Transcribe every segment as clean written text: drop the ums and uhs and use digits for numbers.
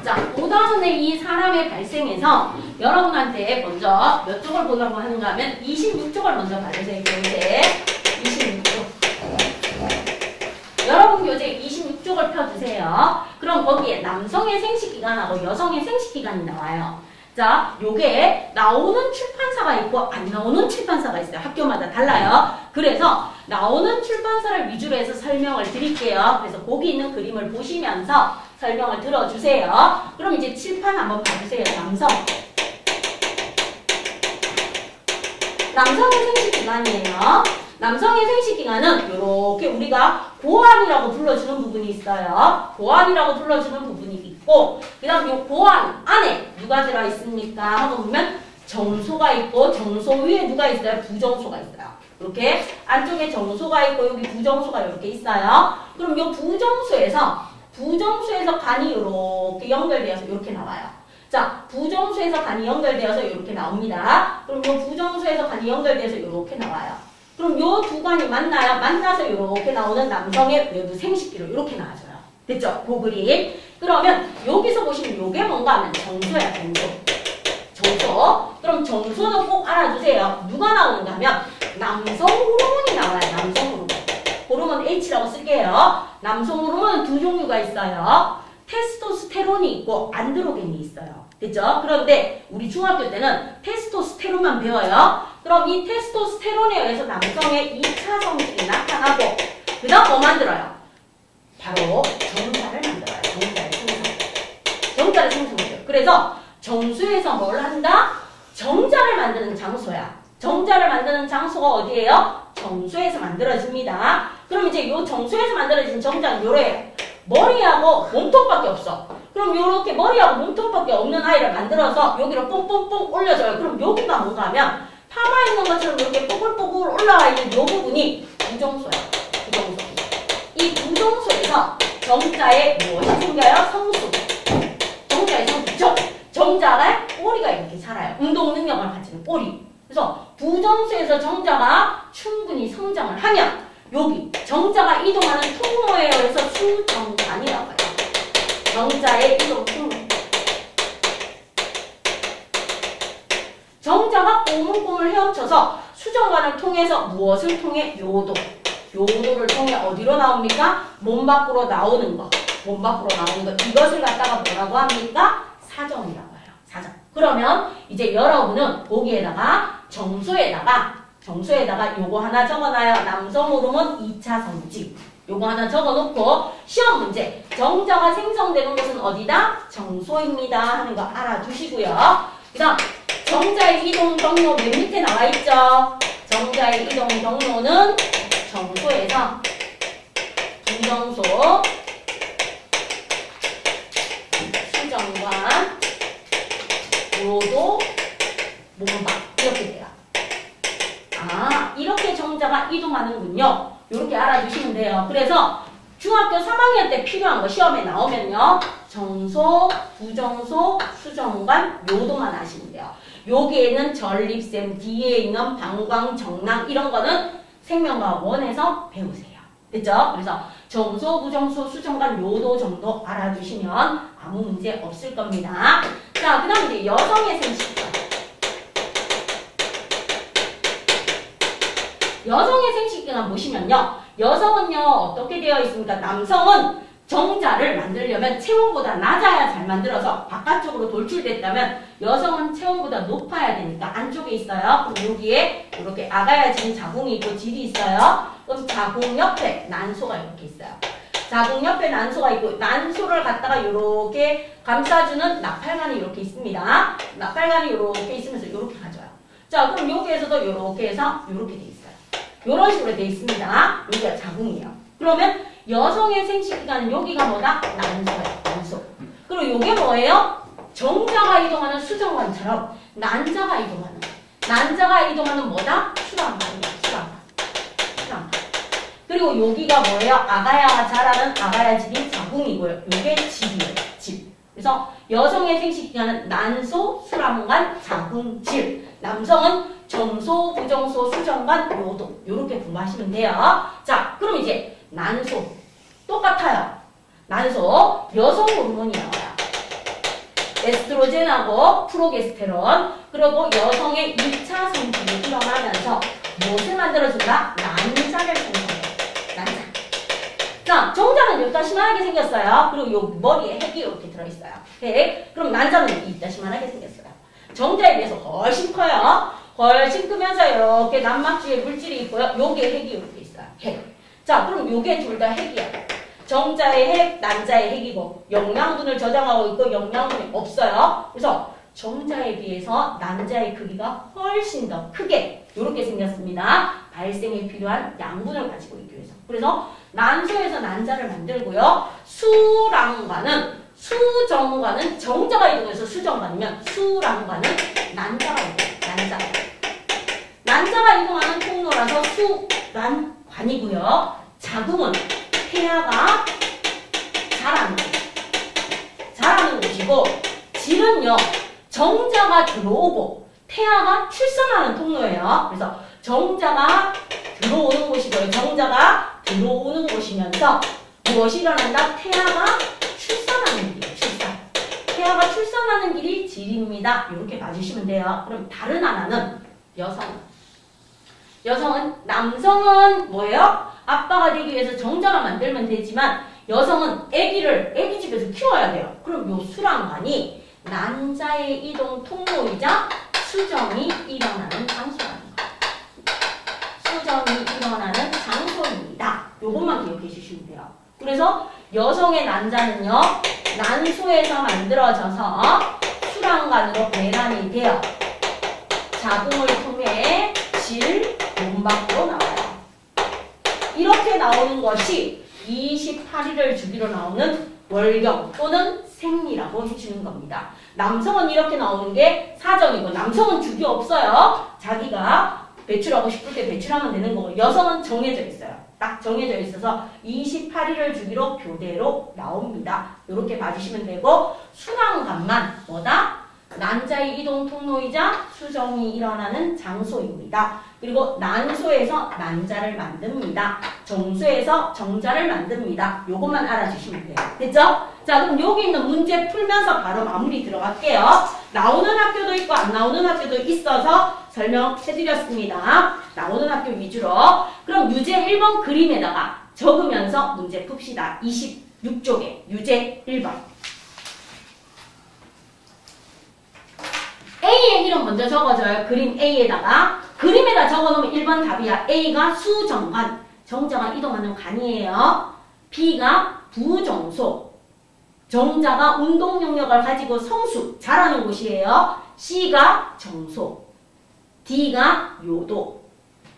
자, 고단원의 이 사람의 발생에서 여러분한테 먼저 몇 쪽을 보려고 하는가 하면 26쪽을 먼저 봐주세요. 교재 26쪽. 여러분 교재 26쪽을 펴주세요. 그럼 거기에 남성의 생식기간하고 여성의 생식기간이 나와요. 자, 요게 나오는 출판사가 있고 안 나오는 출판사가 있어요. 학교마다 달라요. 그래서 나오는 출판사를 위주로 해서 설명을 드릴게요. 그래서 거기 있는 그림을 보시면서 설명을 들어주세요. 그럼 이제 칠판 한번 봐주세요. 남성의 생식기간이에요. 남성의 생식기간은 이렇게 우리가 고환이라고 불러주는 부분이 있어요. 고환이라고 불러주는 부분이 있고 그 다음 이 고환 안에 누가 들어있습니까? 하고 보면 정소가 있고 정소 위에 누가 있어요? 부정소가 있어요. 이렇게 안쪽에 정소가 있고 여기 부정소가 이렇게 있어요. 그럼 이 부정소에서 간이 이렇게 연결되어서 이렇게 나와요. 자, 부정소에서 간이 연결되어서 이렇게 나옵니다. 그럼 이 부정소에서 간이 연결되어서 이렇게 나와요. 그럼 요 두 간이 만나요. 만나서 이렇게 나오는 남성의 외부 생식기로 이렇게 나와줘요. 됐죠? 그 그림. 그러면 여기서 보시면 요게 뭔가 하면 정소야, 정소. 그럼 정소는 꼭 알아두세요. 누가 나오는가 하면 남성 호르몬이 나와요. 남성 호르몬. 호르몬 H라고 쓸게요. 남성 호르몬은 두 종류가 있어요. 테스토스테론이 있고 안드로겐이 있어요. 됐죠? 그런데 우리 중학교 때는 테스토스테론만 배워요. 그럼 이 테스토스테론에 의해서 남성의 2차 성질이 나타나고 그 다음 뭐 만들어요? 바로 정자를 만들어요. 정자를 생성해요. 그래서 정수에서 뭘 한다? 정자를 만드는 장소야. 정자를 만드는 장소가 어디예요? 정수에서 만들어집니다. 그럼 이제 요 정수에서 만들어진 정자는 요래요. 머리하고 몸통밖에 없어. 그럼 요렇게 머리하고 몸통밖에 없는 아이를 만들어서 여기로 뽕뽕뽕 올려줘요. 그럼 여기가 뭔가 하면 파마 있는 것처럼 이렇게 뽀글뽀글 올라와 있는 요 부분이 부정소야. 부정소. 이 부정소에서 정자에 무엇이 생겨요? 성수. 정자에 성수죠. 정자가 꼬리가 이렇게 자라요. 운동 능력을 가지는 꼬리. 그래서 부정수에서 정자가 충분히 성장을 하면 여기 정자가 이동하는 통로에 의해서 수정관이라고 해요. 정자의 이동 통로. 정자가 꼬물꼬물 헤엄쳐서 수정관을 통해서 무엇을 통해? 요도. 요도를 통해 어디로 나옵니까? 몸 밖으로 나오는 거. 몸 밖으로 나오는 거. 이것을 갖다가 뭐라고 합니까? 사정이라고 해요. 사정. 그러면 이제 여러분은 거기에다가 정수에다가 요거 하나 적어놔요. 남성 호르몬 2차 성질. 요거 하나 적어놓고 시험 문제. 정자가 생성되는 곳은 어디다? 정소입니다. 하는 거 알아두시고요. 그 다음 정자의 이동 경로 맨 밑에 나와있죠. 정자의 이동 경로는 정소에서 부정소, 수정관, 요도, 몸박 이렇게 돼요. 아, 이렇게 정자가 이동하는군요. 이렇게 알아두시면 돼요. 그래서 중학교 3학년 때 필요한 거 시험에 나오면요. 정소, 부정소, 수정관, 요도만 아시면 돼요. 여기에는 전립腺, 뒤에 있는 방광, 정낭 이런 거는 생명과학 1에서 배우세요. 됐죠? 그래서 정소, 부정소, 수정관, 요도 정도 알아두시면 아무 문제 없을 겁니다. 자, 그 다음 이제 여성의 생식기간. 여성의 생식기간 보시면요. 여성은요, 어떻게 되어 있습니까? 남성은 정자를 만들려면 체온보다 낮아야 잘 만들어서 바깥쪽으로 돌출됐다면 여성은 체온보다 높아야 되니까 안쪽에 있어요. 그럼 여기에 이렇게 아가야진 자궁이 있고 질이 있어요. 그럼 자궁 옆에 난소가 이렇게 있어요. 자궁 옆에 난소가 있고 난소를 갖다가 이렇게 감싸주는 나팔관이 이렇게 있습니다. 나팔관이 이렇게 있으면서 이렇게 가져와요. 자, 그럼 여기에서도 이렇게 해서 이렇게 돼 있어요. 이런 식으로 돼 있습니다. 여기가 자궁이에요. 그러면 여성의 생식기간은 여기가 뭐다? 난소예요. 난소. 그리고 이게 뭐예요? 정자가 이동하는 수정관처럼 난자가 이동하는 뭐다? 수랑관이에요. 수랑관. 그리고 여기가 뭐예요? 아가야가 자라는 아가야질이 자궁이고요. 이게 질이에요. 질. 그래서 여성의 생식기간은 난소, 수랑관, 자궁, 질. 남성은 정소, 부정소, 수정관, 요도. 요렇게 공부하시면 돼요. 자, 그럼 이제 난소. 똑같아요. 난소. 여성 호르몬이 나와요. 에스트로겐하고 프로게스테론 그리고 여성의 2차 성징이 일어나면서 무엇을 만들어준다? 난자를 생성해. 난자. 자, 정자는 이따시만하게 생겼어요. 그리고 요 머리에 핵이 이렇게 들어있어요. 핵. 그럼 난자는 이따시만하게 생겼어요. 정자에 비해서 훨씬 커요. 훨씬 크면서 이렇게 난막주에 물질이 있고요. 요게 핵이 이렇게 있어요. 핵. 자, 그럼 요게 둘 다 핵이야. 정자의 핵, 난자의 핵이고 영양분을 저장하고 있고 영양분이 없어요. 그래서 정자에 비해서 난자의 크기가 훨씬 더 크게 이렇게 생겼습니다. 발생에 필요한 양분을 가지고 있기 위해서. 그래서 난소에서 난자를 만들고요. 수정과는 정자가 이동해서 수정관이면 수랑과는 난자가 이동해요. 난자가 이동하는 통로라서 수란관이고요. 자궁은 태아가 자라는 곳이고 질은요. 정자가 들어오고 태아가 출산하는 통로예요. 그래서 정자가 들어오는 곳이고요. 정자가 들어오는 곳이면서 무엇이 일어난다? 태아가 출산하는 길이에요. 태아가 출산하는 길이 질입니다. 이렇게 봐주시면 돼요. 그럼 다른 하나는 여성은 남성은 뭐예요? 아빠가 되기 위해서 정자만 만들면 되지만 여성은 아기 집에서 키워야 돼요. 그럼 요 수랑관이 난자의 이동 통로이자 수정이 일어나는 장소라는 거예요. 수정이 일어나는 장소입니다. 요것만 기억해 주시면 돼요. 그래서 여성의 난자는요. 난소에서 만들어져서 수랑관으로 배란이 되어 자궁을 통해 몸 밖으로 나와요. 이렇게 나오는 것이 28일을 주기로 나오는 월경 또는 생리라고 해주는 겁니다. 남성은 이렇게 나오는 게 사정이고 남성은 주기 없어요. 자기가 배출하고 싶을 때 배출하면 되는 거고 여성은 정해져 있어요. 딱 정해져 있어서 28일을 주기로 교대로 나옵니다. 이렇게 봐주시면 되고 수랑관만 뭐다? 난자의 이동 통로이자 수정이 일어나는 장소입니다. 그리고 난소에서 난자를 만듭니다. 정소에서 정자를 만듭니다. 요것만 알아주시면 돼요. 됐죠? 자, 그럼 여기 있는 문제 풀면서 바로 마무리 들어갈게요. 나오는 학교도 있고 안 나오는 학교도 있어서 설명해드렸습니다. 나오는 학교 위주로. 그럼 유제 1번 그림에다가 적으면서 문제 풉시다. 26쪽에 유제 1번. A의 이름 먼저 적어줘요. 그림 A에다가. 그림에다 적어놓으면 1번 답이야. A가 수정관. 정자가 이동하는 관이에요. B가 부정소. 정자가 운동 영역을 가지고 성수, 자라는 곳이에요. C가 정소. D가 요도.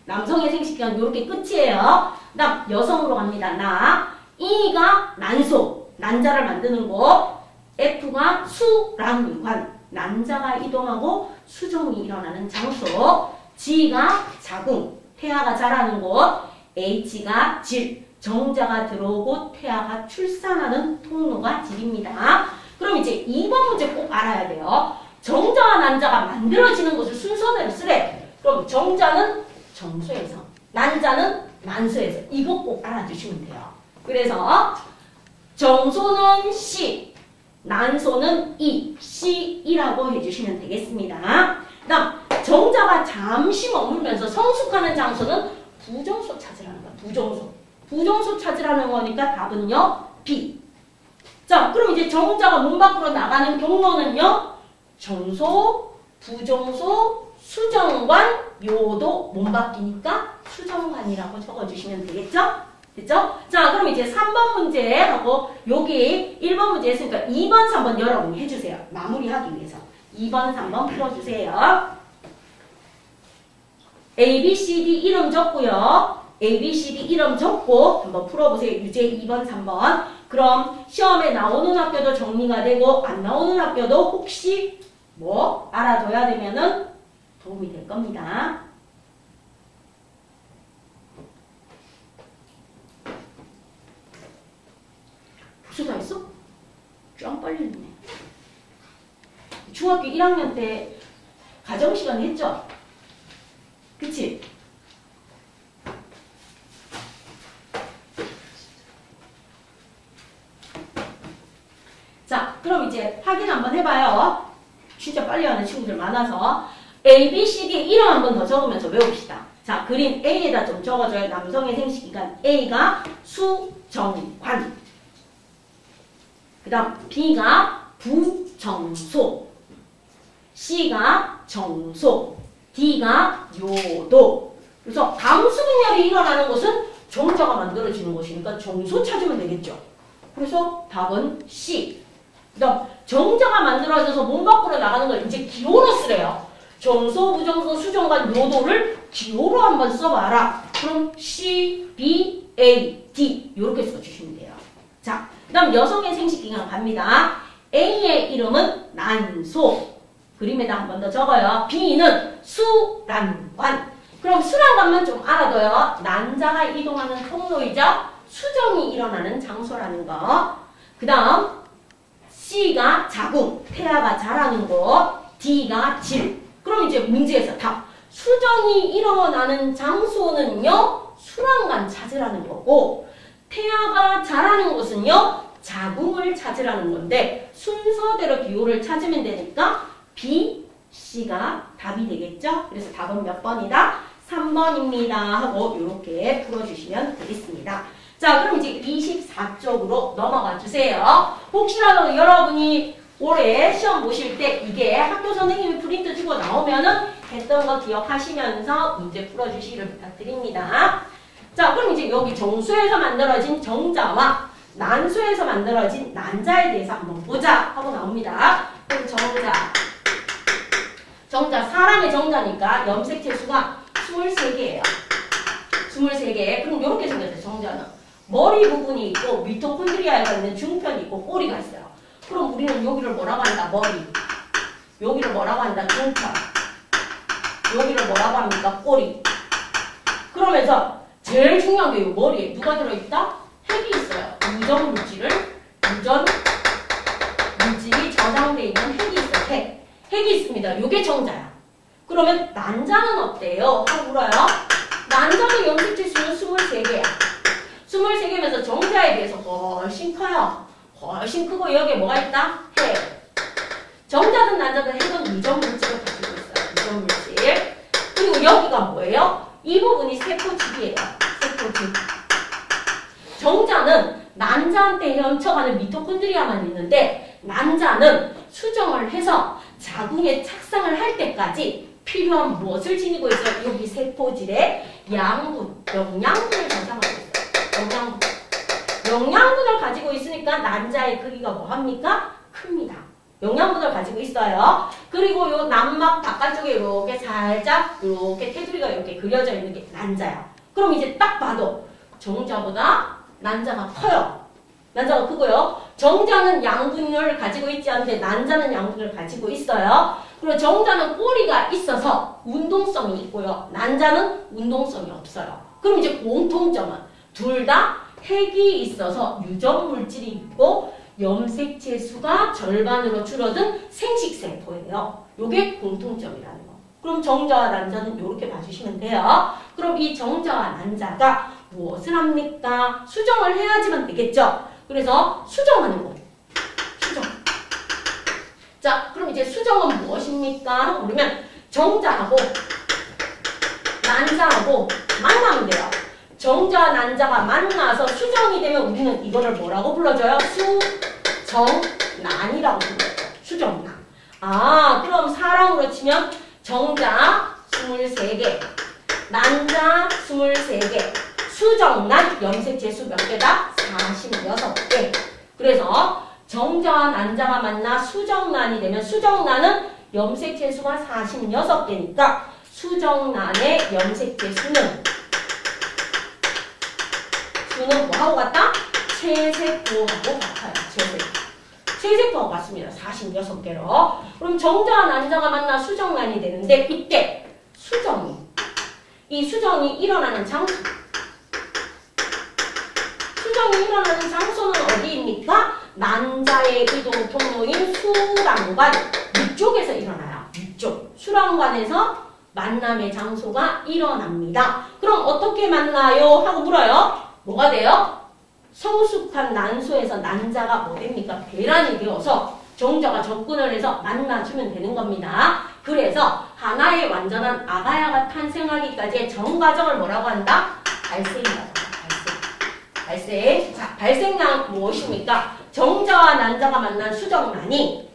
남성의 생식기간 이렇게 끝이에요. 그 다음 여성으로 갑니다. E가 난소. 난자를 만드는 곳. F가 수랑관. 난자가 이동하고 수정이 일어나는 장소. G가 자궁, 태아가 자라는 곳. H가 질, 정자가 들어오고 태아가 출산하는 통로가 질입니다. 그럼 이제 2번 문제 꼭 알아야 돼요. 정자와 난자가 만들어지는 것을 순서대로 쓰래. 그럼 정자는 정소에서, 난자는 난소에서. 이거 꼭 알아주시면 돼요. 그래서 정소는 C, 난소는 E, C2라고 해주시면 되겠습니다. 그 다음 정자가 잠시 머물면서 성숙하는 장소는 부정소 찾으라는 거야. 부정소 찾으라는 거니까 답은요. B. 자, 그럼 이제 정자가 몸 밖으로 나가는 경로는요. 정소, 부정소, 수정관, 요도 몸 밖이니까 수정관이라고 적어주시면 되겠죠? 됐죠? 자, 그럼 이제 3번 문제 하고 여기 1번 문제 했으니까 2번, 3번 여러분이 해주세요. 마무리하기 위해서. 2번, 3번 풀어주세요. A, B, C, D 이름 적고요. A, B, C, D 이름 적고 한번 풀어보세요. 유제 2번, 3번. 그럼 시험에 나오는 학교도 정리가 되고 안 나오는 학교도 혹시 뭐 알아둬야 되면은 도움이 될 겁니다. 벌써 다 했어? 쫙 빨리 했네. 중학교 1학년 때 가정시간 했죠? 그치? 자, 그럼 이제 확인 한번 해봐요. 진짜 빨리 하는 친구들 많아서. A, B, C, D 이름 한번 더 적으면서 외웁시다. 자, 그림 A에다 좀 적어줘요. 남성의 생식기간. A가 수정관. 그 다음 B가 부정소. C가 정소. D가 요도. 그래서 감수분열이 일어나는 곳은 정자가 만들어지는 곳이니까 정소 찾으면 되겠죠. 그래서 답은 C. 그 다음 정자가 만들어져서 몸 밖으로 나가는 걸 이제 기호로 쓰래요. 정소, 부정소, 수정관, 요도를 기호로 한번 써봐라. 그럼 C, B, A, D 이렇게 써주시면 돼요. 자, 그 다음 여성의 생식기간 갑니다. A의 이름은 난소. 그림에다 한 번 더 적어요. B는 수란관. 그럼 수란관만 좀 알아둬요. 난자가 이동하는 통로이자 수정이 일어나는 장소라는 거. 그 다음 C가 자궁, 태아가 자라는 곳. D가 질. 그럼 이제 문제에서 답. 수정이 일어나는 장소는요, 수란관 찾으라는 거고, 태아가 자라는 곳은요, 자궁을 찾으라는 건데, 순서대로 기호를 찾으면 되니까 B, C가 답이 되겠죠? 그래서 답은 몇 번이다? 3번입니다. 하고 이렇게 풀어주시면 되겠습니다. 자, 그럼 이제 24쪽으로 넘어가 주세요. 혹시라도 여러분이 올해 시험 보실 때 이게 학교 선생님이 프린트 주고 나오면은 했던 거 기억하시면서 문제 풀어주시기를 부탁드립니다. 자, 그럼 이제 여기 정수에서 만들어진 정자와 난수에서 만들어진 난자에 대해서 한번 보자 하고 나옵니다. 그럼 정자, 사람의 정자니까 염색체 수가 23개예요. 23개. 그럼 이렇게 생겼어요, 정자는. 머리 부분이 있고 미토콘드리아가 있는 중편이 있고 꼬리가 있어요. 그럼 우리는 여기를 뭐라고 한다? 머리. 여기를 뭐라고 한다? 중편. 여기를 뭐라고 합니까? 꼬리. 그러면서 제일 중요한 게 이 머리에 누가 들어있다? 핵이 있어요. 유전 물질이 저장되어 있는 핵이 있어요. 핵이 있습니다. 이게 정자야. 그러면 난자는 어때요? 하고 물어요. 난자의 염색체 수는 23개야. 23개면서 정자에 비해서 훨씬 커요. 훨씬 크고 여기에 뭐가 있다? 핵. 정자든 난자든 핵은 유전 물질을 가지고 있어요. 유전 물질. 그리고 여기가 뭐예요? 이 부분이 세포질이에요. 세포질. 정자는 난자한테 헤엄쳐가는 미토콘드리아만 있는데 난자는 수정을 해서 자궁에 착상을 할 때까지 필요한 무엇을 지니고 있어요? 여기 세포질에 영양분을 저장하고 있어요. 영양분을 가지고 있으니까 난자의 크기가 뭐합니까? 큽니다. 영양분을 가지고 있어요. 그리고 요 난막 바깥쪽에 이렇게 살짝 이렇게 테두리가 이렇게 그려져 있는 게 난자야. 그럼 이제 딱 봐도 정자보다 난자가 커요. 난자가 크고요. 정자는 양분을 가지고 있지 않는데 난자는 양분을 가지고 있어요. 그리고 정자는 꼬리가 있어서 운동성이 있고요. 난자는 운동성이 없어요. 그럼 이제 공통점은 둘 다 핵이 있어서 유전 물질이 있고 염색체 수가 절반으로 줄어든 생식세포예요. 이게 공통점이라는 거. 그럼 정자와 난자는 이렇게 봐주시면 돼요. 그럼 이 정자와 난자가 무엇을 합니까? 수정을 해야지만 되겠죠. 그래서 수정하는 거. 수정. 자, 그럼 이제 수정은 무엇입니까? 그러면 정자하고 난자하고 만나면 돼요. 정자와 난자가 만나서 수정이 되면 우리는 이거를 뭐라고 불러줘요? 수정난이라고 불러요. 수정난. 아, 그럼 사람으로 치면 정자 23개, 난자 23개, 수정난 염색체 수 몇 개다? 46개. 그래서 정자와 난자가 만나 수정난이 되면 수정난은 염색체 수가 46개니까 수정난의 염색체 수는 뭐하고 같다? 체세포하고 같아요. 체세포하고 같습니다. 46개로. 그럼 정자와 난자가 만나 수정난이 되는데 이때 이 수정이 일어나는 장소. 수정이 일어나는 장소는 어디입니까? 난자의 이동 통로인 수란관. 위쪽에서 일어나요. 위쪽. 수란관에서 만남의 장소가 일어납니다. 그럼 어떻게 만나요? 하고 물어요. 뭐가 돼요? 성숙한 난소에서 난자가 뭐 됩니까? 배란이 되어서 정자가 접근을 해서 만나주면 되는 겁니다. 그래서 하나의 완전한 아가야가 탄생하기까지의 전 과정을 뭐라고 한다? 발생이라고 한다. 발생. 자, 발생량 무엇입니까? 정자와 난자가 만난 수정란이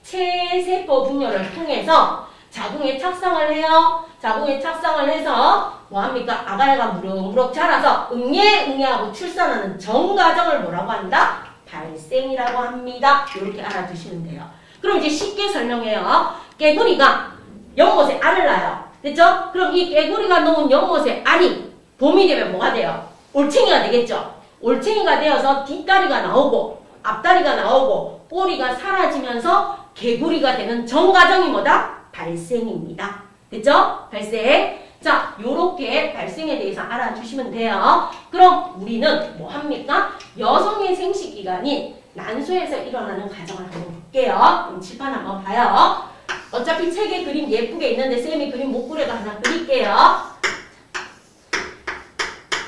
체세포 분열을 통해서 자궁에 착상을 해요. 자궁에 착상을 해서 뭐합니까? 아가야가 무럭무럭 자라서 응애하고 출산하는 전 과정을 뭐라고 한다? 발생이라고 합니다. 이렇게 알아두시면 돼요. 그럼 이제 쉽게 설명해요. 깨구리가 연못에 알을 낳아요. 됐죠? 그럼 이 깨구리가 놓은 연못에 알이 봄이 되면 뭐가 돼요? 올챙이가 되겠죠? 올챙이가 되어서 뒷다리가 나오고 앞다리가 나오고 꼬리가 사라지면서 개구리가 되는 전 과정이 뭐다? 발생입니다. 됐죠? 발생. 자, 요렇게 발생에 대해서 알아주시면 돼요. 그럼 우리는 뭐 합니까? 여성의 생식기간인 난소에서 일어나는 과정을 한번 볼게요. 그럼 칠판 한번 봐요. 어차피 책에 그림 예쁘게 있는데 쌤이 그림 못 그려도 하나 그릴게요.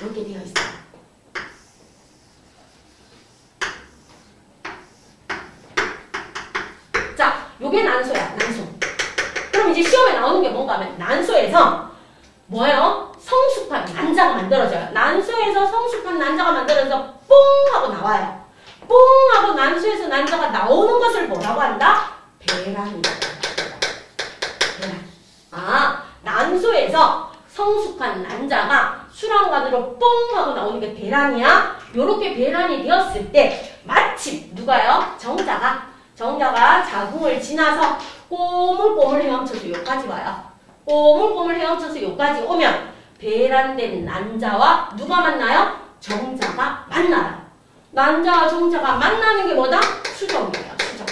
이렇게 되어 있어요. 자, 요게 난소야, 난소. 그럼 이제 시험에 나오는 게 뭔가 하면 난소에서 뭐예요? 성숙한 난자가 만들어져요. 난소에서 성숙한 난자가 만들어져서 뽕 하고 나와요. 뽕 하고 난소에서 난자가 나오는 것을 뭐라고 한다? 배란이라고 한다. 배란. 아, 난소에서 성숙한 난자가 수란관으로 뽕 하고 나오는 게 배란이야. 요렇게 배란이 되었을 때 마침 누가요? 정자가 자궁을 지나서 꼬물꼬물 헤엄쳐서 여기까지 와요. 꼬물꼬물 헤엄쳐서 여기까지 오면 배란된 난자와 누가 만나요? 정자가 만나요. 난자와 정자가 만나는 게 뭐다? 수정이에요. 수정.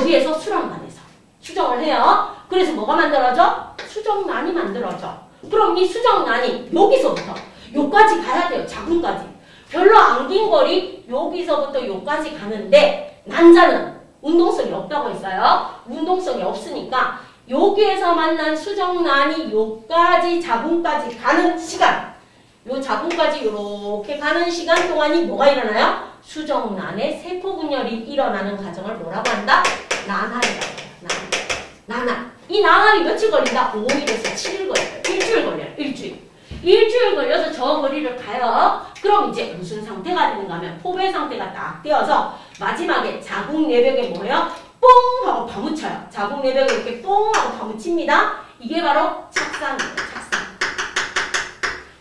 어디에서? 수란관에서. 수정을 해요. 그래서 뭐가 만들어져? 수정란이 만들어져. 그럼 이 수정란이 여기서부터 여기까지 가야 돼요. 자궁까지. 별로 안 긴 거리 여기서부터 여기까지 가는데 난자는 운동성이 없다고 했어요. 운동성이 없으니까 여기에서 만난 수정란이 여기까지 자궁까지 가는 시간, 요 자궁까지 이렇게 가는 시간 동안이 뭐가 일어나요? 수정란의 세포분열이 일어나는 과정을 뭐라고 한다? 난활이라고 해요. 난활. 이 난활이 며칠 걸린다? 5일에서 7일 걸려요. 일주일 걸려요. 일주일 걸려서 저 거리를 가요. 그럼 이제 무슨 상태가 되는가 하면 포배 상태가 딱 되어서 마지막에 자궁 내벽에 뭐예요? 뽕 하고 파묻혀요. 자궁 내벽에 이렇게 뽕 하고 파묻힙니다. 이게 바로 착상이에요. 착상.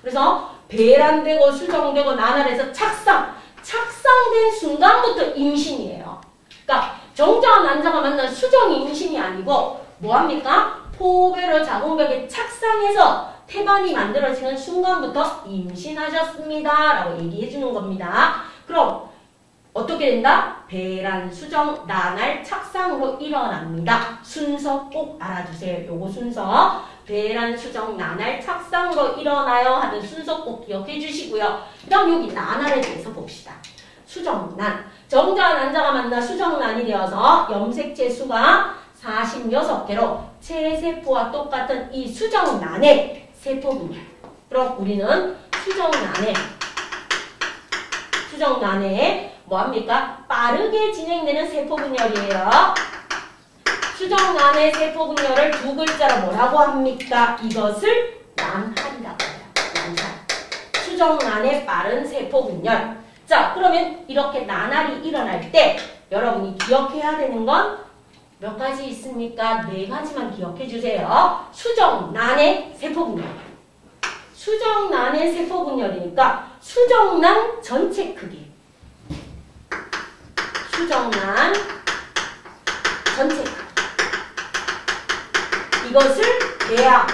그래서 배란되고 수정되고 난활해서 착상된 순간부터 임신이에요. 그러니까 정자와 난자가 만난 수정이 임신이 아니고 뭐합니까? 포배로 자궁벽에 착상해서 태반이 만들어지는 순간부터 임신하셨습니다. 라고 얘기해 주는 겁니다. 그럼 어떻게 된다? 배란, 수정, 난할, 착상으로 일어납니다. 순서 꼭 알아주세요. 요거 순서. 배란, 수정, 난할, 착상으로 일어나요 하는 순서 꼭 기억해 주시고요. 그 다음 여기 난할에 대해서 봅시다. 수정난. 정자와 난자가 만나 수정난이 되어서 염색체 수가 46개로 체세포와 똑같은 이 수정난의 세포분열. 그럼 우리는 수정란에 뭐합니까? 빠르게 진행되는 세포분열이에요. 수정란의 세포분열을 두 글자로 뭐라고 합니까? 이것을 난할이라고 해요. 난할. 수정란의 빠른 세포분열. 자, 그러면 이렇게 난할이 일어날 때 여러분이 기억해야 되는 건 몇 가지 있습니까? 4가지만 기억해 주세요. 수정란의 세포분열. 수정란의 세포분열이니까 수정란 전체 크기. 수정란 전체 크기. 이것을 배아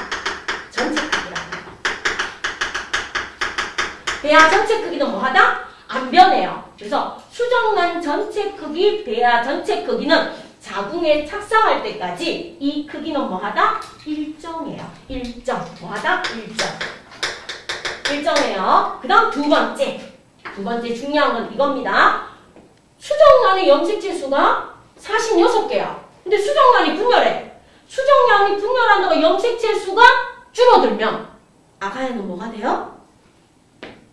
전체 크기라고 해요. 배아 전체 크기는 뭐하다? 안 변해요. 그래서 수정란 전체 크기, 배아 전체 크기는 자궁에 착상할 때까지 이 크기는 뭐하다? 일정해요. 일정. 뭐하다? 일정해요. 그 다음 두 번째 중요한 건 이겁니다. 수정란의 염색체 수가 46개야. 근데 수정란이 분열해. 수정란이 분열한다고 염색체 수가 줄어들면 아가야는 뭐가 돼요?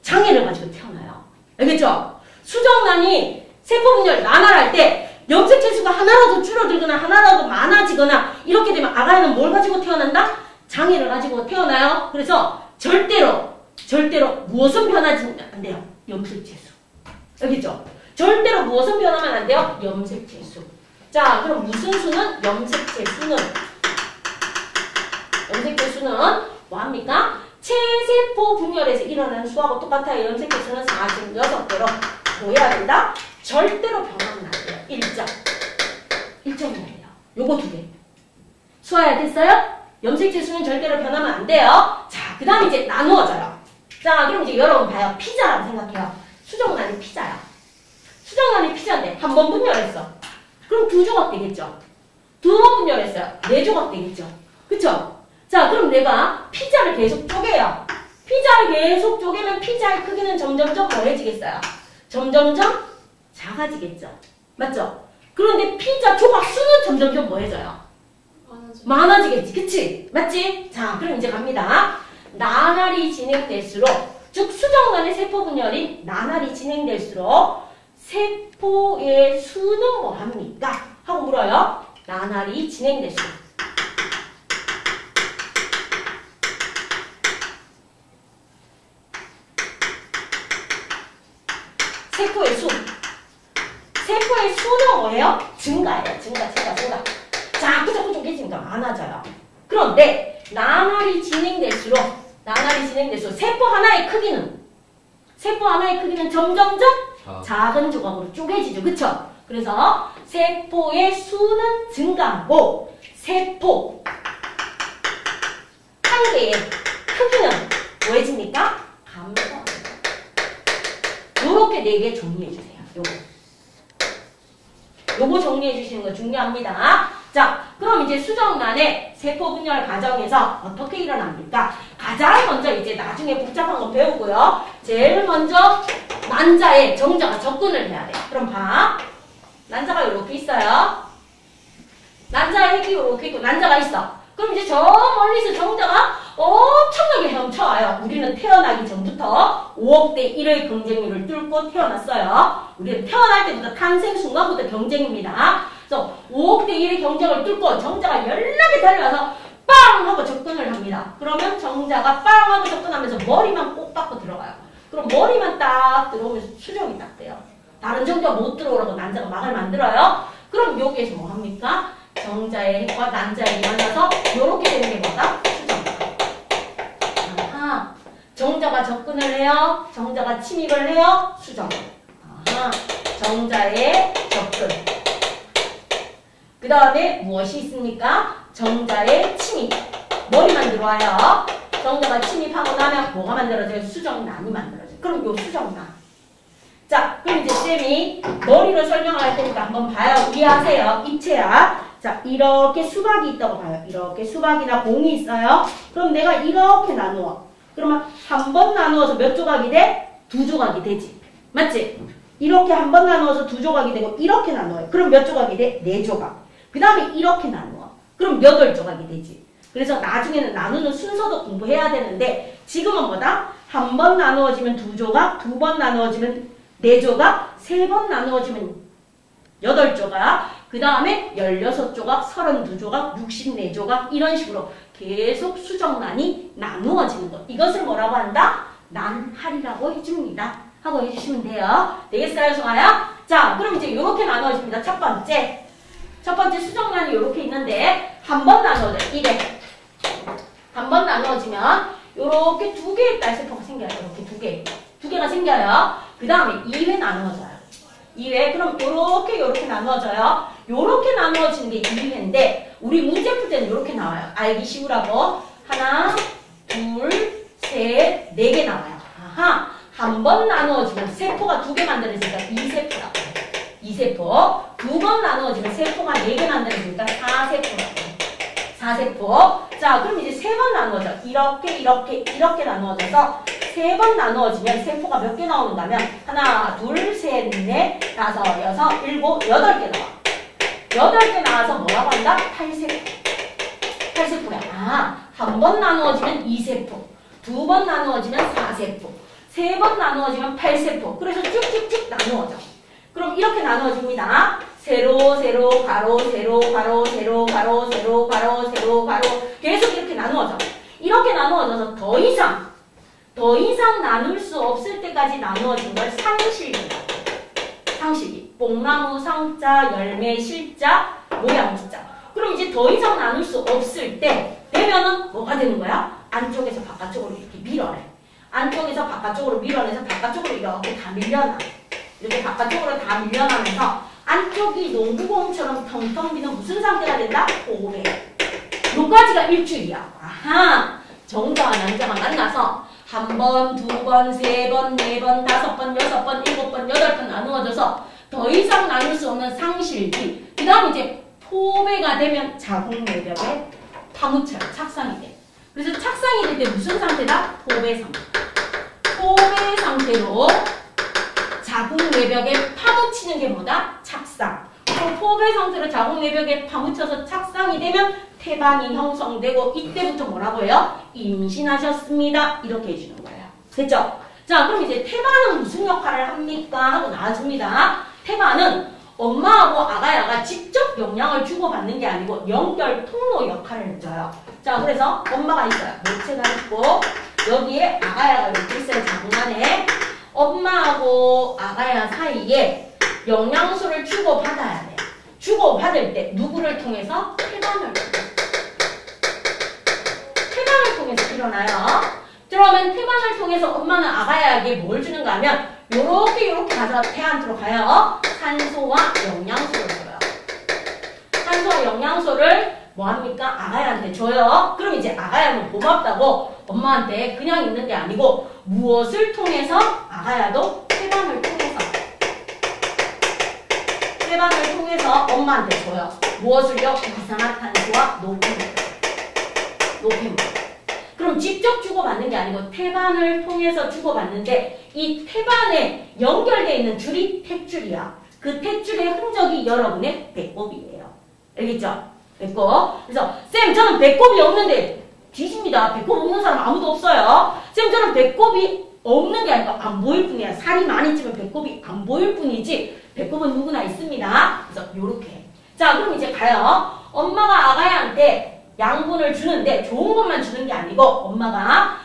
장애를 가지고 태어나요. 알겠죠? 수정란이 세포 분열 난활할 때 염색체수가 하나라도 줄어들거나 하나라도 많아지거나 이렇게 되면 아가야는 뭘 가지고 태어난다? 장애를 가지고 태어나요. 그래서 절대로 무엇은 변하지 안 돼요? 염색체수. 알겠죠? 절대로 무엇은 변하면 안 돼요? 염색체수. 자, 그럼 무슨 수는? 염색체수는 뭐합니까? 체세포 분열에서 일어나는 수하고 똑같아요. 염색체수는 46배로 보여야 된다? 절대로 변하면 안 돼요. 1점이어야 돼요. 요거 2개. 수화야 됐어요? 염색체수는 절대로 변하면 안 돼요. 자, 그 다음에 이제 나누어져요. 자, 그럼 이제 여러분 봐요. 피자라고 생각해요. 수정란이 피자야. 수정란이 피자인데 한 번 분열했어. 그럼 2조각 되겠죠? 2번 분열했어요. 4조각 되겠죠? 그쵸? 자, 그럼 내가 피자를 계속 쪼개요. 피자를 계속 쪼개면 피자의 크기는 점점점 뭐해지겠어요? 점점점 작아지겠죠? 맞죠? 그런데 피자 조각 수는 점점점 뭐해져요? 많아지겠지. 그치? 맞지? 자, 그럼 이제 갑니다. 나날이 진행될수록, 즉 수정란의 세포 분열이 나날이 진행될수록 세포의 수는 뭐합니까? 하고 물어요. 나날이 진행될수록. 세포의 수. 세포의 수는 뭐예요? 증가예요. 증가. 자꾸 쪼개지니까 많아져요. 그런데 나날이 진행될수록 세포 하나의 크기는 점점점 작은 조각으로 쪼개지죠. 그쵸? 그래서 세포의 수는 증가하고 세포 한 개의 크기는 뭐해집니까? 감소합니다. 요렇게 4개 정리해주세요. 요거 정리해주시는 거 중요합니다. 자, 그럼 이제 수정란의 세포 분열 과정에서 어떻게 일어납니까? 가장 먼저 이제 나중에 복잡한 거 배우고요. 제일 먼저 난자에 정자가 접근을 해야 돼요. 그럼 봐. 난자가 이렇게 있어요. 난자의 핵이 이렇게 있고 난자가 있어. 그럼 이제 저 멀리서 정자가 엄청나게 헤엄쳐와요. 우리는 태어나기 전부터 5억대 1의 경쟁률을 뚫고 태어났어요. 우리는 태어날 때부터 탄생 순간부터 경쟁입니다. 그래서 5억대 1의 경쟁을 뚫고 정자가 연락에 달려와서 빵! 하고 접근을 합니다. 그러면 정자가 빵! 하고 접근하면서 머리만 꼭 받고 들어가요. 그럼 머리만 딱 들어오면서 수정이 딱 돼요. 다른 정자가 못 들어오라고 난자가 막을 만들어요. 그럼 여기에서 뭐 합니까? 정자의 핵과 난자의 핵이 만나서 이렇게 되는 게 뭐다? 수정. 아하. 정자가 접근을 해요. 정자가 침입을 해요. 수정. 아하. 정자의 접근. 그 다음에 무엇이 있습니까? 정자의 침입. 머리만 들어와요. 정자가 침입하고 나면 뭐가 만들어져요? 수정란이 만들어져요. 그럼 요 수정란. 자, 그럼 이제 쌤이 머리로 설명할 테니까 한번 봐요. 이해하세요. 입체야. 자, 이렇게 수박이 있다고 봐요. 이렇게 수박이나 공이 있어요. 그럼 내가 이렇게 나누어. 그러면 한 번 나누어서 몇 조각이 돼? 2조각이 되지. 맞지? 이렇게 한 번 나누어서 2조각이 되고 이렇게 나누어요. 그럼 몇 조각이 돼? 4조각. 그 다음에 이렇게 나누어. 그럼 8조각이 되지. 그래서 나중에는 나누는 순서도 공부해야 되는데 지금은 뭐다? 한 번 나누어지면 2조각, 2번 나누어지면 4조각, 3번 나누어지면 8조각, 그 다음에 16조각, 32조각, 64조각 이런 식으로 계속 수정란이 나누어지는 것. 이것을 뭐라고 한다? 난할이라고 해줍니다. 하고 해주시면 돼요. 되겠어요, 송아야? 자, 그럼 이제 이렇게 나누어집니다. 첫 번째 수정란이 이렇게 있는데 한 번 나누어져요. 이래. 한 번 나누어지면 이렇게 2개의 딸세포가 생겨요. 이렇게 2개가 생겨요. 그 다음에 2회 나누어져요. 2회. 그럼 요렇게 나누어져요. 요렇게 나누어지는 게 2회인데 우리 문제 풀 때는 요렇게 나와요. 알기 쉬우라고. 하나, 둘, 셋, 4개 나와요. 아하. 한 번 나누어지면 세포가 2개 만들어지니까 2세포라고 해요. 2세포. 2번 나누어지면 세포가 4개 만들어지니까 4세포라고 해요. 4세포. 자, 그럼 이제 3번 나누어져. 이렇게 나누어져서 3번 나누어지면 세포가 몇 개 나오는가 하면 하나, 둘, 셋, 넷, 다섯, 여섯, 일곱, 8개 나와. 8개 나와서 뭐라고 한다? 8세포. 8세포야. 아, 한 번 나누어지면 2세포. 2번 나누어지면 4세포. 3번 나누어지면 8세포. 그래서 쭉쭉쭉 나누어져. 그럼 이렇게 나누어집니다. 세로, 세로, 가로, 세로, 가로, 세로, 가로, 세로, 가로, 세로, 가로. 계속 이렇게 나누어져. 이렇게 나누어져서 더 이상 나눌 수 없을 때까지 나누어진 걸 상실기라고. 상실기. 뽕나무, 상자, 열매, 실자, 모양 지자. 그럼 이제 더 이상 나눌 수 없을 때 되면은 뭐가 되는 거야? 안쪽에서 바깥쪽으로 이렇게 밀어내. 안쪽에서 바깥쪽으로 밀어내서 바깥쪽으로 이렇게 다 밀려나. 이렇게 바깥쪽으로 다 밀려나면서 안쪽이 농구공처럼 텅텅 비는 무슨 상태가 된다? 포배. 요까지가 일주일이야. 아하! 정자와 난자가 만나서 한 번, 두 번, 세 번, 네 번, 다섯 번, 여섯 번, 일곱 번, 여덟 번 나누어져서 더 이상 나눌 수 없는 상실기. 그 다음 이제 포배가 되면 자궁 내벽에 파묻혀요. 착상이 돼. 그래서 착상이 될 때 무슨 상태다? 포배 상태. 포배 상태로 자궁 내벽에 파묻히는 게 뭐다? 착상. 그럼 포배 상태로 자궁 내벽에 파묻혀서 착상이 되면 태반이 형성되고 이때부터 뭐라고 해요? 임신하셨습니다. 이렇게 해주는 거예요. 됐죠? 자, 그럼 이제 태반은 무슨 역할을 합니까? 하고 나와줍니다. 태반은 엄마하고 아가야가 직접 영양을 주고받는 게 아니고 연결 통로 역할을 해줘요. 자, 그래서 엄마가 있어요. 모체가 있고 여기에 아가야가 이렇게 있어요. 자궁 안에. 엄마하고 아가야 사이에 영양소를 주고받아야 돼. 주고받을 때 누구를 통해서? 태반을 통해서. 태반을 통해서 일어나요. 그러면 태반을 통해서 엄마는 아가야에게 뭘 주는가 하면 요렇게 가서 태안으로 가요. 산소와 영양소를 줘요. 산소와 영양소를 뭐합니까? 아가야한테 줘요. 그럼 이제 아가야는 고맙다고 엄마한테 그냥 있는 게 아니고 무엇을 통해서? 아가야도 태반을 통해서 엄마한테 줘요. 무엇을요? 이산화탄소와 노폐물. 그럼 직접 주고받는 게 아니고 태반을 통해서 주고받는데 이 태반에 연결되어 있는 줄이 탯줄이야. 그 탯줄의 흔적이 여러분의 배꼽이에요. 알겠죠? 배꼽. 그래서 쌤 저는 배꼽이 없는데 뒤집니다. 배꼽 없는 사람 아무도 없어요. 쌤 저는 배꼽이 없는 게 아니고 안 보일 뿐이야. 살이 많이 찌면 배꼽이 안 보일 뿐이지 배꼽은 누구나 있습니다. 그래서 요렇게. 자, 그럼 이제 가요. 엄마가 아가야한테 양분을 주는데 좋은 것만 주는 게 아니고 엄마가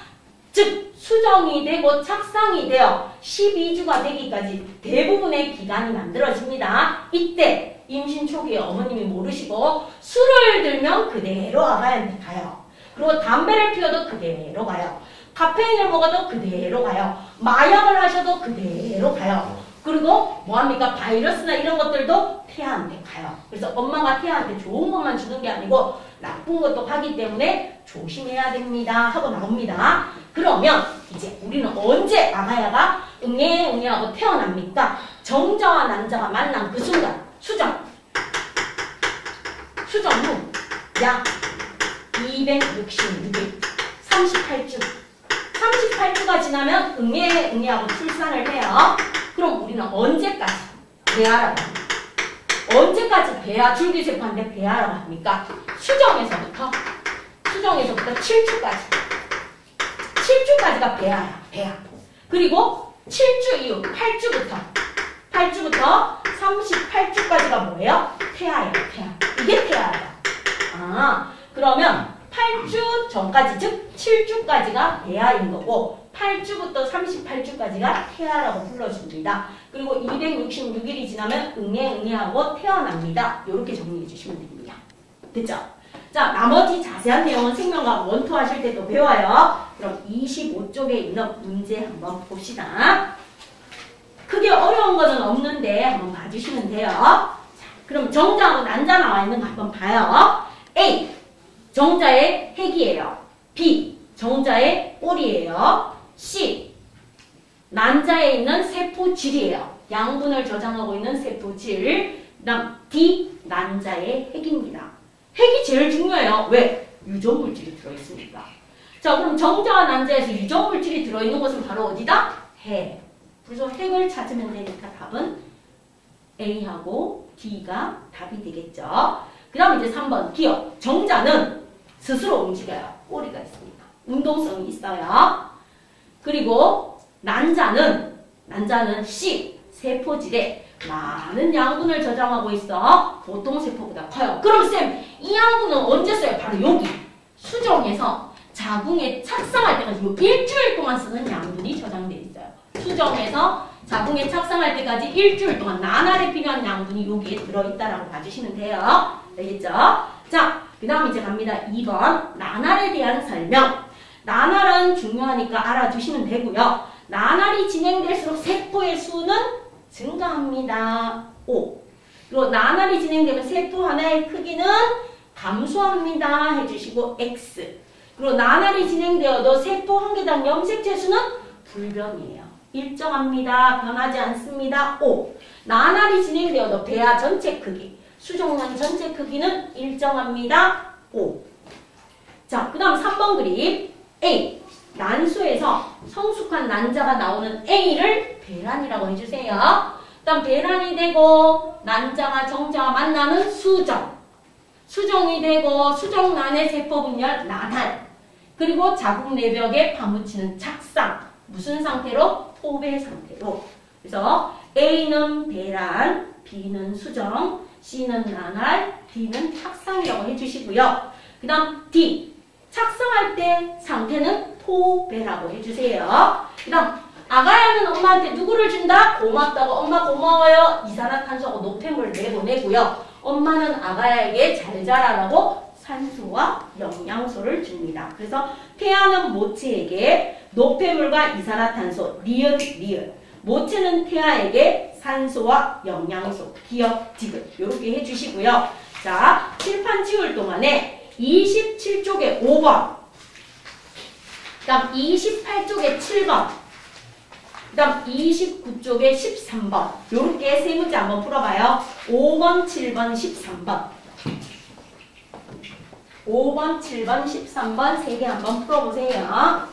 즉 수정이 되고 착상이 되어 12주가 되기까지 대부분의 기간이 만들어집니다. 이때 임신 초기에 어머님이 모르시고 술을 들면 그대로 아가야한테 가요. 그리고 담배를 피워도 그대로 가요. 카페인을 먹어도 그대로 가요. 마약을 하셔도 그대로 가요. 그리고 뭐합니까? 바이러스나 이런 것들도 태아한테 가요. 그래서 엄마가 태아한테 좋은 것만 주는 게 아니고 나쁜 것도 가기 때문에 조심해야 됩니다. 하고 나옵니다. 그러면 이제 우리는 언제 아가야가 응애 하고 태어납니까? 정자와 난자가 만난 그 순간 수정 후 약 266일 38주가 지나면 응애하고 출산을 해요. 그럼 우리는 언제까지 배아라고 합니까? 언제까지 배아, 줄기세포한테 배아라고 합니까? 수정에서부터 7주까지. 7주까지가 배아야, 배아. 그리고 7주 이후, 8주부터 38주까지가 뭐예요? 태아예요, 태아. 이게 태아예요. 아, 그러면 8주 전까지, 즉 7주까지가 배아인 거고 8주부터 38주까지가 태아라고 불러줍니다. 그리고 266일이 지나면 응애하고 태어납니다. 이렇게 정리해 주시면 됩니다. 됐죠? 자, 나머지 자세한 내용은 생명과학 원투 하실 때 또 배워요. 그럼 25쪽에 있는 문제 한번 봅시다. 크게 어려운 거는 없는데 한번 봐주시면 돼요. 자, 그럼 정자하고 난자 나와 있는 거 한번 봐요. A. 정자의 핵이에요. B. 정자의 꼬리예요. C. 난자에 있는 세포질이에요. 양분을 저장하고 있는 세포질. 그다음 D. 난자의 핵입니다. 핵이 제일 중요해요. 왜? 유전물질이 들어있으니까. 자, 그럼 정자와 난자에서 유전물질이 들어있는 것은 바로 어디다? 핵. 그래서 핵을 찾으면 되니까 답은 A하고 D가 답이 되겠죠. 그 다음 이제 3번 기억. 정자는 스스로 움직여요. 꼬리가 있습니다. 운동성이 있어요. 그리고 난자는 C, 세포질에 많은 양분을 저장하고 있어. 보통 세포보다 커요. 그럼 쌤, 이 양분은 언제 써요? 바로 여기. 수정에서 자궁에 착상할 때까지 요 일주일 동안 쓰는 양분이 저장되어 있어요. 수정에서 자궁에 착상할 때까지 일주일 동안 나날에 필요한 양분이 여기에 들어있다라고 봐주시면 돼요. 알겠죠? 자, 그 다음 이제 갑니다. 2번. 나날에 대한 설명. 나날은 중요하니까 알아두시면 되고요. 나날이 진행될수록 세포의 수는 증가합니다. 5. 그리고 나날이 진행되면 세포 하나의 크기는 감소합니다. 해주시고 X. 그리고 나날이 진행되어도 세포 한 개당 염색체 수는 불변이에요. 일정합니다. 변하지 않습니다. 5. 나날이 진행되어도 배아 전체 크기, 수정란 전체 크기는 일정합니다. 5. 자, 그 다음 3번 그림. A. 난소에서 성숙한 난자가 나오는 A를 배란이라고 해주세요. 그 다음 배란이 되고 난자가 정자와 만나는 수정. 수정이 되고 수정란의 세포 분열 나날. 그리고 자궁 내벽에 파묻히는 착상. 무슨 상태로? 포배 상태로. 그래서 A는 배란, B는 수정, C는 나날, D는 착상이라고 해주시고요. 그 다음 D. 착상할 때 상태는 포배라고 해주세요. 그 다음 아가야는 엄마한테 누구를 준다? 고맙다고 엄마 고마워요. 이산화탄소하고 노폐물 내보내고요. 엄마는 아가야에게 잘 자라라고 산소와 영양소를 줍니다. 그래서 태아는 모체에게 노폐물과 이산화탄소, 리을. 모체는 태아에게 산소와 영양소, 기억, 디귿 이렇게 해주시고요. 자, 칠판 지울 동안에 27쪽에 5번, 그 다음 28쪽에 7번, 그 다음 29쪽에 13번 요렇게 세 문제 한번 풀어봐요. 5번, 7번, 13번 5번, 7번, 13번 세 개 한번 풀어보세요.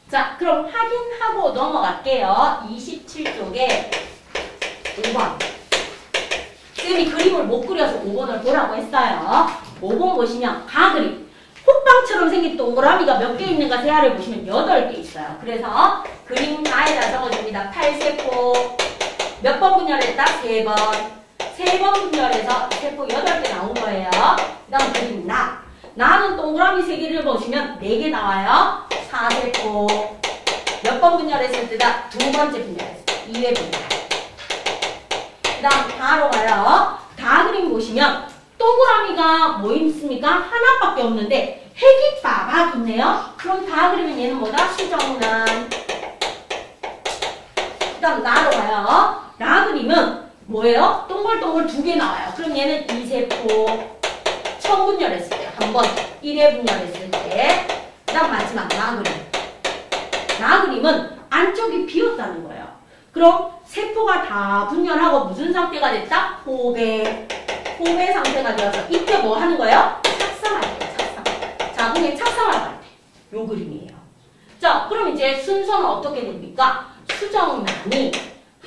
자, 그럼 확인하고 넘어갈게요. 27쪽에 5번. 쌤이 그림을 못 그려서 5번을 보라고 했어요. 5번 보시면 가그림. 호빵처럼 생긴 동그라미가 몇 개 있는가 세알을 보시면 8개 있어요. 그래서 그림 나에다 적어줍니다. 8세포. 몇 번 분열했다? 3번. 3번 분열해서 세포 8개 나온 거예요. 그 다음 그림 나. 나는 동그라미 3개를 보시면 4개 나와요. 4세포. 몇 번 분열했을 때다? 2번째 분열했을 때. 2회 분열. 그 다음 다로 가요. 다 그림 보시면 동그라미가 뭐 있습니까? 하나밖에 없는데 핵이 빠박 있네요. 그럼 다 그리면 얘는 뭐다? 수정란. 그 다음 나로 가요. 나 그림은 뭐예요? 동글동글 2개 나와요. 그럼 얘는 2세포. 처음 분열했을 때. 한 번. 1회 분열했을 때. 그 다음 마지막 나 그림. 나 그림은 안쪽이 비었다는 거예요. 그럼 세포가 다 분열하고 무슨 상태가 됐다? 포배. 포배 상태가 되어서 이때 뭐 하는 거예요? 착상할 때. 착상. 자궁에 착상할 때. 요 그림이에요. 자, 그럼 이제 순서는 어떻게 됩니까? 수정란이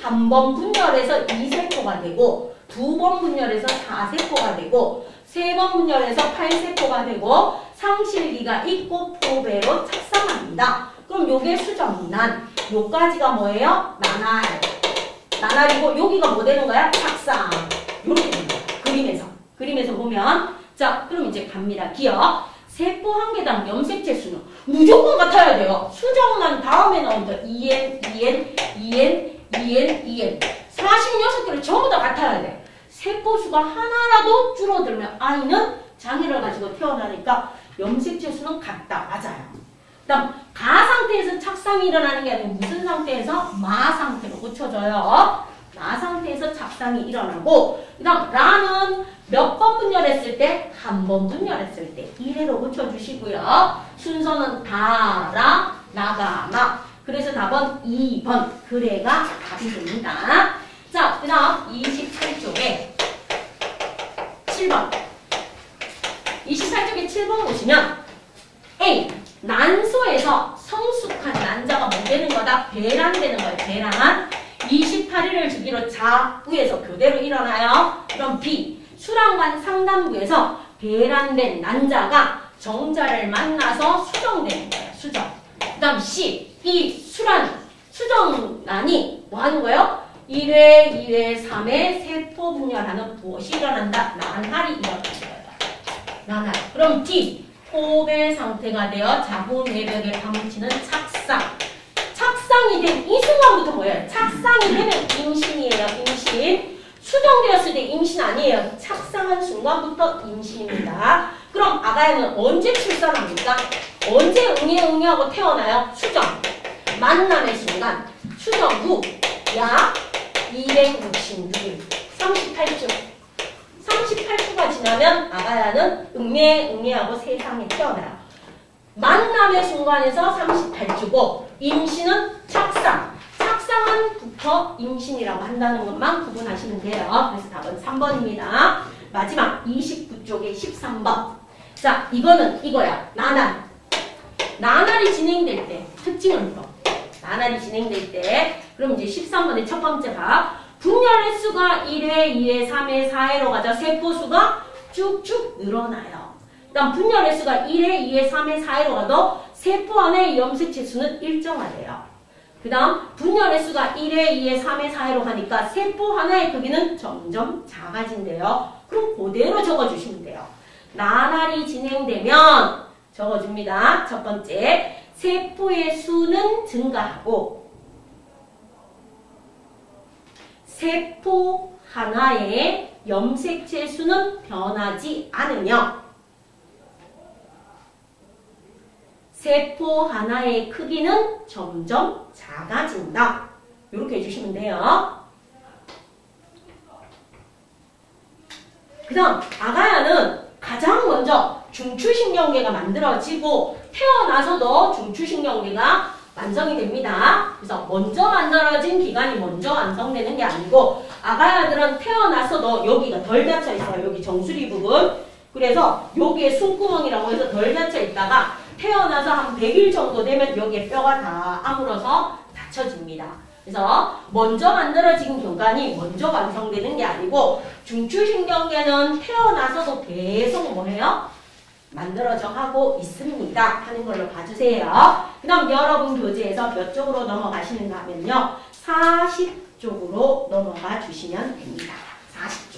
한 번 분열해서 2세포가 되고 2번 분열해서 4세포가 되고 3번 분열해서 8세포가 되고 상실기가 있고 포배로 착상합니다. 그럼 요게 수정란. 요까지가 뭐예요? 나날. 나날이고 여기가 뭐 되는 거야? 착상. 요렇게 됩니다. 그림에서 보면. 자, 그럼 이제 갑니다. 기억. 세포 한 개당 염색체 수는 무조건 같아야 돼요. 수정란 다음에 나온다. 2n, 2n, 2n, 2n, 2n. 46개를 전부 다 같아야 돼. 세포 수가 하나라도 줄어들면 아이는 장애를 가지고 태어나니까 염색체 수는 같다. 맞아요. 그 다음 가 상태에서 착상이 일어나는 게 아니고 무슨 상태에서? 마 상태로 고쳐져요. 마 상태에서 착상이 일어나고 그 다음 라는 몇 번 분열했을 때? 한 번 분열했을 때 1회로 고쳐주시고요. 순서는 다, 라, 나가, 마. 그래서 답은 2번. 그래가 답이 됩니다. 자, 그 다음 28쪽에 7번. 28쪽에 7번 보시면 A. 난소에서 성숙한 난자가 뭐 되는 거다? 배란되는 거예요. 배란. 28일을 주기로 좌우에서 교대로 일어나요. 그럼 B. 수란관 상단부에서 배란된 난자가 정자를 만나서 수정되는 거예요. 수정. 그 다음 C. 이 수정란이 뭐 하는 거예요? 1회, 2회, 3회 세포 분열하는 무엇이 일어난다? 난할이 일어나는 거예요. 난할. 그럼 D. 포벨 상태가 되어 자궁 내벽에 파묻히는 착상. 착상이 된 이 순간부터 뭐예요? 착상이 되면 임신이에요. 임신. 수정되었을 때 임신 아니에요. 착상한 순간부터 임신입니다. 그럼 아가야는 언제 출산합니까? 언제 응애응애하고 태어나요? 수정. 만남의 순간. 수정 후 약 266일. 38주. 38주가 지나면 아가야는 응애응애하고 세상에 태어나요. 만남의 순간에서 38주고 임신은 착상. 착상한부터 임신이라고 한다는 것만 구분하시면 돼요. 그래서 답은 3번입니다. 마지막 29쪽에 13번. 자, 이거는 이거야. 나날. 나날이 진행될 때 특징은 이거. 나날이 진행될 때 그럼 이제 13번의 첫 번째 봐. 분열 횟수가 1회, 2회, 3회, 4회로 가자 세포수가 쭉쭉 늘어나요. 그다음 분열 횟수가 1회, 2회, 3회, 4회로 가도 세포 안의 염색체 수는 일정하대요. 그 다음 분열 횟수가 1회, 2회, 3회, 4회로 가니까 세포 하나의 크기는 점점 작아진대요. 그럼 그대로 적어주시면 돼요. 나날이 진행되면 적어줍니다. 첫 번째, 세포의 수는 증가하고 세포 하나의 염색체 수는 변하지 않으며 세포 하나의 크기는 점점 작아진다. 이렇게 해주시면 돼요. 그 다음 아가야는 가장 먼저 중추신경계가 만들어지고 태어나서도 중추신경계가 완성이 됩니다. 그래서 먼저 만들어진 기관이 먼저 완성되는 게 아니고 아가야들은 태어나서도 여기가 덜 닫혀 있어요. 여기 정수리 부분. 그래서 여기에 숨구멍이라고 해서 덜 닫혀 있다가 태어나서 한 100일 정도 되면 여기에 뼈가 다 아물어서 닫혀집니다. 그래서 먼저 만들어진 기관이 먼저 완성되는 게 아니고 중추신경계는 태어나서도 계속 뭐해요? 만들어져 가고 있습니다. 하는 걸로 봐주세요. 그 다음 여러분 교재에서 몇 쪽으로 넘어가시는가 하면요. 40쪽으로 넘어가 주시면 됩니다. 40쪽.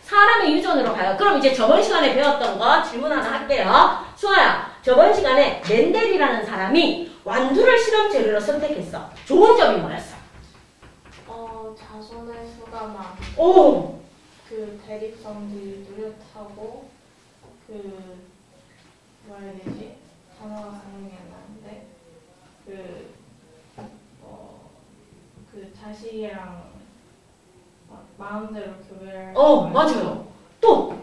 사람의 유전으로 가요. 그럼 이제 저번 시간에 배웠던 거 질문 하나 할게요. 수아야, 저번 시간에 멘델이라는 사람이 완두를 실험 재료로 선택했어. 좋은 점이 뭐였어? 자손의 수가 많고 오! 그 대립성들이 뚜렷하고 뭐라 해야 되지? 단어가 생각이 안 나는데 그 자식이랑 마음대로 교배를 맞아요. 또!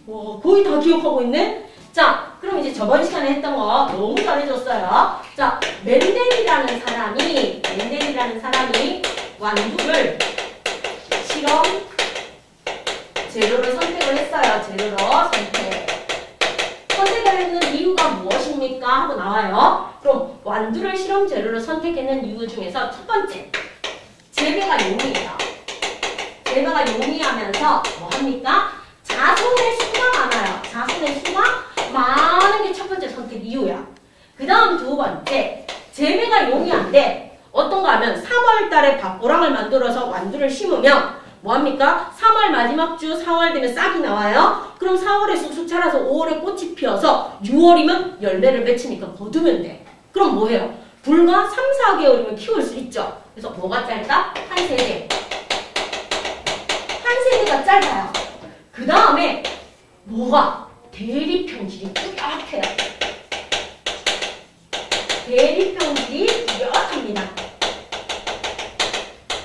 와, 거의 다 기억하고 있네? 자, 그럼 이제 저번 시간에 했던 거 너무 잘해줬어요. 자, 멘델이라는 사람이 완두를 실험 재료로 선택을 했어요. 재료로 선택을 했는 이유가 무엇입니까? 하고 나와요. 그럼 완두를 실험 재료로 선택했는 이유 중에서 첫 번째, 재배가 용이해요. 재배가 용이하면서 뭐 합니까? 자손의 수가 많아요. 자손의 수가 많은 게 첫 번째 선택 이유야. 그 다음 두 번째, 재배가 용이한데 어떤가 하면 3월 달에 밭고랑을 만들어서 완두를 심으면 뭐합니까? 3월 마지막 주 4월 되면 싹이 나와요. 그럼 4월에 쑥쑥 자라서 5월에 꽃이 피어서 6월이면 열매를 맺히니까 거두면 돼. 그럼 뭐해요? 불과 3, 4개월이면 키울 수 있죠. 그래서 뭐가 짧다? 한 세대. 한 세대가 짧아요. 그 다음에 뭐가? 대립형질이 뚜렷해요. 대립형질이 뚜렷합니다.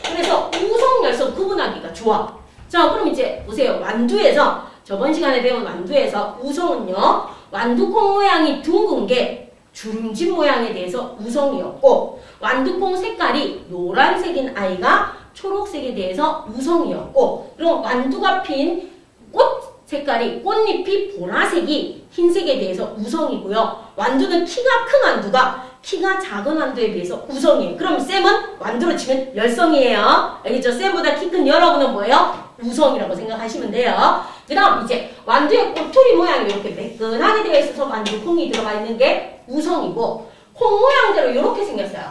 그래서 우성, 열성 구분하기가 좋아. 자, 그럼 이제 보세요. 완두에서 저번 시간에 배운 완두에서 우성은요. 완두콩 모양이 둥근 게 주름진 모양에 대해서 우성이었고 완두콩 색깔이 노란색인 아이가 초록색에 대해서 우성이었고 그럼 완두가 핀 꽃 색깔이 꽃잎이 보라색이 흰색에 대해서 우성이고요. 완두는 키가 큰 완두가 키가 작은 완두에 비해서 우성이에요. 그럼 쌤은 완두로 치면 열성이에요. 알겠죠? 쌤보다 키 큰 여러분은 뭐예요? 우성이라고 생각하시면 돼요. 그 다음 이제 완두의 꼬투리 모양이 이렇게 매끈하게 되어 있어서 완두콩이 들어가 있는 게 우성이고 콩 모양대로 이렇게 생겼어요.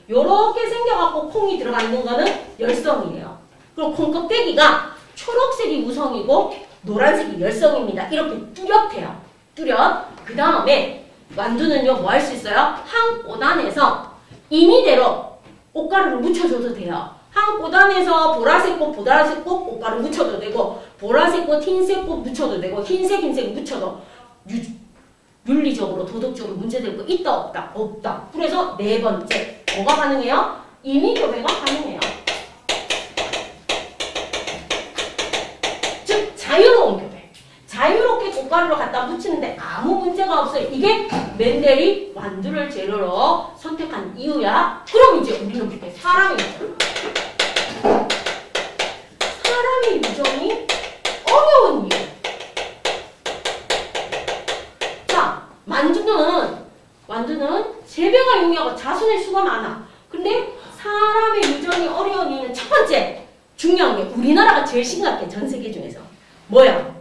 이렇게 생겨갖고 콩이 들어가 있는 거는 열성이에요. 그럼 콩 껍데기가 초록색이 우성이고 노란색이 열성입니다. 이렇게 뚜렷해요. 뚜렷. 그 다음에 완두는요 뭐 할 수 있어요? 한 꽃 안에서 임의대로 꽃가루를 묻혀줘도 돼요. 한 꽃 안에서 보라색 꽃, 보라색 꽃 꽃가루 묻혀도 되고 보라색 꽃, 흰색 꽃 묻혀도 되고 흰색 묻혀도 윤리적으로 도덕적으로 문제될 거 있다 없다? 없다. 그래서 네 번째 뭐가 가능해요? 임의교배가 가능해요. 즉 자유로운 교배. 자유롭게 꽃가루를 갖다 묻히는데 아무 문제가 없어요. 이게 멘델이 완두를 재료로 선택한 이유야. 그럼 이제 우리는 그때 사람의 유전이 어려운 이유. 자, 완두는 재배가 용이하고 자손의 수가 많아. 근데 사람의 유전이 어려운 이유는 첫 번째 중요한 게 우리나라가 제일 심각해. 전 세계 중에서. 뭐야?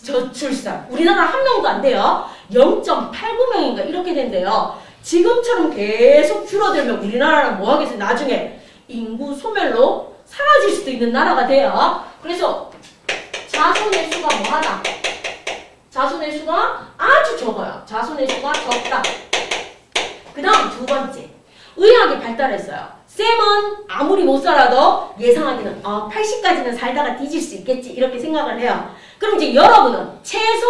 저출산. 우리나라 한 명도 안 돼요. 0.89명인가 이렇게 된대요. 지금처럼 계속 줄어들면 우리나라는 뭐 하겠어요? 나중에 인구 소멸로 사라질 수도 있는 나라가 돼요. 그래서 자손의 수가 뭐하다? 자손의 수가 아주 적어요. 자손의 수가 적다. 그 다음 두 번째. 의학이 발달했어요. 쌤은 아무리 못 살아도 예상하기는 80까지는 살다가 뒤질 수 있겠지 이렇게 생각을 해요. 그럼 이제 여러분은 최소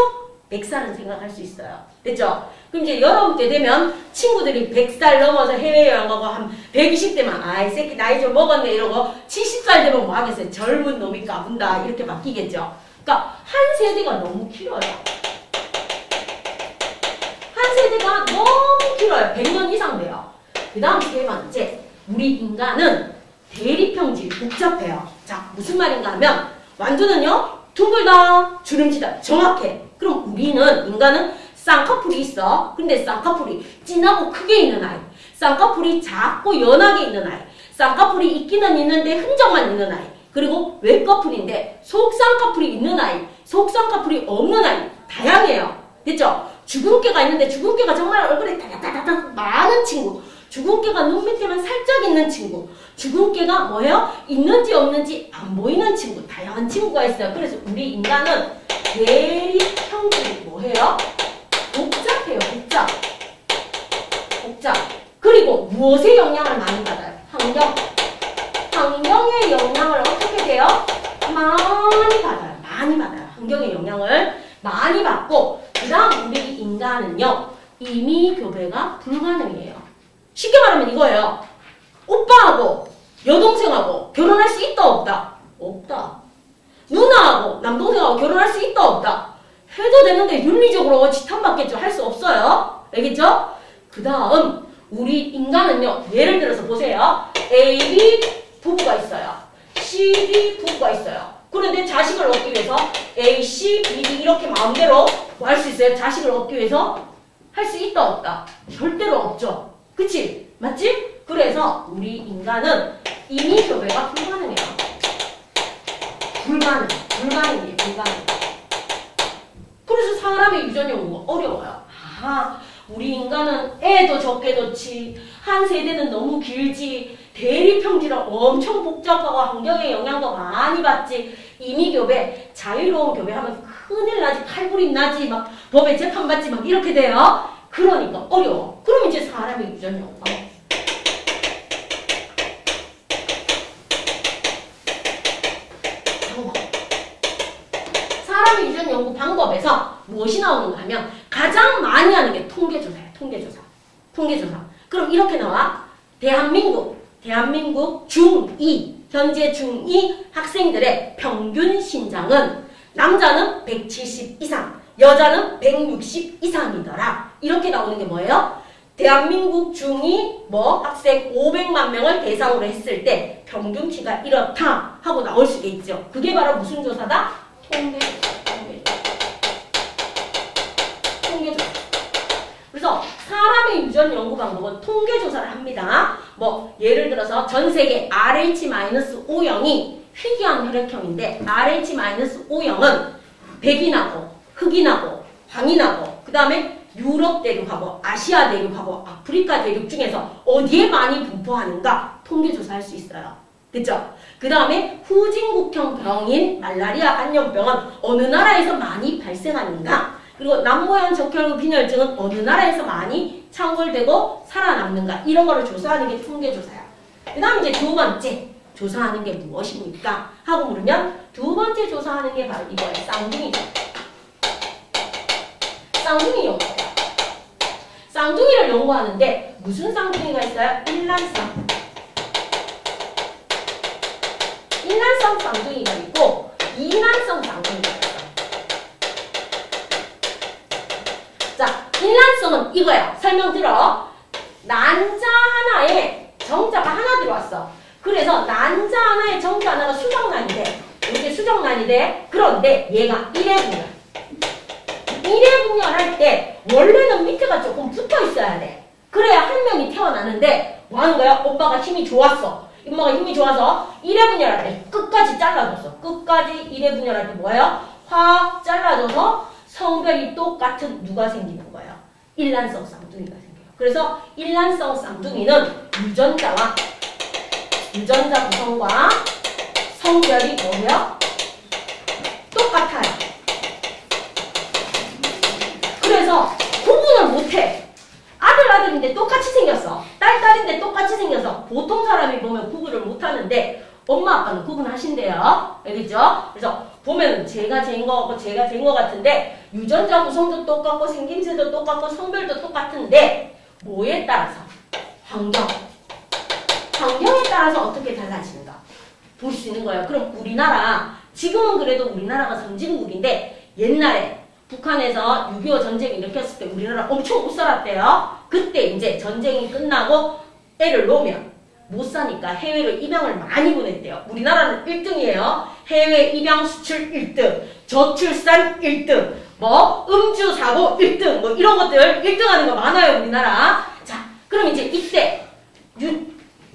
100살은 생각할 수 있어요. 됐죠? 그럼 이제 여러분 때 되면 친구들이 100살 넘어서 해외여행 가고 한 120대만 아이 새끼 나이 좀 먹었네 이러고 70살 되면 뭐 하겠어요? 젊은 놈이 까분다 이렇게 바뀌겠죠. 그러니까 한 세대가 너무 길어요. 한 세대가 너무 길어요. 100년 이상 돼요. 그 다음 세 번째, 우리 인간은 대립형질이 복잡해요. 자, 무슨 말인가 하면 완두는요 둥글다 주름지다 정확해. 그럼 우리는 인간은 쌍꺼풀이 있어. 근데 쌍꺼풀이 진하고 크게 있는 아이, 쌍꺼풀이 작고 연하게 있는 아이, 쌍꺼풀이 있기는 있는데 흔적만 있는 아이, 그리고 외꺼풀인데 속쌍꺼풀이 있는 아이, 속쌍꺼풀이 없는 아이 다양해요. 됐죠? 주근깨가 있는데 주근깨가 정말 얼굴에 다다다다 많은 친구, 주근깨가 눈 밑에만 살짝 있는 친구, 주근깨가 뭐예요? 있는지 없는지 안 보이는 친구, 다양한 친구가 있어요. 그래서 우리 인간은 대립형질이 뭐예요? 복잡해요. 복잡. 그리고 무엇의 영향을 많이 받아요? 환경의 영향을 어떻게 돼요? 많이 받아요. 환경의 영향을 많이 받고 그 다음 우리 인간은요 임의교배가 불가능해요. 쉽게 말하면 이거예요. 오빠하고 여동생하고 결혼할 수 있다 없다? 없다. 누나하고 남동생하고 결혼할 수 있다 없다? 해도 되는데 윤리적으로 지탄받겠죠. 할 수 없어요. 알겠죠? 그 다음 우리 인간은요 예를 들어서 보세요. A, B 부부가 있어요. C, D 부부가 있어요. 그런데 자식을 얻기 위해서 A, C, B, D 이렇게 마음대로 뭐 할 수 있어요? 자식을 얻기 위해서 할 수 있다 없다? 절대로 없죠. 그치? 맞지? 그래서 우리 인간은 임의교배가 불가능해요. 불가능이에요. 그래서 사람의 유전이 오는 거 어려워요. 우리 인간은 애도 적게 놓지, 한 세대는 너무 길지, 대리평지를 엄청 복잡하고 환경의 영향도 많이 받지, 임의교배, 자유로운 교배하면 큰일 나지, 칼부림 나지, 막 법에 재판받지 막 이렇게 돼요. 그러니까 어려워. 그럼 이제 사람의 유전 연구. 사람의 유전 연구 방법에서 무엇이 나오는가 하면 가장 많이 하는 게 통계조사예요. 통계조사. 그럼 이렇게 나와. 대한민국 중2, 현재 중2 학생들의 평균 신장은 남자는 170 이상, 여자는 160 이상이더라. 이렇게 나오는 게 뭐예요? 대한민국 중2 학생 500만 명을 대상으로 했을 때 평균치가 이렇다 하고 나올 수가 있죠. 그게 바로 무슨 조사다? 통계조사. 그래서 사람의 유전 연구 방법은 통계조사를 합니다. 예를 들어서 전 세계 RH-O형이 희귀한 혈액형인데 RH-O형은 백인하고 흑인하고 황인하고 그 다음에 유럽 대륙하고 아시아 대륙하고 아프리카 대륙 중에서 어디에 많이 분포하는가 통계조사할 수 있어요. 그쵸? 그 다음에 후진국형 병인 말라리아 감염병은 어느 나라에서 많이 발생하는가? 그리고 남모양 적혈구 빈혈증은 어느 나라에서 많이 창궐되고 살아남는가? 이런 거를 조사하는 게 통계조사야. 그 다음 이제 두 번째 조사하는 게 무엇입니까? 하고 물으면 두 번째 조사하는 게 바로 이거예요. 쌍둥이죠. 쌍둥이 연구예요. 쌍둥이를 연구하는데 무슨 쌍둥이가 있어요? 일란성. 일란성 쌍둥이가 있고 이란성 쌍둥이가 있어요. 자, 일란성은 이거야. 설명 들어. 난자 하나에 정자가 하나 들어왔어. 그래서 난자 하나에 정자 하나가 수정란이 돼. 이게 수정란이 돼. 그런데 얘가 1회 분열. 1회 분열할 때 원래는 밑에가 조금 붙어 있어야 돼. 그래야 한 명이 태어나는데 뭐 하는 거야? 오빠가 힘이 좋았어. 엄마가 힘이 좋아서 1회 분열할 때 끝까지 잘라줬어. 끝까지 1회 분열할 때 뭐예요? 확 잘라줘서 성별이 똑같은 누가 생기는 거예요? 일란성 쌍둥이가 생겨요. 그래서 일란성 쌍둥이는 유전자 구성과 성별이 뭐예요? 똑같아요. 그래서 구분을 못해. 아들인데 똑같이 생겼어. 딸인데 똑같이 생겨서 보통 사람이 보면 구분을 못하는데 엄마 아빠는 구분하신대요. 알겠죠? 그래서 보면 제가 재인 거 같고 제가 재인 거 같은데 유전자 구성도 똑같고 생김새도 똑같고 성별도 똑같은데 뭐에 따라서? 환경에 따라서 어떻게 달라지는가 볼 수 있는 거예요. 그럼 우리나라 지금은 그래도 우리나라가 선진국인데 옛날에 북한에서 6.25 전쟁이 일으켰을 때 우리나라 엄청 못 살았대요. 그때 이제 전쟁이 끝나고 애를 놓으면 못 사니까 해외로 입양을 많이 보냈대요. 우리나라는 1등이에요. 해외 입양 수출 1등, 저출산 1등, 음주 사고 1등, 이런 것들 1등 하는 거 많아요, 우리나라. 자, 그럼 이제 이때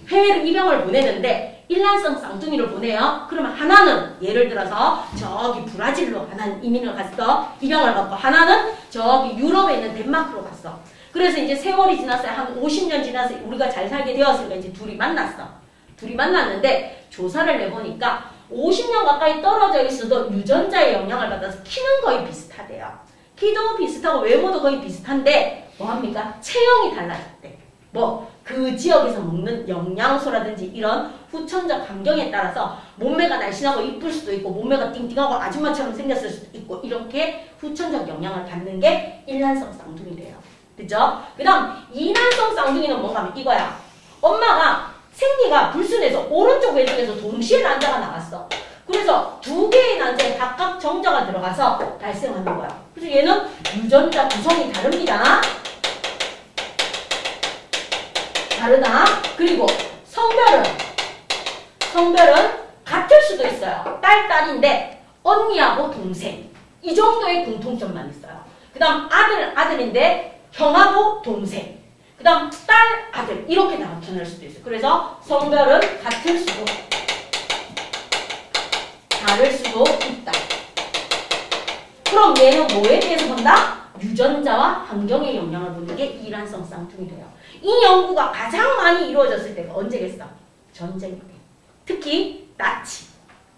해외로 입양을 보내는데 일란성 쌍둥이를 보내요. 그러면 하나는 예를 들어서 저기 브라질로 하나는 이민을 갔어. 입양을 받고 하나는 저기 유럽에 있는 덴마크로 갔어. 그래서 이제 세월이 지났어요. 한 50년 지나서 우리가 잘 살게 되었으니까 이제 둘이 만났어. 둘이 만났는데 조사를 내보니까 50년 가까이 떨어져 있어도 유전자의 영향을 받아서 키는 거의 비슷하대요. 키도 비슷하고 외모도 거의 비슷한데 뭐합니까? 체형이 달라졌대. 그 지역에서 먹는 영양소라든지 이런 후천적 환경에 따라서 몸매가 날씬하고 이쁠 수도 있고 몸매가 띵띵하고 아줌마처럼 생겼을 수도 있고 이렇게 후천적 영향을 받는 게 일란성 쌍둥이래요. 그죠? 그 다음 이란성 쌍둥이는 뭔가 하면 이거야. 엄마가 생리가 불순해서 오른쪽 왼쪽에서 동시에 난자가 나왔어. 그래서 두 개의 난자에 각각 정자가 들어가서 발생하는 거야. 그래서 얘는 유전자 구성이 다릅니다. 다르다. 그리고 성별은 같을 수도 있어요. 딸인데 언니하고 동생 이 정도의 공통점만 있어요. 그 다음 아들인데 형하고 동생 그 다음 딸 아들 이렇게 나타날 수도 있어요. 그래서 성별은 같을 수도 다를 수도 있다. 그럼 얘는 뭐에 대해서 본다? 유전자와 환경의 영향을 보는 게 이란성 쌍둥이 돼요. 이 연구가 가장 많이 이루어졌을 때가 언제겠어? 전쟁 때. 특히 나치,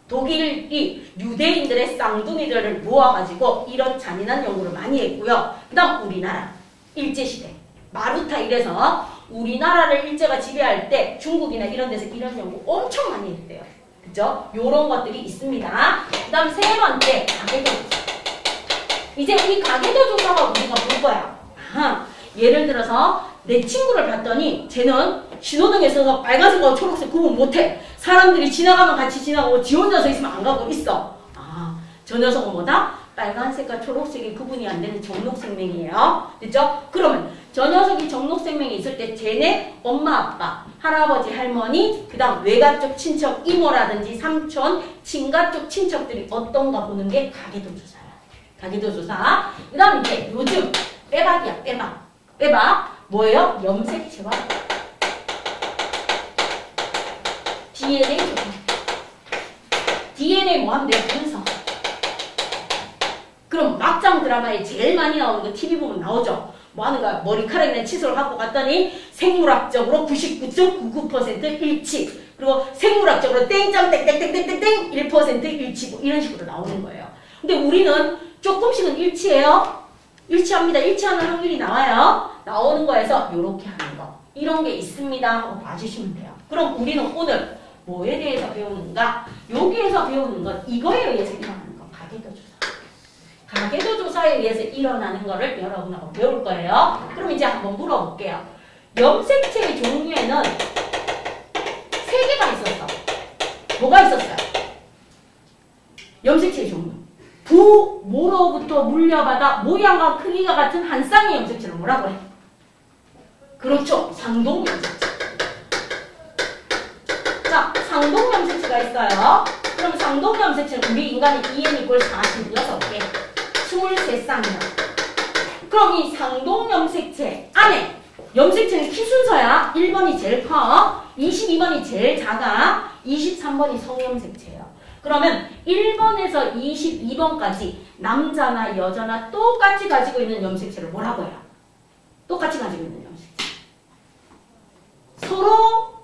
독일이 유대인들의 쌍둥이들을 모아가지고 이런 잔인한 연구를 많이 했고요. 그 다음 우리나라 일제시대 마루타 이래서 우리나라를 일제가 지배할 때 중국이나 이런 데서 이런 연구 엄청 많이 했대요. 그죠? 요런 것들이 있습니다. 그 다음 세 번째 가계도 조사. 이제 이 가계도 조사가 우리가 볼 거야. 예를 들어서 내 친구를 봤더니 쟤는 신호등에 서서 빨간색하고 초록색 구분 못해. 사람들이 지나가면 같이 지나가고 지 혼자 서 있으면 안 가고 있어. 저 녀석은 뭐다? 빨간색과 초록색이 구분이 안 되는 정록생명이에요. 됐죠? 그러면 저 녀석이 정록생명이 있을 때 쟤네 엄마, 아빠, 할아버지, 할머니, 그 다음 외가 쪽 친척, 이모라든지 삼촌, 친가 쪽 친척들이 어떤가 보는 게 가계도 조사야. 가계도 조사. 그 다음 이제 요즘 빼박이야, 빼박. 빼박. 뭐예요? 염색체와 DNA 조사. DNA 뭐 하면 돼요? 분석. 그럼 막장 드라마에 제일 많이 나오는 거 TV 보면 나오죠. 뭐 하는 거야? 머리카락이나 칫솔을 갖고 갔더니 생물학적으로 99.99% 일치. 그리고 생물학적으로 땡점 땡땡땡땡땡땡 1% 일치. 뭐 이런 식으로 나오는 거예요. 근데 우리는 조금씩은 일치해요. 일치합니다. 일치하는 확률이 나와요. 나오는 거에서 요렇게 하는 거. 이런 게 있습니다 하고 봐주시면 돼요. 그럼 우리는 오늘 뭐에 대해서 배우는가? 여기에서 배우는 건 이거에 의해서 일어나는 거. 가계도 조사. 가계도 조사에 의해서 일어나는 거를 여러분하고 배울 거예요. 그럼 이제 한번 물어볼게요. 염색체의 종류에는 3개가 있었어. 뭐가 있었어요? 염색체의 종류. 부모로부터 물려받아 모양과 크기가 같은 한 쌍의 염색체를 뭐라고 해? 그렇죠. 상동염색체. 자, 상동염색체가 있어요. 그럼 상동염색체는 우리 인간의 EN = 46개. 23쌍이야. 그럼 이 상동염색체 안에 염색체는 키 순서야. 1번이 제일 커. 22번이 제일 작아. 23번이 성염색체예요. 그러면 1번에서 22번까지 남자나 여자나 똑같이 가지고 있는 염색체를 뭐라고 해요? 똑같이 가지고 있는 염색체. 서로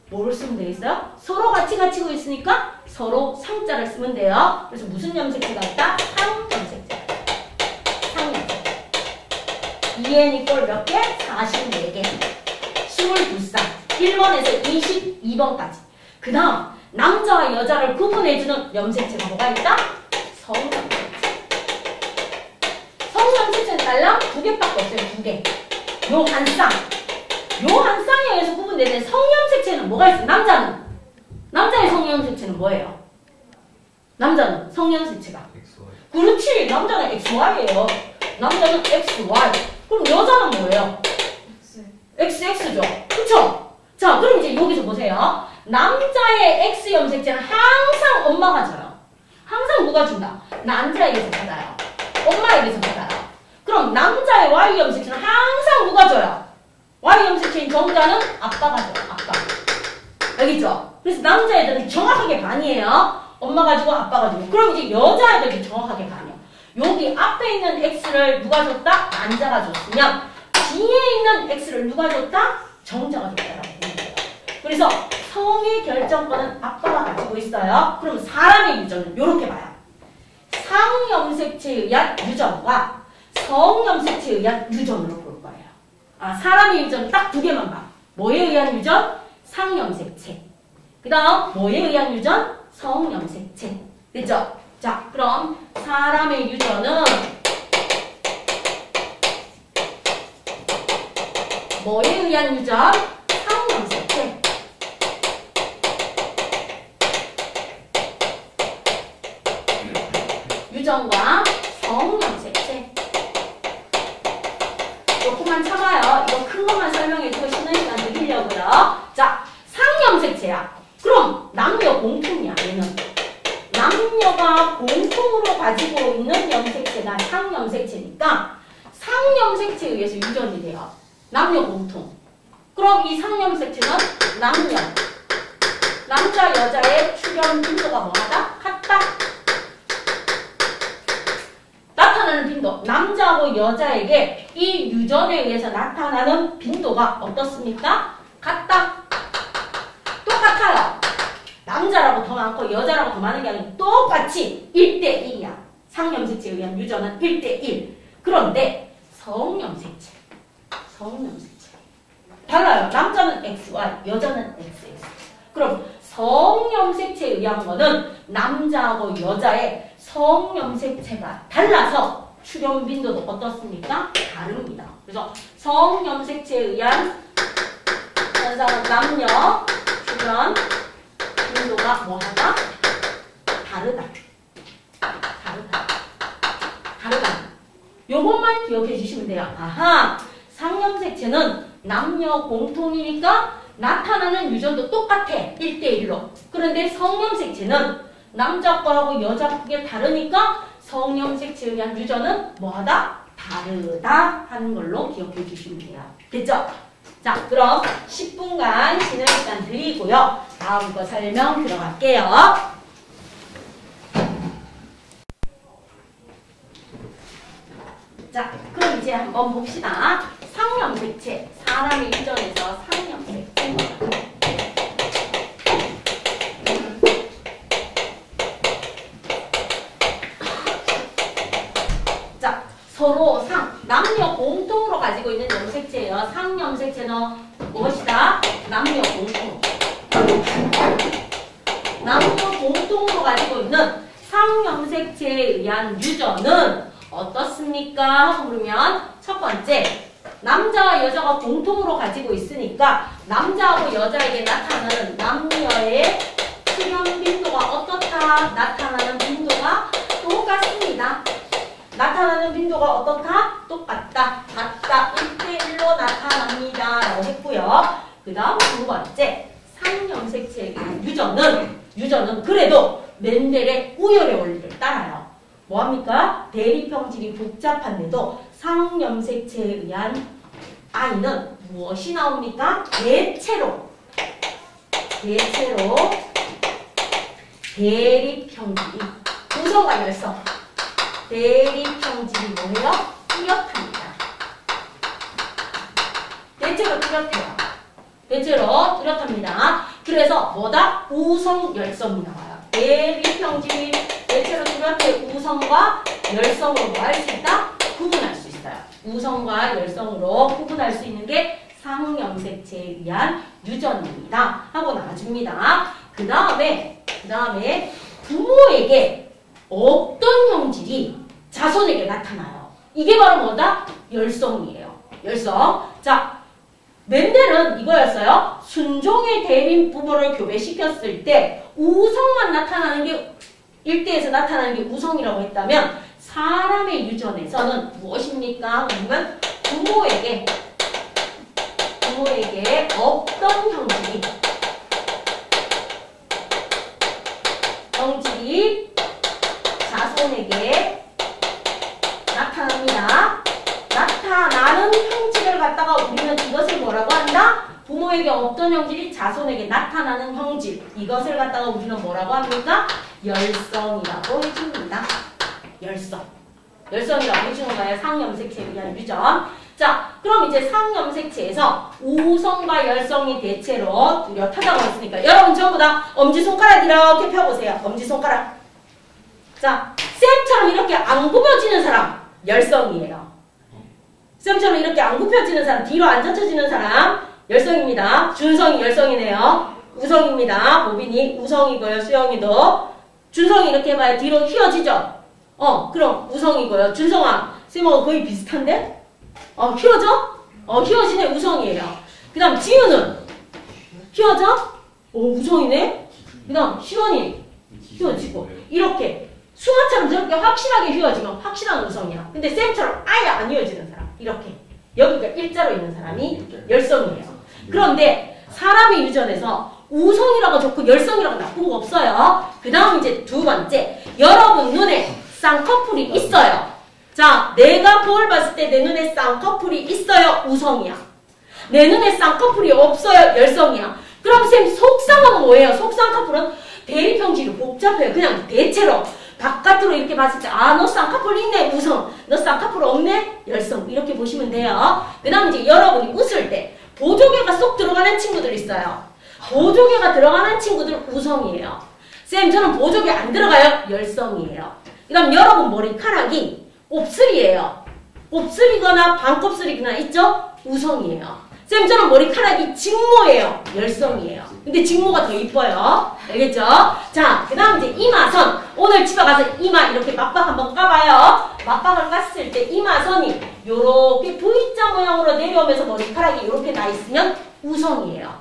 뭐를 쓰면 되겠어요? 서로 같이 가지고 있으니까 서로 상자를 쓰면 돼요. 그래서 무슨 염색체가 있다? 상염색체. 상염색체. EN = 몇 개? 44개. 22쌍. 1번에서 22번까지. 그 다음 남자와 여자를 구분해주는 염색체가 뭐가 있다? 성염색체. 성염색체는 달랑 2개밖에 없어요. 2개. 요 한 쌍. 요 한 쌍에 의해서 구분되는 성염색체는 뭐가 있어? 남자는? 남자의 성염색체는 뭐예요? 남자는 성염색체가 그렇지. 남자는 XY예요. 남자는 XY. 그럼 여자는 뭐예요? XX죠. 그쵸? 자, 그럼 이제 여기서 보세요. 남자의 X 염색체는 항상 엄마가 줘요. 항상 누가 준다? 남자에게서 받아요. 엄마에게서 받아요. 그럼 남자의 Y 염색체는 항상 누가 줘요? Y 염색체인 정자는 아빠가 줘요. 아빠. 알겠죠? 그래서 남자애들은 정확하게 반이에요. 엄마가 주고 아빠가 주고. 그럼 이제 여자애들이 정확하게 반이요. 여기 앞에 있는 X를 누가 줬다? 남자가 줬으면 뒤에 있는 X를 누가 줬다? 정자가 줬다라고 보는 거예요. 그래서 성의 결정권은 아빠가 가지고 있어요. 그럼 사람의 유전은 이렇게 봐요. 상염색체에 의한 유전과 성염색체에 의한 유전으로 볼 거예요. 사람의 유전은 딱 2개만 봐. 뭐에 의한 유전? 상염색체. 그 다음 뭐에 의한 유전? 성염색체. 됐죠? 자, 그럼 사람의 유전은 뭐에 의한 유전? 상염색체. 유전과 성염색체. 조금만 참아요. 이거 큰 것만 설명해주고 쉬는 시간 드리려고요. 자, 상염색체야. 그럼 남녀 공통이야. 얘는 남녀가 공통으로 가지고 있는 염색체가 상염색체니까 상염색체에 의해서 유전이 돼요. 남녀 공통. 그럼 이 상염색체는 남자 여자의 출현 빈도가 뭐하다? 같다. 나타나는 나타나는 빈도, 남자하고 여자에게 이 유전에 의해서 나타나는 빈도가 어떻습니까? 같다. 똑같아요. 남자라고 더 많고 여자라고 더 많은 게 아니고 똑같이 1대1이야. 상염색체에 의한 유전은 1대1. 그런데 성염색체 달라요. 남자는 XY, 여자는 XX. 그럼 성염색체에 의한 거는 남자하고 여자의 성염색체가 달라서 출현 빈도도 어떻습니까? 다릅니다. 그래서 성염색체에 의한 현상은 남녀 출현 빈도가 뭐하다? 다르다. 요것만 기억해 주시면 돼요. 아하, 상염색체는 남녀 공통이니까 나타나는 유전도 똑같아. 1대1로. 그런데 성염색체는 남자 거하고 여자 거게 다르니까 성염색체에 의한 유전은 뭐하다? 다르다 하는 걸로 기억해 주시면 돼요. 됐죠? 자, 그럼 10분간 쉬는 시간 드리고요. 다음 거 설명 들어갈게요. 자, 그럼 이제 한번 봅시다. 상염색체, 사람의 유전에서 상염색체. 자, 서로 남녀 공통으로 가지고 있는 염색체예요. 상염색체는 무엇이다? 남녀 공통으로 가지고 있는 상염색체에 의한 유전은 어떻습니까? 하고 물으면 첫 번째, 남자와 여자가 공통으로 가지고 있으니까 남자하고 여자에게 나타나는 남녀의 출현 빈도가 어떻다? 나타나는 빈도가 똑같습니다. 나타나는 빈도가 어떻다? 똑같다. 같다. 1대1로 나타납니다. 라고 했고요. 그 다음 두 번째, 상염색체에 의한 유전은 그래도 멘델의 우열의 원리를 따라요. 뭐합니까? 대립형질이 복잡한데도 상염색체에 의한 아이는 무엇이 나옵니까? 대체로 대립형질이 우성과 열성 대립형질이 뭐예요? 뚜렷합니다. 대체로 뚜렷합니다. 그래서 뭐다? 우성, 열성이 나와요. 대립형질이 대체로 뚜렷해 우성과 열성으로 뭐 할 수 있다? 구분할 수 있어요. 우성과 열성으로 구분할 수 있는 게 상염색체에 의한 유전입니다. 하고 나와줍니다. 그 다음에 부모에게 어떤 형질이 자손에게 나타나요? 이게 바로 뭐다? 열성이에요. 열성. 자, 멘델은 이거였어요. 순종의 대립 부모를 교배시켰을 때 우성만 나타나는 게 1대에서 나타나는 게 우성이라고 했다면 사람의 유전에서는 무엇입니까? 그러면 부모에게 어떤 형질이 자손에게 나타납니다. 나타나는 형질을 갖다가 우리는 이것을 뭐라고 한다? 부모에게 어떤 형질이 자손에게 나타나는 형질. 이것을 갖다가 우리는 뭐라고 합니까? 열성이라고 해줍니다. 열성이라고 해주는 거예요. 상염색체에 의한 유전. 자, 그럼 이제 상염색체에서 우성과 열성이 대체로 뚜렷하다고 했으니까 여러분 전부 다 엄지손가락 이렇게 펴보세요. 엄지손가락. 자, 쌤처럼 이렇게 안 굽혀지는 사람 열성이에요. 쌤처럼 이렇게 안 굽혀지는 사람, 뒤로 안 젖혀지는 사람 열성입니다. 준성이 열성이네요. 우성입니다. 보빈이 우성이고요. 수영이도. 준성이 이렇게 해봐요. 뒤로 휘어지죠? 그럼 우성이고요. 준성아, 쌤하고 거의 비슷한데? 휘어져? 휘어지네. 우성이에요. 그 다음 지우는 휘어져? 우성이네. 그 다음 시원이 휘어지고. 이렇게 수화처럼 저렇게 확실하게 휘어지면 확실한 우성이야. 근데 쌤처럼 아예 안 휘어지는 사람. 이렇게. 여기가 일자로 있는 사람이 열성이에요. 그런데 사람의 유전에서 우성이라고 좋고 열성이라고 나쁜 거 없어요. 그 다음 이제 두 번째. 여러분 눈에 쌍꺼풀이 있어요. 자, 내가 거울 봤을 때 내 눈에 쌍꺼풀이 있어요. 우성이야. 내 눈에 쌍꺼풀이 없어요. 열성이야. 그럼 쌤 속쌍은 뭐예요? 속쌍꺼풀은 대립형질이 복잡해요. 그냥 대체로 바깥으로 이렇게 봤을 때 아, 너 쌍꺼풀 있네. 우성. 너 쌍꺼풀 없네. 열성. 이렇게 보시면 돼요. 그 다음 이제 여러분이 웃을 때 보조개가 쏙 들어가는 친구들 있어요. 보조개가 들어가는 친구들 우성이에요. 쌤, 저는 보조개 안 들어가요. 열성이에요. 그 다음 여러분 머리카락이 곱슬이에요. 곱슬이거나 반곱슬이거나 있죠? 우성이에요. 쌤, 저는 머리카락이 직모예요. 열성이에요. 근데 직모가 더 이뻐요. 알겠죠? 자, 그 다음 이제 이마선. 오늘 집에 가서 이마 이렇게 막박 한번 까봐요. 막박을 깠을 때 이마선이 요렇게 V자 모양으로 내려오면서 머리카락이 요렇게 나 있으면 우성이에요.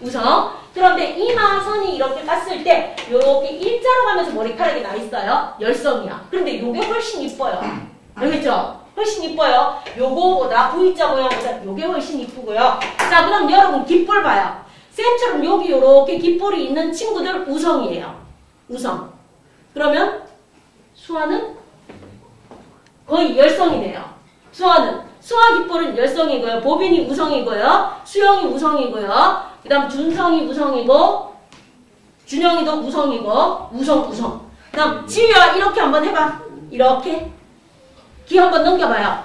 우성. 그런데 이마선이 이렇게 깠을 때 요렇게 일자로 가면서 머리카락이 나 있어요. 열성이야. 그런데 요게 훨씬 이뻐요. 알겠죠? 훨씬 이뻐요. 요거보다 V자 모양보다 요게 훨씬 이쁘고요. 자, 그럼 여러분 깃볼 봐요. 쌤처럼 여기 요렇게 깃볼이 있는 친구들 우성이에요. 우성. 그러면 수아는 거의 열성이네요. 수아는 수아 깃볼은 열성이고요. 보빈이 우성이고요. 수영이 우성이고요. 그 다음 준성이 우성이고 준영이도 우성이고 우성. 그 다음 지유야 이렇게 한번 해봐. 이렇게 귀 한번 넘겨봐요.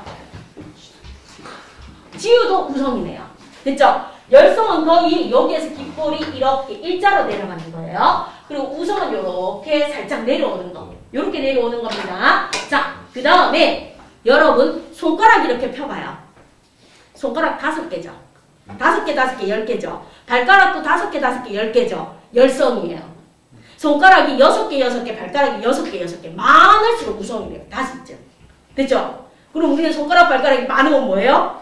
지우도 우성이네요. 됐죠? 열성은 거의 여기에서 깃볼이 이렇게 일자로 내려가는 거예요. 그리고 우성은 이렇게 살짝 내려오는 거. 이렇게 내려오는 겁니다. 자, 그 다음에 여러분 손가락 이렇게 펴봐요. 손가락 5개죠. 5개, 10개죠. 발가락도 5개, 10개죠. 열성이에요. 손가락이 6개, 발가락이 6개. 많을수록 우성이래요. 5점. 됐죠? 그럼 우리는 손가락 발가락이 많으면 뭐예요?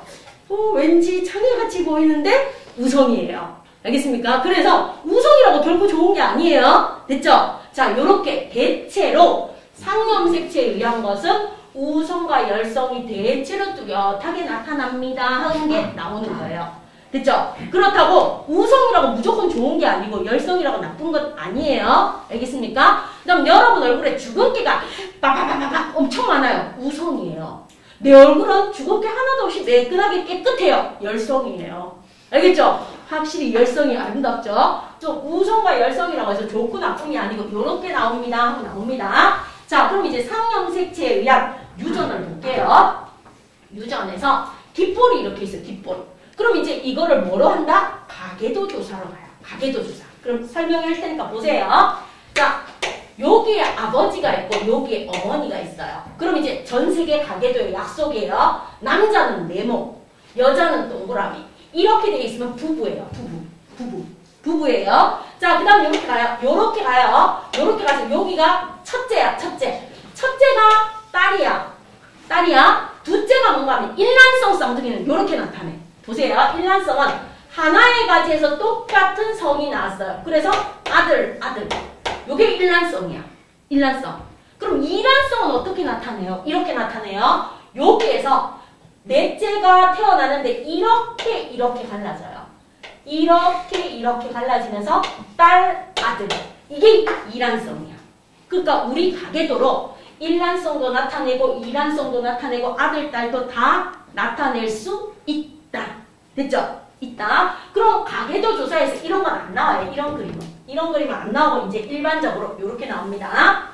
왠지 창의같이 보이는데 우성이에요. 알겠습니까? 그래서 우성이라고 결코 좋은 게 아니에요. 됐죠? 자, 요렇게 대체로 상염색체에 의한 것은 우성과 열성이 대체로 뚜렷하게 나타납니다 하는 게 나오는 거예요. 됐죠? 그렇다고 우성이라고 무조건 좋은 게 아니고 열성이라고 나쁜 건 아니에요. 알겠습니까? 그 다음 여러분 얼굴에 주근깨가 빠바바바박 엄청 많아요. 우성이에요. 내 얼굴은 주근깨 하나도 없이 매끈하게 깨끗해요. 열성이에요. 알겠죠? 확실히 열성이 아름답죠? 좀 우성과 열성이라고 해서 좋고 나쁨이 아니고 이렇게 나옵니다. 자, 그럼 이제 상염색체에 의한 유전을 볼게요. 유전에서 깃볼이 이렇게 있어요. 깃볼. 그럼 이제 이거를 뭐로 한다? 가계도 조사로 가요. 가계도 조사. 그럼 설명할 테니까 보세요. 자, 여기에 아버지가 있고 여기에 어머니가 있어요. 그럼 이제 전 세계 가계도의 약속이에요. 남자는 네모, 여자는 동그라미. 이렇게 돼 있으면 부부예요. 부부예요. 자, 그 다음 이렇게 가요. 요렇게 가서 여기가 첫째야. 첫째가 딸이야. 둘째가 뭔가 하면 일란성 쌍둥이는 요렇게 나타내. 보세요. 일란성은 하나의 가지에서 똑같은 성이 나왔어요. 그래서 아들. 요게 일란성이야. 일란성. 그럼 이란성은 어떻게 나타내요? 이렇게 나타내요. 여기에서 넷째가 태어나는데 이렇게 갈라져요. 이렇게 갈라지면서 딸, 아들. 이게 이란성이야. 그러니까 우리 가계도로 일란성도 나타내고 이란성도 나타내고 아들, 딸도 다 나타낼 수 있다. 됐죠? 있다. 그럼 가계도 조사에서 이런 건 안 나와요. 이런 그림은 안 나오고 이제 일반적으로 이렇게 나옵니다.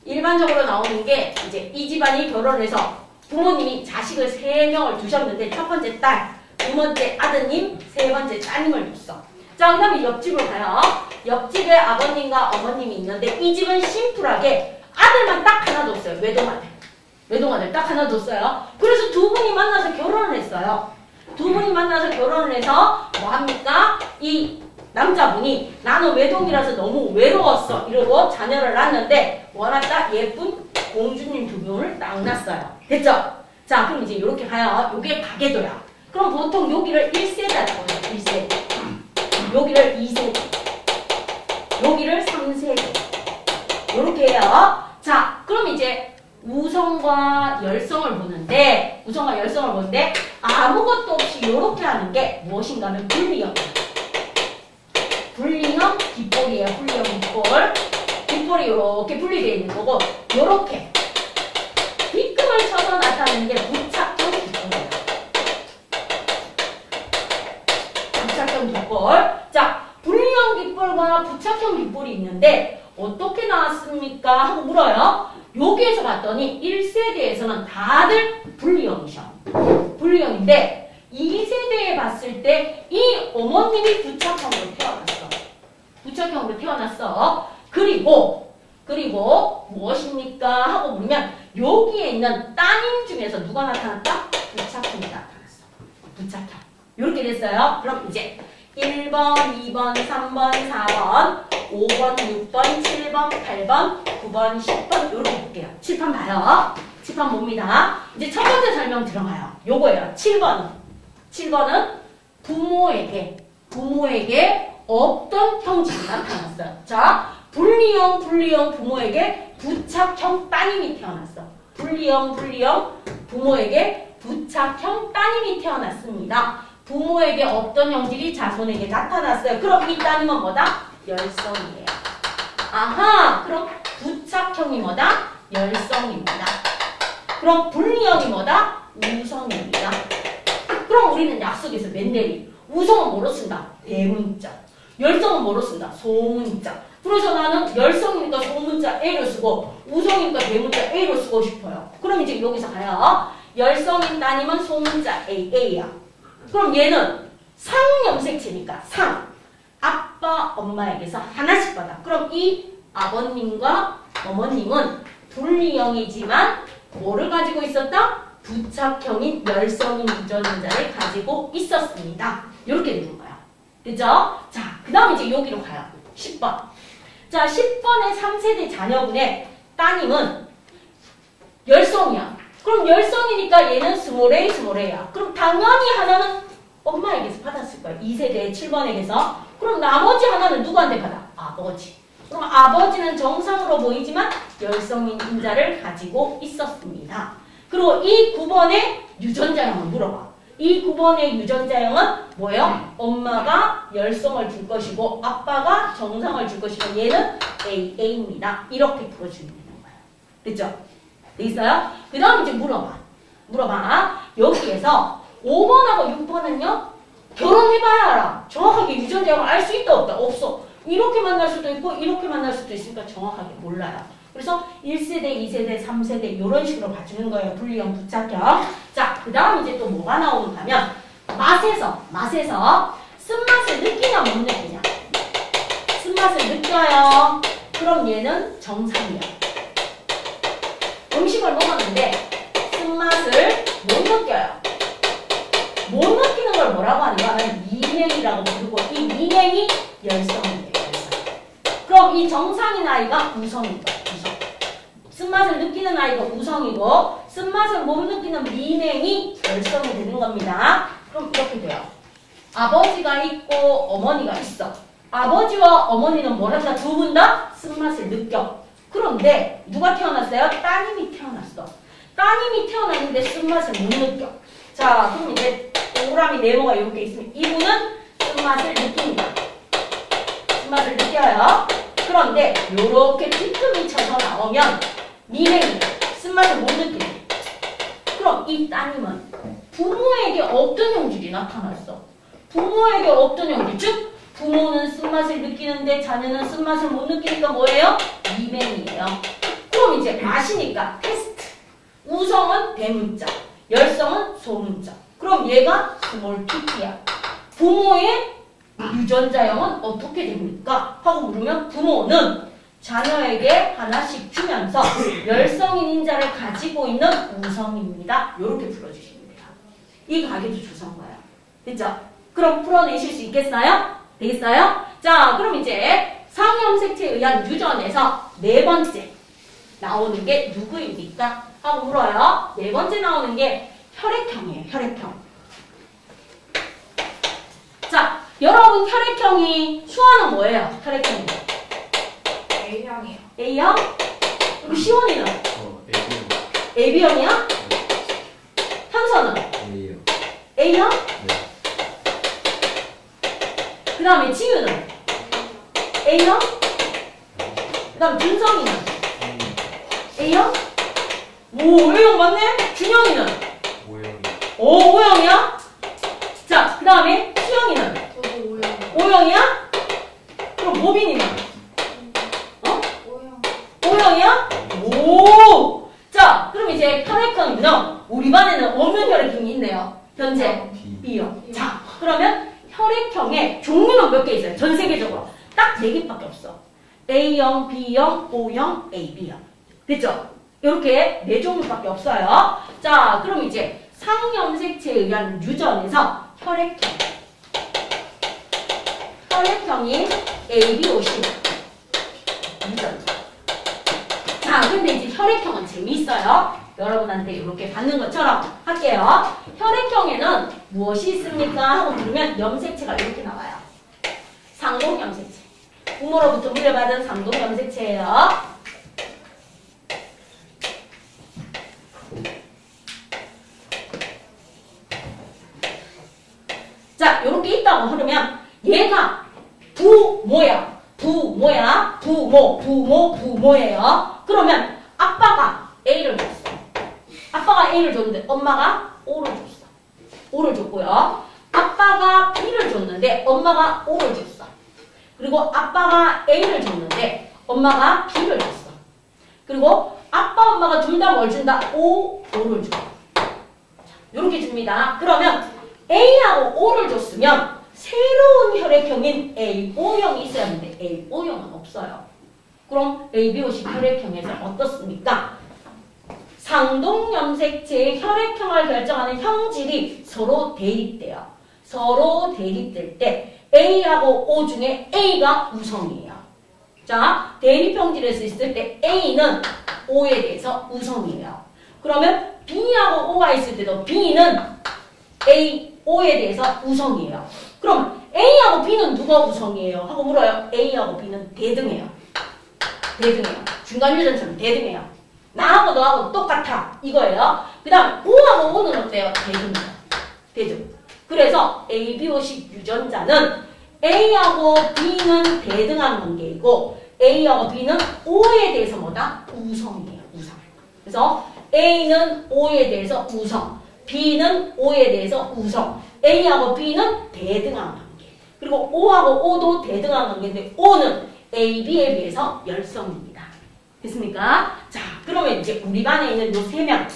일반적으로 나오는 게 이제 이 집안이 결혼해서 부모님이 자식을 3명을 두셨는데 첫 번째 딸, 두 번째 아드님, 세 번째 따님을 뒀어. 자, 그 다음에 옆집을 가요. 옆집에 아버님과 어머님이 있는데 이 집은 심플하게 아들만 딱 하나 뒀어요. 외동아들 딱 하나 뒀어요. 그래서 두 분이 만나서 결혼을 했어요. 두 분이 만나서 결혼을 해서 뭐 합니까? 이 남자분이 나는 외동이라서 너무 외로웠어 이러고 자녀를 낳았는데 원하다 예쁜 공주님 2명을 딱 낳았어요. 됐죠? 자, 그럼 이제 이렇게 가요. 요게 가계도야. 그럼 보통 여기를 1세대라고 해요. 1세대. 여기를 2세대. 여기를 3세대. 요렇게 해요. 자, 그럼 이제 우성과 열성을 보는데 아무것도 없이 요렇게 하는 게 무엇인가 하면 분리형이에요. 분리형 깃볼이에요. 분리형 깃볼. 깃볼이 요렇게 분리되어 있는 거고 요렇게 빗금을 쳐서 나타내는 게 부착형 깃볼이에요. 부착형 깃볼. 자, 분리형 깃볼과 부착형 깃볼이 있는데 어떻게 나왔습니까? 하고 물어요. 여기에서 봤더니 1세대에서는 다들 분리형이셔. 분리형인데 2세대에 봤을 때 이 어머님이 부착형으로 태어났어. 부착형으로 태어났어. 그리고 무엇입니까? 하고 물으면 여기에 있는 따님 중에서 누가 나타났다? 부착형이 나타났어. 부착형. 이렇게 됐어요. 그럼 이제 1번, 2번, 3번, 4번, 5번, 6번, 7번, 8번, 9번, 10번 이렇게 볼게요. 칠판 봐요. 칠판 봅니다. 이제 첫 번째 설명 들어가요. 요거예요. 7번은 부모에게 어떤 형질이 나타났어요. 자, 분리형 부모에게 부착형 따님이 태어났어. 분리형 부모에게 부착형 따님이 태어났습니다. 부모에게 어떤 형질이 자손에게 나타났어요. 그럼 이 따님은 뭐다? 열성이에요. 아하, 그럼 부착형이 뭐다? 열성입니다. 그럼 분리형이 뭐다? 우성입니다. 그럼 우리는 약속에서 맨데리 우성은 뭐로 쓴다? 대문자. 열성은 뭐로 쓴다? 소문자. 그래서 나는 열성이니까 소문자 A로 쓰고 우성이니까 대문자 A로 쓰고 싶어요. 그럼 이제 여기서 가요. 열성인 따님은 소문자 A야. 그럼 얘는 상염색체니까 상. 아빠, 엄마에게서 하나씩 받아. 그럼 이 아버님과 어머님은 분리형이지만 뭐를 가지고 있었다? 부착형인 열성인 유전자를 가지고 있었습니다. 이렇게 되는 거야. 그죠? 자, 그 다음 이제 여기로 가요. 10번. 자, 10번의 3세대 자녀분의 따님은 열성이야. 그럼 열성이니까 얘는 스몰 A야. 그럼 당연히 하나는 엄마에게서 받았을 거야. 2세대 7번에게서. 그럼 나머지 하나는 누구한테 받아? 아버지. 그럼 아버지는 정상으로 보이지만 열성인 인자를 가지고 있었습니다. 그리고 이 9번의 유전자형을 물어봐. 이 9번의 유전자형은 뭐예요? 엄마가 열성을 줄 것이고 아빠가 정상을 줄 것이고 얘는 AA입니다. 이렇게 풀어주면 되는 거예요. 됐죠? 돼 있어요? 그 다음 이제 물어봐. 여기에서 5번하고 6번은요. 결혼해봐야 알아. 정확하게 유전자형을 알 수 있다 없다? 없어. 이렇게 만날 수도 있고 이렇게 만날 수도 있으니까 정확하게 몰라요. 그래서 1세대, 2세대, 3세대 이런 식으로 봐주는 거예요. 분리형, 부착형. 자, 그 다음 이제 또 뭐가 나오는가 하면 맛에서 쓴맛을 느끼냐 못 느끼냐. 쓴맛을 느껴요. 그럼 얘는 정상이야. 음식을 먹었는데 쓴맛을 못 느껴요. 못 느끼는 걸 뭐라고 하는가 하면 미냉이라고 부르고 이 미냉이 열성이에요. 그럼 이 정상인 아이가 우성입니다. 쓴맛을 느끼는 아이가 우성이고 쓴맛을 못 느끼는 미냉이 열성이 되는 겁니다. 그럼 이렇게 돼요. 아버지가 있고 어머니가 있어. 아버지와 어머니는 뭘 한다? 두 분 다 쓴맛을 느껴. 그런데 누가 태어났어요? 따님이 태어났어. 따님이 태어났는데 쓴맛을 못 느껴. 자, 그럼 이제 동그라미 네모가 이렇게 있으면 이분은 쓴맛을 느낍니다. 쓴맛을 느껴요. 그런데 이렇게 삐뚤이 쳐서 나오면 미냉이 쓴맛을 못 느끼네. 그럼 이 따님은 부모에게 어떤 형질이 나타났어? 부모에게 어떤 형질? 즉 부모는 쓴맛을 느끼는데 자녀는 쓴맛을 못 느끼니까 뭐예요? 미냉이에요. 그럼 이제 아시니까 테스트. 우성은 대문자, 열성은 소문자. 그럼 얘가 스몰 pp야. 부모의 유전자형은 어떻게 됩니까? 하고 물으면 부모는 자녀에게 하나씩 주면서 열성인 인자를 가지고 있는 우성입니다. 이렇게 풀어주시면 돼요. 이 가계도 조성과요. 됐죠? 그럼 풀어내실 수 있겠어요? 되겠어요? 자, 그럼 이제 상염색체에 의한 유전에서 네 번째 나오는 게 누구입니까? 하고 물어요. 네 번째 나오는 게 혈액형이에요. 혈액형. 자, 여러분 혈액형이 수아는 뭐예요? 혈액형이 A형이요. A형? 그리고 시원이는? A형. AB형이야? 현서는? A형. A형? 네. 그 다음에 지유는? A형? 그 다음 준성이는? A형? 오, A형 맞네? 준영이는? O형. 오, O형이야? 자, 그 다음에 수영이는? 저도 O형. O형이야? 그럼 모빈이는? 어? O형이야? 오! 자, 그럼 이제 혈액형은요, 우리 반에는 없는 혈액형이 있네요. 현재 B형. 자, 그러면 혈액형의 종류는 몇 개 있어요? 전 세계적으로. 딱 4개밖에 없어. A형, B형, O형, AB형. 됐죠? 이렇게 4종류밖에 없어요. 자, 그럼 이제 상염색체에 의한 유전에서 혈액형인 ABOC 유전자. 자, 근데 이제 혈액형은 재미있어요. 여러분한테 이렇게 받는 것처럼 할게요. 혈액형에는 무엇이 있습니까? 하고 물으면 염색체가 이렇게 나와요. 상동염색체. 부모로부터 물려받은 상동염색체예요. 자, 요렇게 있다고 하면 얘가 부모예요. 부모예요. 그러면 아빠가 A를 줬어. 아빠가 A를 줬는데 엄마가 O를 줬어. O를 줬고요. 아빠가 B를 줬는데 엄마가 O를 줬어. 그리고 아빠가 A를 줬는데 엄마가 B를 줬어. 그리고 아빠 엄마가 둘 다 뭘 준다? O를 줘. 요렇게 줍니다. 그러면 A하고 O를 줬으면 새로운 혈액형인 AO형이 있어야 하는데 AO형은 없어요. 그럼 ABOC 혈액형에서 어떻습니까? 상동염색체의 혈액형을 결정하는 형질이 서로 대립돼요. 서로 대립될 때 A하고 O 중에 A가 우성이에요. 자, 대립형질에서 있을 때 A는 O에 대해서 우성이에요. 그러면 B하고 O가 있을 때도 B는 O에 대해서 우성이에요. 그럼 A하고 B는 누가 우성이에요? 하고 물어요. A하고 B는 대등해요. 중간 유전처럼 대등해요. 나하고 너하고 똑같아. 이거예요. 그 다음 O하고 O는 어때요? 대등. 그래서 ABO식 유전자는 A하고 B는 대등한 관계이고 A하고 B는 O에 대해서 뭐다? 우성이에요. 우성. 그래서 A는 O에 대해서 우성, B는 O에 대해서 우성, A하고 B는 대등한 관계. 그리고 O하고 O도 대등한 관계인데 O는 A, B에 비해서 열성입니다. 됐습니까? 자, 그러면 이제 우리 반에 있는 요 3명.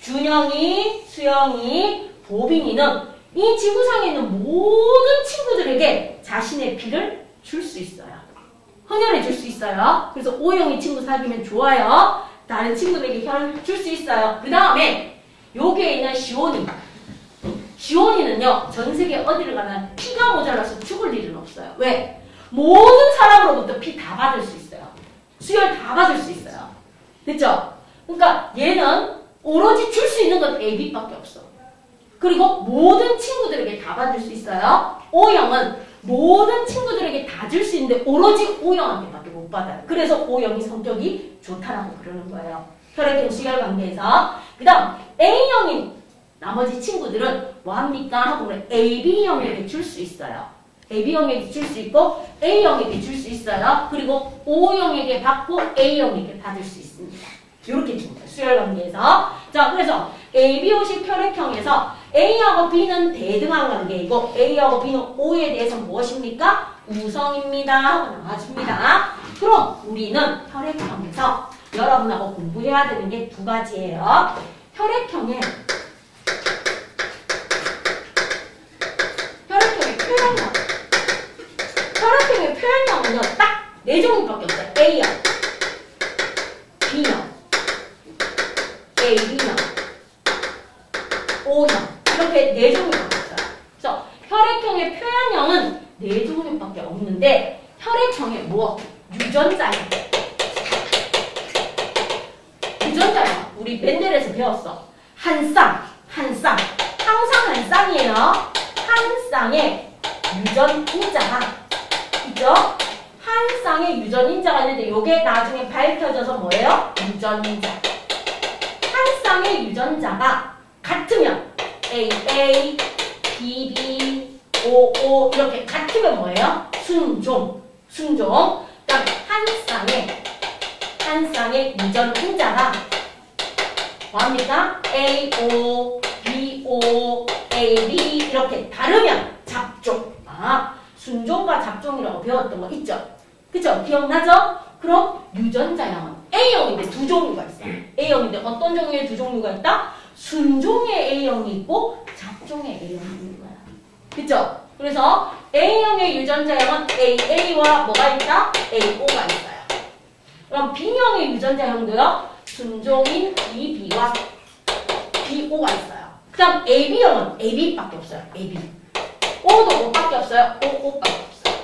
준영이, 수영이, 보빈이는 이 지구상에 있는 모든 친구들에게 자신의 피를 줄 수 있어요. 헌혈해 줄 수 있어요. 그래서 O형의 친구 사귀면 좋아요. 다른 친구들에게 혈을 줄 수 있어요. 그 다음에 여기에 있는 시온이는요. 전 세계 어디를 가나 피가 모자라서 죽을 일은 없어요. 왜? 모든 사람으로부터 피 다 받을 수 있어요. 수혈 다 받을 수 있어요. 됐죠? 그러니까 얘는 오로지 줄 수 있는 건 AB밖에 없어. 그리고 모든 친구들에게 다 받을 수 있어요. O형은 모든 친구들에게 다 줄 수 있는데 오로지 O형한테밖에 못 받아요. 그래서 O형이 성격이 좋다라고 그러는 거예요. 혈액형 수혈 관계에서. 그 다음 A형인 나머지 친구들은 뭐합니까? 하고 AB형에게 줄 수 있어요. AB형에게 줄 수 있고 A형에게 줄 수 있어요. 그리고 O형에게 받고 A형에게 받을 수 있습니다. 이렇게 됩니다. 수혈 관계에서. 자, 그래서 ABO식 혈액형에서 A하고 B는 대등한 관계이고 A하고 B는 O에 대해서 무엇입니까? 우성입니다. 하고 나와줍니다. 그럼 우리는 혈액형에서 여러분하고 공부해야 되는 게 2가지예요. 혈액형의 표현형. 혈액형의 표현형은요, 딱 4종류밖에 없어요. A형, B형, AB형, O형. 이렇게 4종류밖에 없어요. 그래서 혈액형의 표현형은 4종류밖에 없는데 혈액형의 유전자예요. 유전자예요. 우리 멘델에서 배웠어. 한 쌍. 항상 한 쌍이에요. 한 쌍의 유전인자가 있죠? 한 쌍의 유전인자가 있는데 이게 나중에 밝혀져서 뭐예요? 유전인자. 한 쌍의 유전자가 같으면 AA, BB, OO 이렇게 같으면 뭐예요? 순종. 그다음 한 쌍의 유전인자가 뭐합니까? AO, BO, AB 이렇게 다르면 잡종. 순종과 잡종이라고 배웠던 거 있죠? 그쵸? 기억나죠? 그럼 유전자형은 A형인데 두 종류가 있어요. A형인데 어떤 종류의 두 종류가 있다? 순종의 A형이 있고 잡종의 A형이 있는 거야. 그쵸? 그래서 A형의 유전자형은 AA와 뭐가 있다? AO가 있어요. 그럼 B형의 유전자형도요. 순종인 BB와 BO가 있어요. 그 다음 AB형은 AB밖에 없어요. AB. O도 O밖에 없어요. OO밖에 없어요.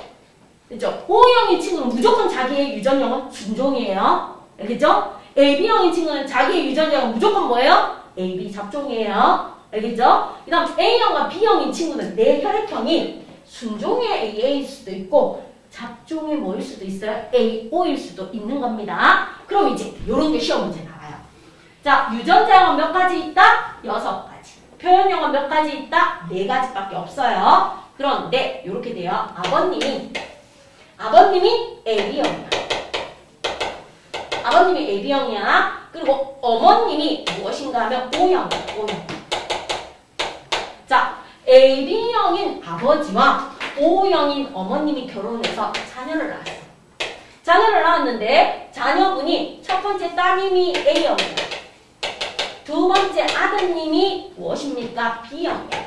그죠? O형인 친구는 무조건 자기의 유전형은 순종이에요. 알겠죠? AB형인 친구는 자기의 유전자형은 무조건 뭐예요? AB 잡종이에요. 알겠죠? 그 다음 A형과 B형인 친구는 내 혈액형이 순종의 AA일 수도 있고 잡종의 뭐일 수도 있어요? AO일 수도 있는 겁니다. 그럼 이제 이런 게 시험 문제 나와요. 자, 유전자형은 몇 가지 있다? 6가지. 표현형은 몇 가지 있다? 4가지밖에 없어요. 그런데 이렇게 돼요. 아버님이 AB형이야. 아버님이 AB형이야. 그리고 어머님이 무엇인가 하면 O형이야. O형. 자, AB형인 아버지와 O형인 어머님이 결혼해서 자녀를 낳았어. 자녀를 낳았는데 자녀분이 첫 번째 따님이 A형이야. 두 번째 아드님이 무엇입니까? B형이야.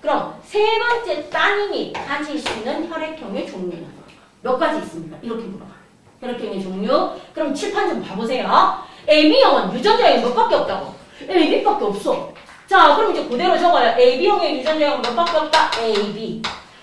그럼 세 번째 따님이 가질 수 있는 혈액형의 종류는 몇 가지 있습니까? 이렇게 물어봐. 혈액형의 종류. 그럼 칠판 좀 봐보세요. AB형은 유전자형이 몇 밖에 없다고? AB밖에 없어. 자, 그럼 이제 그대로 적어요. AB형의 유전자형은 몇 밖에 없다? AB.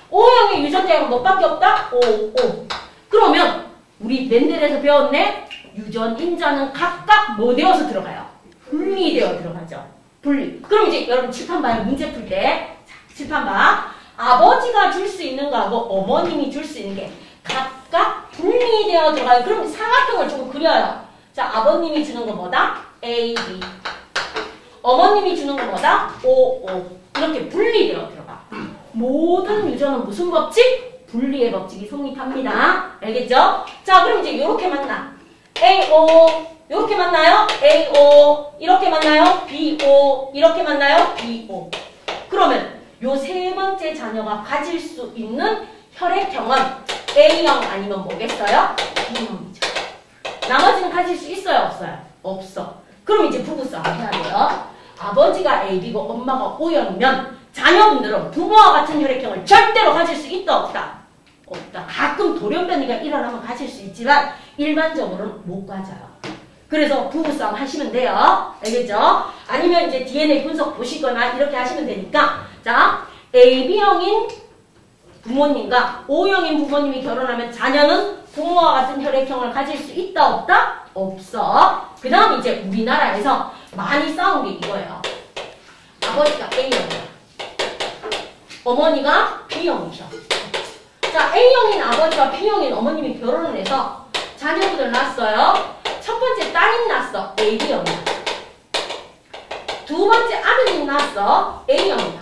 O형의 유전자형은 몇 밖에 없다? OO. 그러면 우리 멘델에서 배웠네? 유전인자는 각각 뭐 되어서 들어가요? 분리되어 들어가죠. 분리. 그럼 이제 여러분 칠판 봐요. 문제 풀 때. 자, 칠판 봐. 아버지가 줄 수 있는 거하고 어머님이 줄 수 있는 게 각각 분리되어 들어가요. 그럼 사각형을 조금 그려요. 자, 아버님이 주는 거 뭐다? AB. 어머님이 주는 거 뭐다? OO. 이렇게 분리되어 들어가. 모든 유전은 무슨 법칙? 분리의 법칙이 성립합니다. 알겠죠? 자, 그럼 이제 이렇게 만나. AO. 이렇게 만나요? AO. 이렇게 만나요? BO. 이렇게 만나요? BO. 그러면 요 세 번째 자녀가 가질 수 있는 혈액형은 A형 아니면 뭐겠어요? B형이죠. 나머지는 가질 수 있어요? 없어요? 없어. 그럼 이제 부부싸움 해야 돼요. 아버지가 AB고 엄마가 O형이면 자녀분들은 부모와 같은 혈액형을 절대로 가질 수 있다 없다? 없다. 가끔 돌연변이가 일어나면 가질 수 있지만 일반적으로는 못 가져요. 그래서 부부싸움 하시면 돼요. 알겠죠? 아니면 이제 DNA 분석 보시거나 이렇게 하시면 되니까 자, AB형인 부모님과 O형인 부모님이 결혼하면 자녀는 부모와 같은 혈액형을 가질 수 있다 없다? 없어. 그 다음 이제 우리나라에서 많이 싸운 게 이거예요. 아버지가 A형이야. 어머니가 B형이셔. 자, A형인 아버지와 B형인 어머님이 결혼을 해서 자녀분을 낳았어요. 첫 번째 딸이 낳았어. AB형이야. 두 번째 아드님 낳았어. A형이야.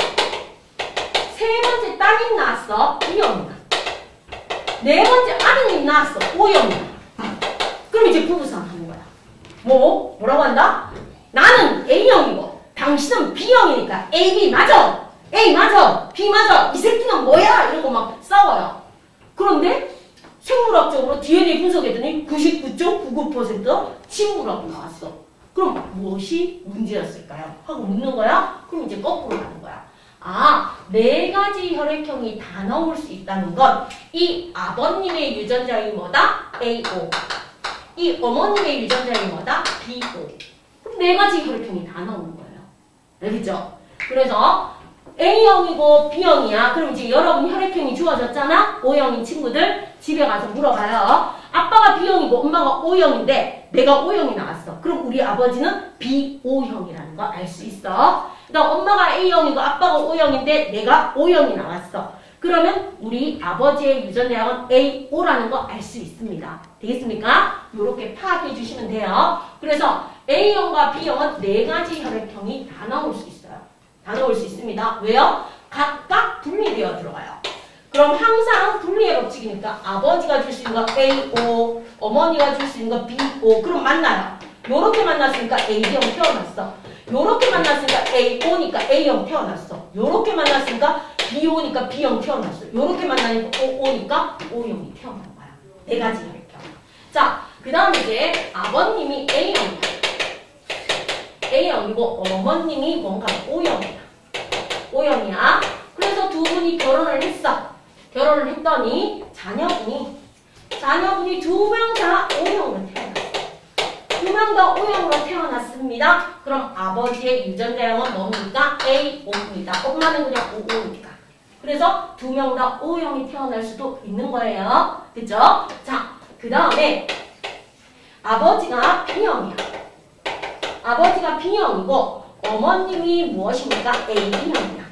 세 번째 딸이 낳았어. B형이야. 네 번째 아드님 낳았어. O형이야. 그럼 이제 부부싸움 하는 거야. 뭐라고 한다? 나는 A형이고 당신은 B형이니까 AB 맞아. A 맞아. B 맞아. 이 새끼는 뭐야? 이러고 막 싸워요. 그런데 생물학적으로 DNA 분석했더니 99.99% 친구라고 나왔어. 그럼 무엇이 문제였을까요? 하고 묻는 거야? 그럼 이제 거꾸로 가는 거야. 아, 4가지 혈액형이 다 나올 수 있다는 건 이 아버님의 유전자형이 뭐다? AO. 이 어머님의 유전자형이 뭐다? BO. 그럼 4가지 혈액형이 다 나오는 거예요. 알겠죠? 그래서 A형이고 B형이야. 그럼 이제 여러분 혈액형이 주어졌잖아? O형인 친구들 집에 가서 물어봐요. 아빠가 B형이고 엄마가 O형인데 내가 O형이 나왔어. 그럼 우리 아버지는 BO형이라는 거 알 수 있어. 그러니까 엄마가 A형이고 아빠가 O형인데 내가 O형이 나왔어. 그러면 우리 아버지의 유전자형은 AO라는 거 알 수 있습니다. 되겠습니까? 이렇게 파악해 주시면 돼요. 그래서 A형과 B형은 4가지 혈액형이 다 나올 수 있어요. 다 나올 수 있습니다. 왜요? 각각 분리되어 들어가요. 그럼 항상 분리의 법칙이니까 아버지가 줄 수 있는 거 AO, 어머니가 줄 수 있는 거 BO. 그럼 만나요. 요렇게 만났으니까 AB형 태어났어. 요렇게 만났으니까 AO니까 A형 태어났어. 요렇게 만났으니까 BO니까 B형 태어났어. 요렇게 만나니까 OO니까 O형이 태어난 거야. 4가지 혈액형. 자, 그 다음에 이제 아버님이 A형이다. A형이고 어머님이 뭔가 O형이다. O형이야. 그래서 두 분이 결혼을 했어. 결혼을 했더니 자녀분이 두 명 다 O형으로 태어났어. 두 명 다 O형으로 태어났습니다. 그럼 아버지의 유전자형은 뭡니까? A5입니다. 엄마는 그냥 O5니까. 그래서 두 명 다 O형이 태어날 수도 있는 거예요. 그죠? 자, 그 다음에 아버지가 B형이야. 아버지가 B형이고 어머님이 무엇입니까? AB형이야.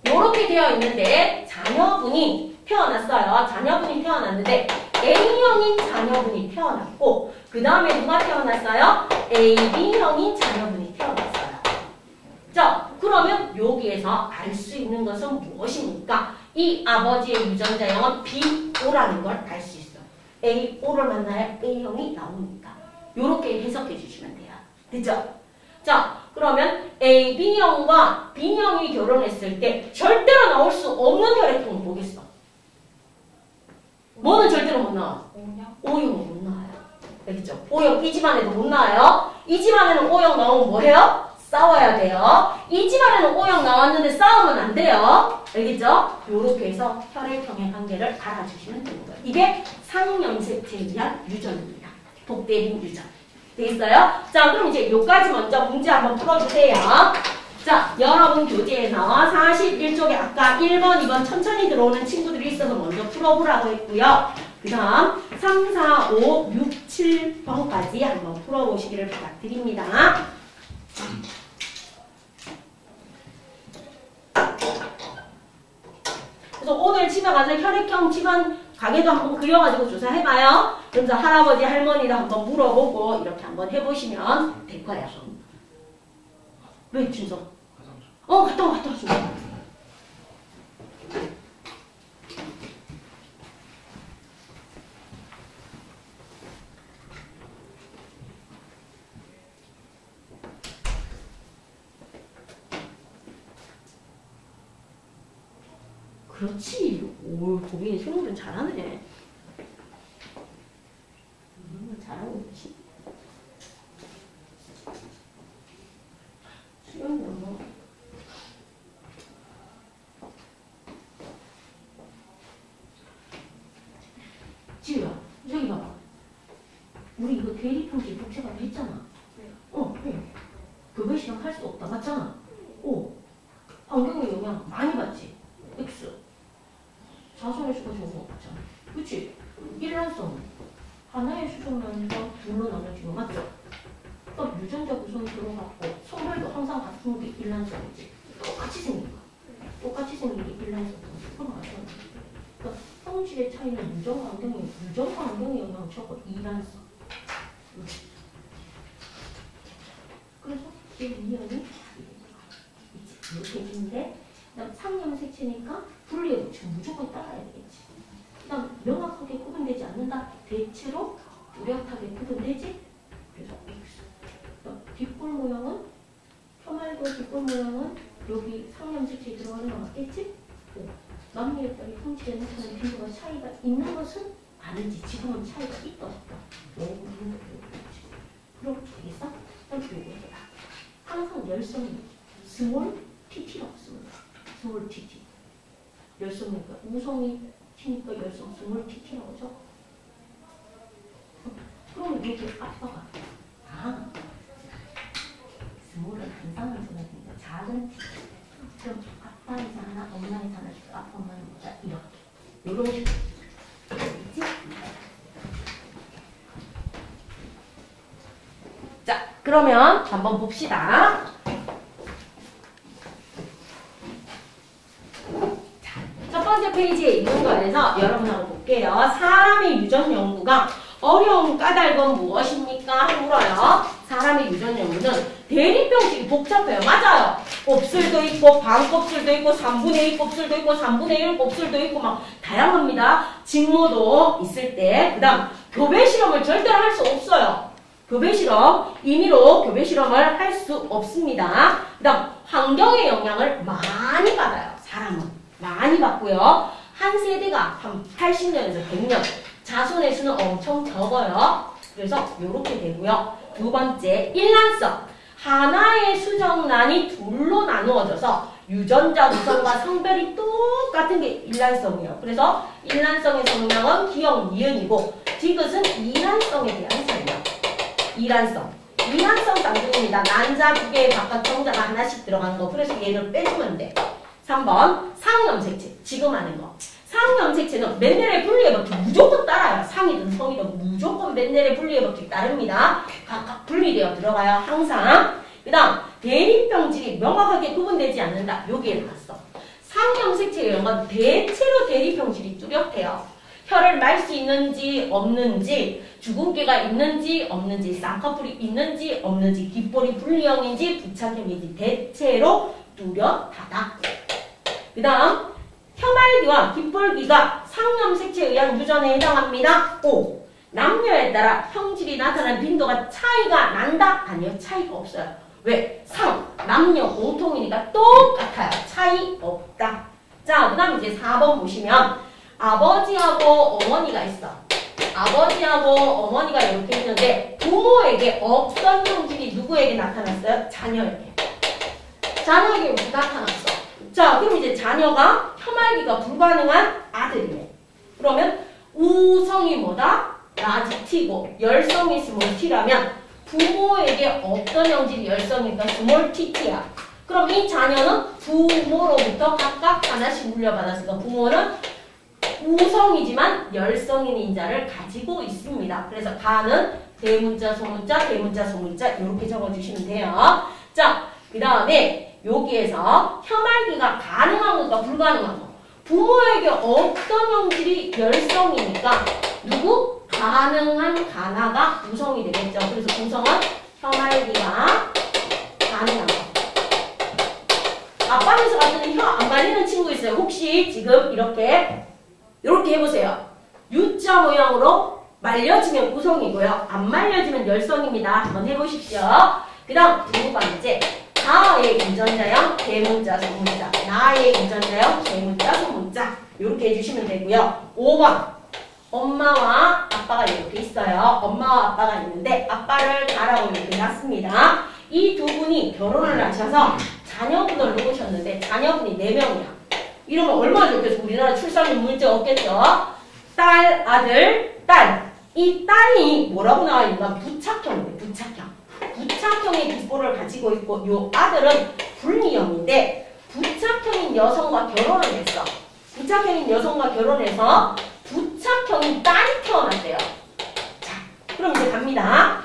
이렇게 되어 있는데 자녀분이 태어났어요. 자녀분이 태어났는데 A형인 자녀분이 태어났고 그 다음에 누가 태어났어요? AB형인 자녀분이 태어났어요. 자, 그러면 여기에서 알 수 있는 것은 무엇입니까? 이 아버지의 유전자형은 B5라는 걸 알 수 있어. A5를 만나야 A형이 나오니까. 이렇게 해석해 주시면 돼요. 됐죠? 자, 그러면 AB형과 B형이 결혼했을 때 절대로 나올 수 없는 혈액형은 뭐겠어? 뭐는 절대로 못 나와? O형은 못 나와요. 알겠죠? O형 이 집안에도 못 나와요. 이 집안에는 O형 나오면 뭐해요? 싸워야 돼요. 이 집안에는 O형 나왔는데 싸우면 안 돼요. 알겠죠? 요렇게 해서 혈액형의 관계를 알아주시면 되는 거예요. 이게 상염색체에 의한 유전입니다. 독대림 유전. 되겠어요? 자, 그럼 이제 요까지 먼저 문제 한번 풀어주세요. 자, 여러분 교재에서 41쪽에 아까 1번, 2번 천천히 들어오는 친구들이 있어서 먼저 풀어보라고 했고요. 그 다음 3, 4, 5, 6, 7번까지 한번 풀어보시기를 부탁드립니다. 그래서 오늘 집에 가서 혈액형 집안 가게도 한번 그려가지고 조사해봐요. 그래서 할아버지, 할머니도 한번 물어보고 이렇게 한번 해보시면 될 거예요. 왜, 준서? 갔다 와, 준서. 그렇지. 오, 고민이 생각은 잘하네. 잘하는 거지. 수영이 뭐. 지우야, 저기 봐봐. 우리 이거 대립형질 복잡하게 했잖아. 네. 교배 시험 할 수 없다. 맞잖아. 환경의 영향 많이 받지. X. 자손의 수가 적은 거 같잖아. 그치? 일란성. 하나의 수정면에서 둘로 나눠지고, 맞죠? 또 유전자 구성이 들어갔고, 성별도 항상 같은 게 일란성이지. 똑같이 생긴 거. 똑같이 생긴 게 일란성. 그럼 맞죠? 그러니까 성질의 차이는 유전 환경의 영향을 적고 이란성. 그래서 이 이연이 이렇게 있는데, 그다음 상염색체니까 분리해 붙이면 무조건 따라야 되겠지. 그다음 명확하게 구분되지 않는다. 대체로 뚜렷하게 구분되지. 그래서 X. 그다음 뒷골 모양은 표말고 뒷골 모양은 여기 상염색체에 들어가는 거 맞겠지? 남녀에 따라 품질에 나타나는 빈도가 차이가 있는 것은 아니지. 지금은 차이가 있다 없다. 그렇게 되겠어? 이렇게 얘기해라. 항상 열성이 스몰 TT라고 씁니다. 스몰 TT. 열성이니까 우성이 T니까 열성 스몰 TT라고 하죠. 그럼 여기 아빠가 스몰은 항상을 써야 작은 T. 그럼 아빠의 하나, 엄마의 하나, 아빠, 엄마의 하나 이렇게. 이런 식으로. 알겠지? 자, 그러면 한번 봅시다. 첫 번째 페이지에 있는 거에서 여러분하고 볼게요. 사람의 유전 연구가 어려운 까닭은 무엇입니까? 물어요. 사람의 유전 연구는 대립형식이 복잡해요. 맞아요. 곱슬도 있고 반곱슬도 있고 3분의 2 곱슬도 있고 3분의 1 곱슬도 있고 막 다양합니다. 직모도 있을 때. 그 다음 교배 실험을 절대로 할 수 없어요. 교배 실험, 임의로 교배 실험을 할 수 없습니다. 그 다음 환경의 영향을 많이 받아요. 사람은. 많이 받고요. 한 세대가 한 80년에서 100년 자손의 수는 엄청 적어요. 그래서 이렇게 되고요. 두 번째, 일란성. 하나의 수정란이 둘로 나누어져서 유전자 구성과 성별이 똑같은 게 일란성이에요. 그래서 일란성의 성명은 기역, 니은이고 디귿은 이란성에 대한 설명. 이란성. 이란성 쌍둥이입니다. 난자 두 개의 바깥 정자가 하나씩 들어가는 거. 그래서 얘를 빼주면 돼. 3번 상염색체. 지금 하는 거. 상염색체는 멘델의 분리의 법칙 무조건 따라요. 상이든 성이든 무조건 멘델의 분리의 법칙 따릅니다. 각각 분리되어 들어가요. 항상. 그 다음 대립병질이 명확하게 구분되지 않는다. 여기에 나왔어. 상염색체 이런 건 대체로 대립병질이 뚜렷해요. 혀를 말 수 있는지 없는지, 주근깨가 있는지 없는지, 쌍꺼풀이 있는지 없는지, 귓볼이 분리형인지 부착형인지 대체로 뚜렷하다. 그 다음 혀말기와 귓볼기가 상염색체에 의한 유전에 해당합니다. 5. 남녀에 따라 형질이 나타나는 빈도가 차이가 난다? 아니요. 차이가 없어요. 왜? 남녀 공통이니까 똑같아요. 차이 없다. 자, 그 다음 이제 4번 보시면 아버지하고 어머니가 있어. 아버지하고 어머니가 이렇게 있는데 부모에게 어떤 형질이 누구에게 나타났어요? 자녀에게. 자녀에게 이렇게 나타났어. 자, 그럼 이제 자녀가 혀말기가 불가능한 아들이네. 그러면 우성이 뭐다? 라지 T고 열성이 스몰 T라면 부모에게 어떤 형질이 열성이니까 스몰 TT야. 그럼 이 자녀는 부모로부터 각각 하나씩 물려받았으니까 부모는 우성이지만 열성인 인자를 가지고 있습니다. 그래서 가는 대문자, 소문자, 대문자, 소문자 이렇게 적어주시면 돼요. 자, 그 다음에 여기에서 혀말기가 가능한 것과 불가능한 것. 부모에게 어떤 형질이 열성이니까 누구? 가능한 가나가 우성이 되겠죠. 그래서 우성은 혀말기가 가능한 것. 앞방에서 봤더니 혀 안 말리는 친구 있어요. 혹시 지금 이렇게 해보세요. U자 모양으로 말려지면 우성이고요. 안 말려지면 열성입니다. 한번 해보십시오. 그 다음 두 번째. 나의 유전자형 대문자 소문자. 나의 유전자형 대문자 소문자. 이렇게 해주시면 되고요. 5번. 엄마와 아빠가 이렇게 있어요. 엄마와 아빠가 있는데 아빠를 가라고 이렇게 놨습니다. 이 두 분이 결혼을 하셔서 자녀분을 놓으셨는데 자녀분이 4명이야. 이러면 얼마나 좋겠어. 우리나라 출산율 문제 없겠죠. 딸, 아들, 딸. 이 딸이 뭐라고 나와 있는가? 부착형이에요. 부착형. 부착형의 귓볼을 가지고 있고 요 아들은 분리형인데 부착형인 여성과 결혼을 했어. 부착형인 여성과 결혼해서 부착형인 딸이 태어났대요. 자, 그럼 이제 갑니다.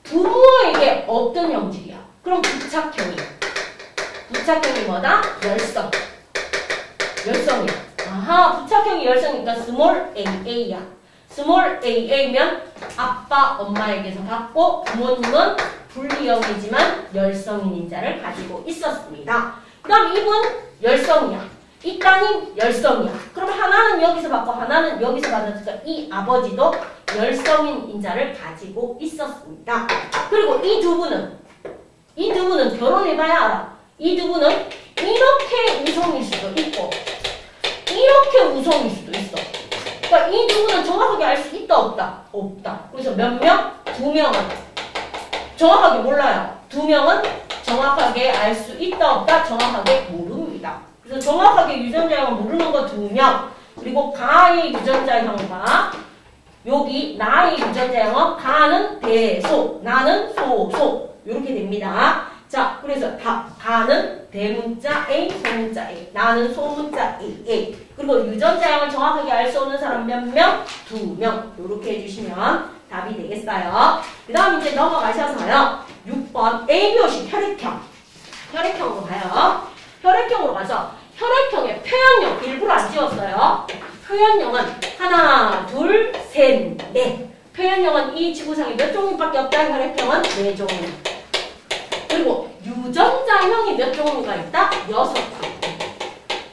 부모에게 어떤 형질이야? 그럼 부착형이. 부착형이 뭐다? 열성. 열성이야. 아하, 부착형이 열성이니까 스몰 AA야. 스몰 AA면 아빠, 엄마에게서 받고 부모님은 분리형이지만 열성인 인자를 가지고 있었습니다. 그럼 이분 열성이야. 이 따님 열성이야. 그럼 하나는 여기서 받고 하나는 여기서 받았으니까 이 아버지도 열성인 인자를 가지고 있었습니다. 그리고 이 두 분은 결혼해봐야 알아. 이 두 분은 이렇게 우성일 수도 있고 이렇게 우성일 수도 있어. 그러니까 이 두 분은 정확하게 알 수 있다 없다? 없다. 그래서 몇 명? 2명은 정확하게 몰라요. 2명은 정확하게 알 수 있다 없다? 정확하게 모릅니다. 그래서 정확하게 유전자형을 모르는 거 2명. 그리고 가의 유전자형과 여기 나의 유전자형은 가는 대소, 나는 소소 이렇게 됩니다. 자, 그래서 가는 대문자 A, 소문자 A, 나는 소문자 AA. 그리고 유전자형을 정확하게 알 수 없는 사람 몇 명? 2명. 이렇게 해주시면 답이 되겠어요. 그 다음 이제 넘어가셔서요. 6번 ABOC 혈액형. 혈액형으로 가요. 혈액형으로 가서 혈액형의 표현형 일부러 안 지웠어요. 표현형은 하나, 둘, 셋, 넷. 표현형은 이 지구상에 몇 종류밖에 없다. 혈액형은 4종류. 그리고 유전자형이 몇 종류가 있다? 6종류.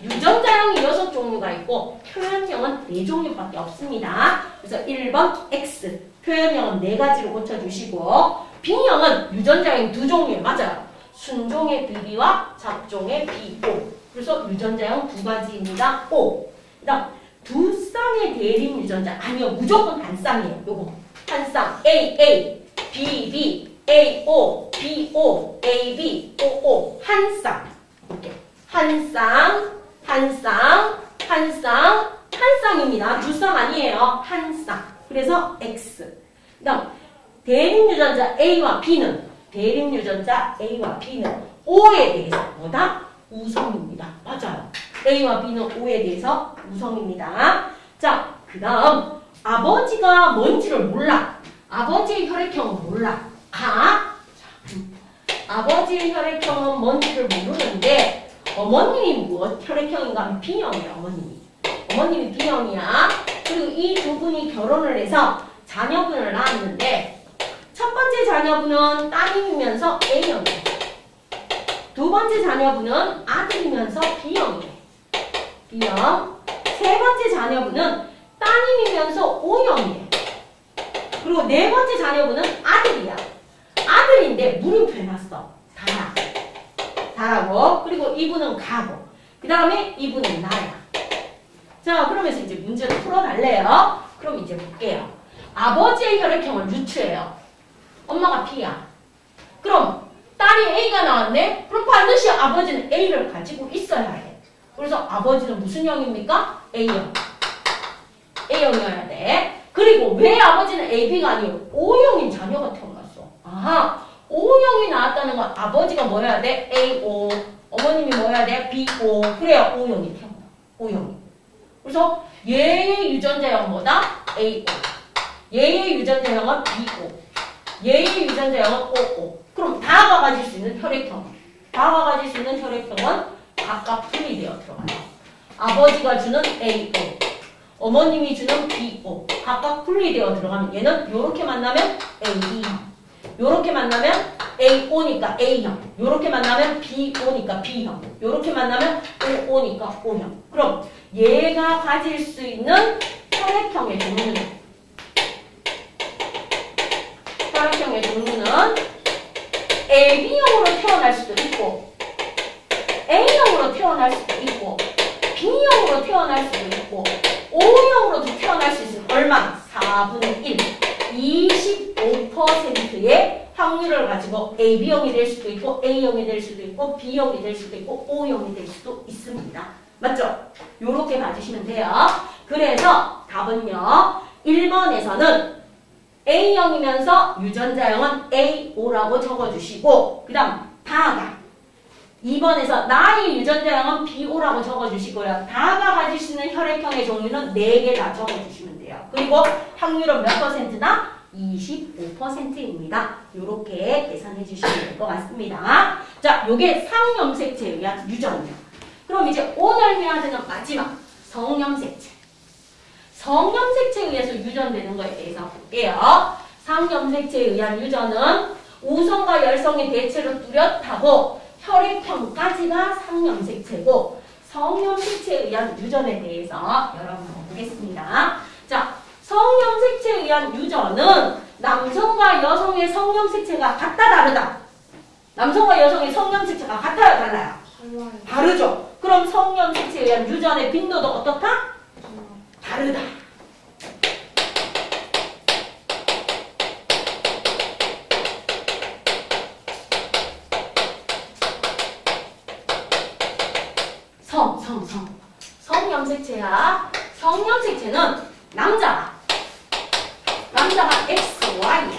유전자형이 6종류가 있고 표현형은 4종류밖에 없습니다. 그래서 1번 X. 표현형은 4가지로 고쳐주시고 B형은 유전자형 2종류에 맞아요. 순종의 BB와 잡종의 BO. 그래서 유전자형 2가지입니다. O. 그 다음 두 쌍의 대립 유전자 아니요 무조건 한 쌍이에요. 요거 한 쌍 A A B B A O B O A B O O 한 쌍 이렇게 한 쌍 한 쌍 한 쌍 한 쌍입니다. 두 쌍 아니에요. 한 쌍. 그래서 X. 그다음 대립 유전자 A와 B는 대립 유전자 A와 B는 O에 대해서 뭐다? 우성입니다. 맞아요. A와 B는 O에 대해서 우성입니다. 자, 그 다음 아버지가 뭔지를 몰라. 아버지의 혈액형은 몰라. 아버지의 혈액형은 뭔지를 모르는데 어머님이 무엇 혈액형인가 하면 B형이에요. 어머님이 B형이야. 그리고 이 두 분이 결혼을 해서 자녀분을 낳았는데 첫 번째 자녀분은 따님이면서 A형이에요. 두 번째 자녀분은 아들이면서 B형이에요. B형. 세 번째 자녀분은 따님이면서 O형이에요. 그리고 네 번째 자녀분은 아들이야. 아들인데 물음표 해놨어. 다라고. 그리고 이분은 가고. 그 다음에 이분은 나야. 자, 그러면서 이제 문제를 풀어달래요. 그럼 이제 볼게요. 아버지의 혈액형은 루트예요. 엄마가 B야. 그럼 딸이 A가 나왔네? 그럼 반드시 아버지는 A를 가지고 있어야 해. 그래서 아버지는 무슨 형입니까? A형. A형이어야 돼. 그리고 왜 아버지는 AB가 아니에요? O형인 자녀가 태어났어. 아하. O형이 나왔다는 건 아버지가 뭐 해야 돼? AO. 어머님이 뭐 해야 돼? BO. 그래야 O형이 태어나. O형이. 그래서 얘의 유전자형은 뭐다? AO. 얘의 유전자형은 BO. 얘의 유전자형은 OO. 그럼 다가 가질 수 있는 혈액형. 다가 가질 수 있는 혈액형은 각각 분리되어 들어가요. 아버지가 주는 AO. 어머님이 주는 BO. 각각 분리되어 들어가면 얘는 요렇게 만나면 AB형. 요렇게 만나면 AO니까 A형. 요렇게 만나면 BO니까 B형. 요렇게 만나면 OO니까 O형. 그럼 얘가 가질 수 있는 혈액형의 종류는 AB형으로 태어날 수도 있고 A형으로 태어날 수도 있고 B형으로 태어날 수도 있고 O형으로도 태어날 수 있어요. 얼마? 4분의 1. 25%의 확률을 가지고 AB형이 될 수도 있고 A형이 될 수도 있고 B형이 될 수도 있고 O형이 될 수도 있습니다. 맞죠? 요렇게 봐주시면 돼요. 그래서 답은요. 1번에서는 A형이면서 유전자형은 AO라고 적어주시고 그 다음 다가 2번에서 나의 유전자형은 BO라고 적어주시고요. 다가 가질 수 있는 혈액형의 종류는 4개 다 적어주시면 돼요. 그리고 확률은 몇 %다? 25%입니다. 이렇게 계산해 주시면 될 것 같습니다. 자, 요게 상염색체에 의한 유전이요. 그럼 이제 오늘 해야 되는 마지막 성염색체. 성염색체에 의해서 유전되는 거에 대해서 볼게요. 상염색체에 의한 유전은 우성과 열성의 대체로 뚜렷하고 혈액형까지가 상염색체고 성염색체에 의한 유전에 대해서 여러분 보겠습니다. 자, 성염색체에 의한 유전은 남성과 여성의 성염색체가 같다 다르다. 남성과 여성의 성염색체가 같아요 달라요? 다르죠. 그럼 성염색체에 의한 유전의 빈도도 어떻다? 다르다. 성염색체야. 성염색체는 남자가 XY야.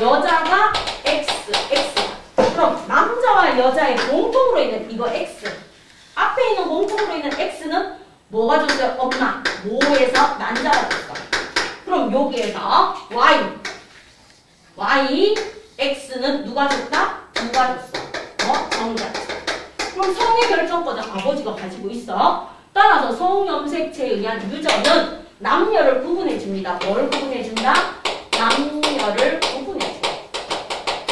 여자가 XX. 그럼 남자와 여자의 공통으로 있는 이거 X. 앞에 있는 공통으로 있는 X는 뭐가 줬어요? 엄마. 모에서 난자가 줬어. 그럼 여기에서 Y, X는 누가 줬다? 누가 줬어? 정자지. 그럼 성의 결정권은 아버지가 가지고 있어. 따라서 성염색체에 의한 유전은 남녀를 구분해줍니다. 뭐를 구분해준다? 남녀를 구분해줘.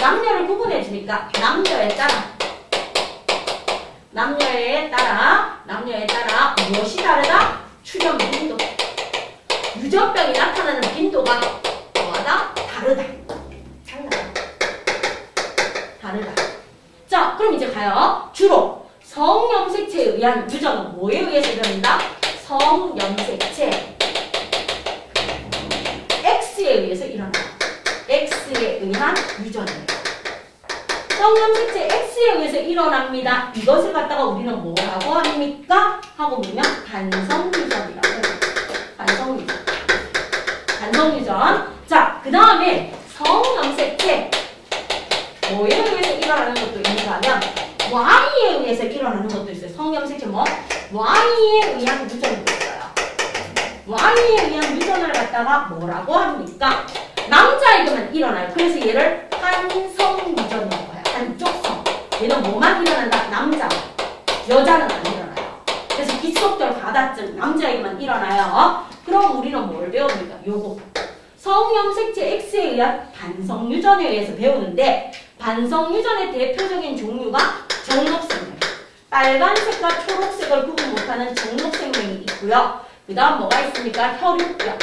남녀를 구분해주니까 남녀에 따라 무엇이 다르다? 출현 빈도. 유전병이 나타나는 빈도가 뭐하다? 다르다. 자, 그럼 이제 가요. 주로 성염색체에 의한 유전은 뭐에 의해서 일어난다? 성염색체. X에 의해서 일어나요. X에 의한 유전이에요. 성염색체 X에 의해서 일어납니다. 이것을 갖다가 우리는 뭐라고 합니까? 하고 보면 반성유전이라고 해요. 반성유전. 반성유전. 자, 그 다음에 성염색체 뭐에 의해서 일어나는 것도 있는가 하면 Y에 의해서 일어나는 것도 있어요. 성염색체 뭐? Y에 의한 유전도 있어요. Y에 의한 유전을 갖다가 뭐라고 합니까? 남자에게만 일어나요. 그래서 얘를 한성유전이라고 해요. 한쪽성. 얘는 뭐만 일어난다? 남자. 여자는 안 일어나요. 그래서 기속절 가다증 남자에게만 일어나요. 그럼 우리는 뭘 배웁니까? 요거. 성염색체 X에 의한 반성유전에 의해서 배우는데 반성유전의 대표적인 종류가 정록생명. 빨간색과 초록색을 구분 못하는 정록생명이 있고요. 그 다음 뭐가 있습니까? 혈육병.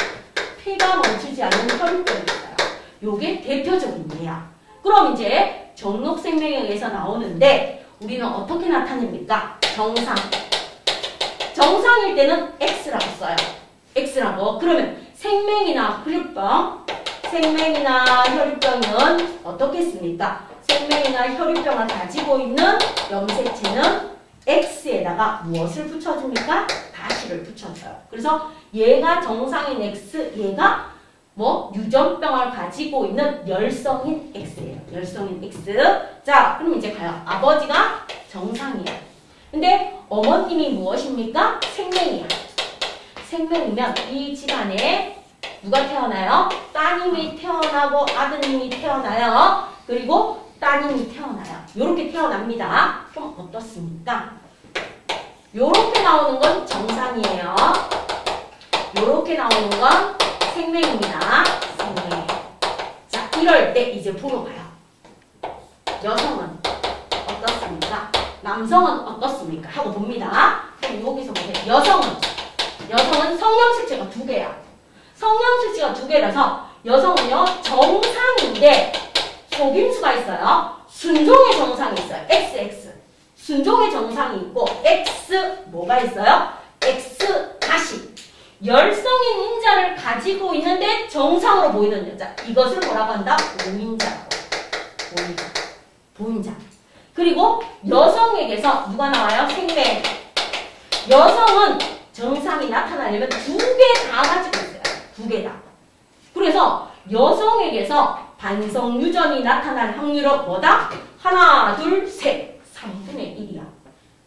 피가 멈추지 않는 혈육병이 있어요. 요게 대표적인 예야. 그럼 이제 정록생명에 의해서 나오는데 우리는 어떻게 나타냅니까? 정상. 정상일 때는 X라고 써요. X라고. 그러면 생명이나 혈육병, 생명이나 혈육병은 어떻게 씁니까? 생명이나 혈육병을 가지고 있는 염색체는 X에다가 무엇을 붙여줍니까? 다시를 붙여줘요. 그래서 얘가 정상인 X, 얘가 뭐 유전병을 가지고 있는 열성인 X예요. 열성인 X. 자, 그럼 이제 가요. 아버지가 정상이야. 근데 어머님이 무엇입니까? 생명이야. 생명이면 이 집안에 누가 태어나요? 따님이 태어나고 아드님이 태어나요. 그리고 따님이 태어나요. 요렇게 태어납니다. 그럼 어떻습니까? 요렇게 나오는 건 정상이에요. 요렇게 나오는 건 생명입니다. 생명. 자, 이럴 때 이제 보러 가요. 여성은 어떻습니까? 남성은 어떻습니까? 하고 봅니다. 그럼 여기서 보세요. 여성은 성염색체가 2개야. 성염색체가 2개라서 여성은요 정상인데 속임수가 있어요. 순종의 정상이 있어요. XX. 순종의 정상이 있고 X 뭐가 있어요? X 다시. 열성인 인자를 가지고 있는데 정상으로 보이는 여자. 이것을 뭐라고 한다? 보인자라고. 보인자. 그리고 여성에게서 누가 나와요? 생명. 여성은 정상이 나타나려면 2개 다 가지고 있어요. 2개 다. 그래서 여성에게서 반성유전이 나타날 확률은 뭐다? 하나, 둘, 셋. 3분의 1이야.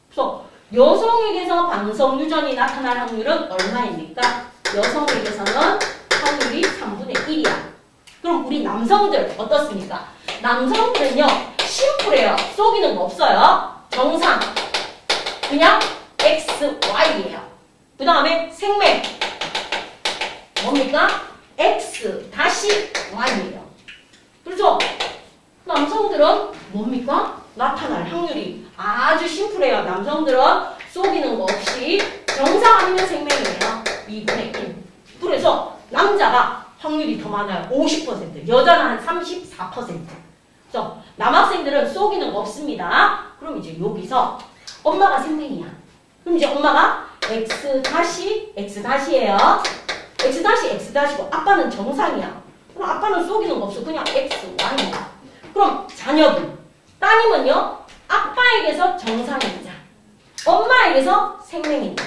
그래서 여성에게서 반성유전이 나타날 확률은 얼마입니까? 여성에게서는 확률이 3분의 1이야. 그럼 우리 남성들 어떻습니까? 남성들은요 심플해요. 속이는 거 없어요. 정상. 그냥 X, Y예요. 그 다음에 생명. 뭡니까? X 다시 Y예요. 그렇죠? 남성들은 뭡니까? 나타날 확률이 아주 심플해요. 남성들은 속이는 거 없이 정상 아니면 생명이에요. 2분의 1. 그래서 남자가 확률이 더 많아요. 50%. 여자는 한 34%. 그래서 남학생들은 속이는 거 없습니다. 그럼 이제 여기서 엄마가 생명이야. 그럼 이제 엄마가 X 다시 X 다시예요. X 다시 X 다시고 아빠는 정상이야. 그럼 아빠는 속이는 거 없어. 그냥 X, Y입니다. 그럼 자녀분, 따님은요 아빠에게서 정상인자, 엄마에게서 생명인자.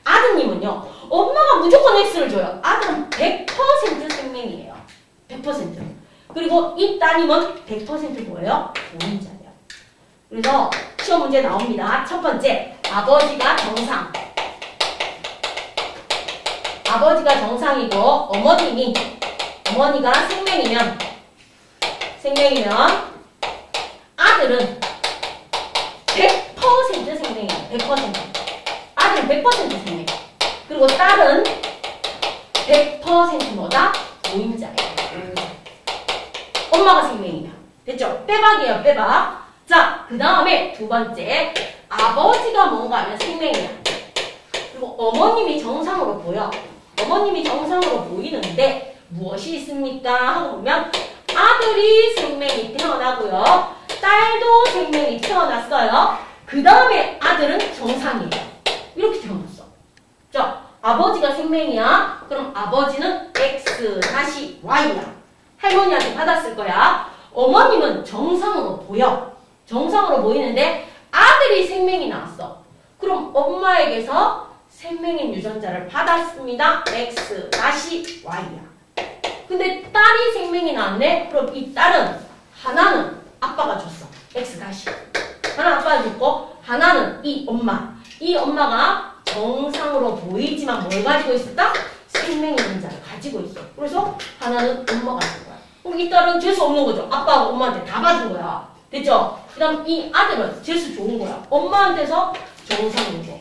아드님은요 엄마가 무조건 X를 줘요. 아들은 100% 생명이에요. 100%. 그리고 이 따님은 100% 뭐예요? 보인자예요. 그래서 시험 문제 나옵니다. 첫 번째, 아버지가 정상. 아버지가 정상이고 어머니가 생명이면 아들은 100% 생명이에요. 100%. 아들은 100% 생명. 그리고 딸은 100% 뭐다? 보인자예요. 엄마가 생명이면. 됐죠? 빼박이에요. 빼박. 자, 그 다음에 두 번째, 아버지가 뭔가 하면 생명이야. 그리고 어머님이 정상으로 보여. 어머님이 정상으로 보이는데 무엇이 있습니까? 하고 보면 아들이 생명이 태어나고요. 딸도 생명이 태어났어요. 그 다음에 아들은 정상이에요. 이렇게 태어났어. 자, 아버지가 생명이야. 그럼 아버지는 X-Y야. 할머니한테 받았을 거야. 어머님은 정상으로 보여. 정상으로 보이는데 아들이 생명이 나왔어. 그럼 엄마에게서 생명인 유전자를 받았습니다. X-Y야. 근데 딸이 생명이 나왔네? 그럼 이 딸은 하나는 아빠가 줬어. X-. 하나 아빠가 줬고 하나는 이 엄마. 이 엄마가 정상으로 보이지만 뭘 가지고 있었다? 생명의 유전자를 가지고 있어. 그래서 하나는 엄마가 준 거야. 그럼 이 딸은 재수 없는 거죠. 아빠하고 엄마한테 다 받은 거야. 됐죠? 그 다음 이 아들은 재수 좋은 거야. 엄마한테서 정상이고.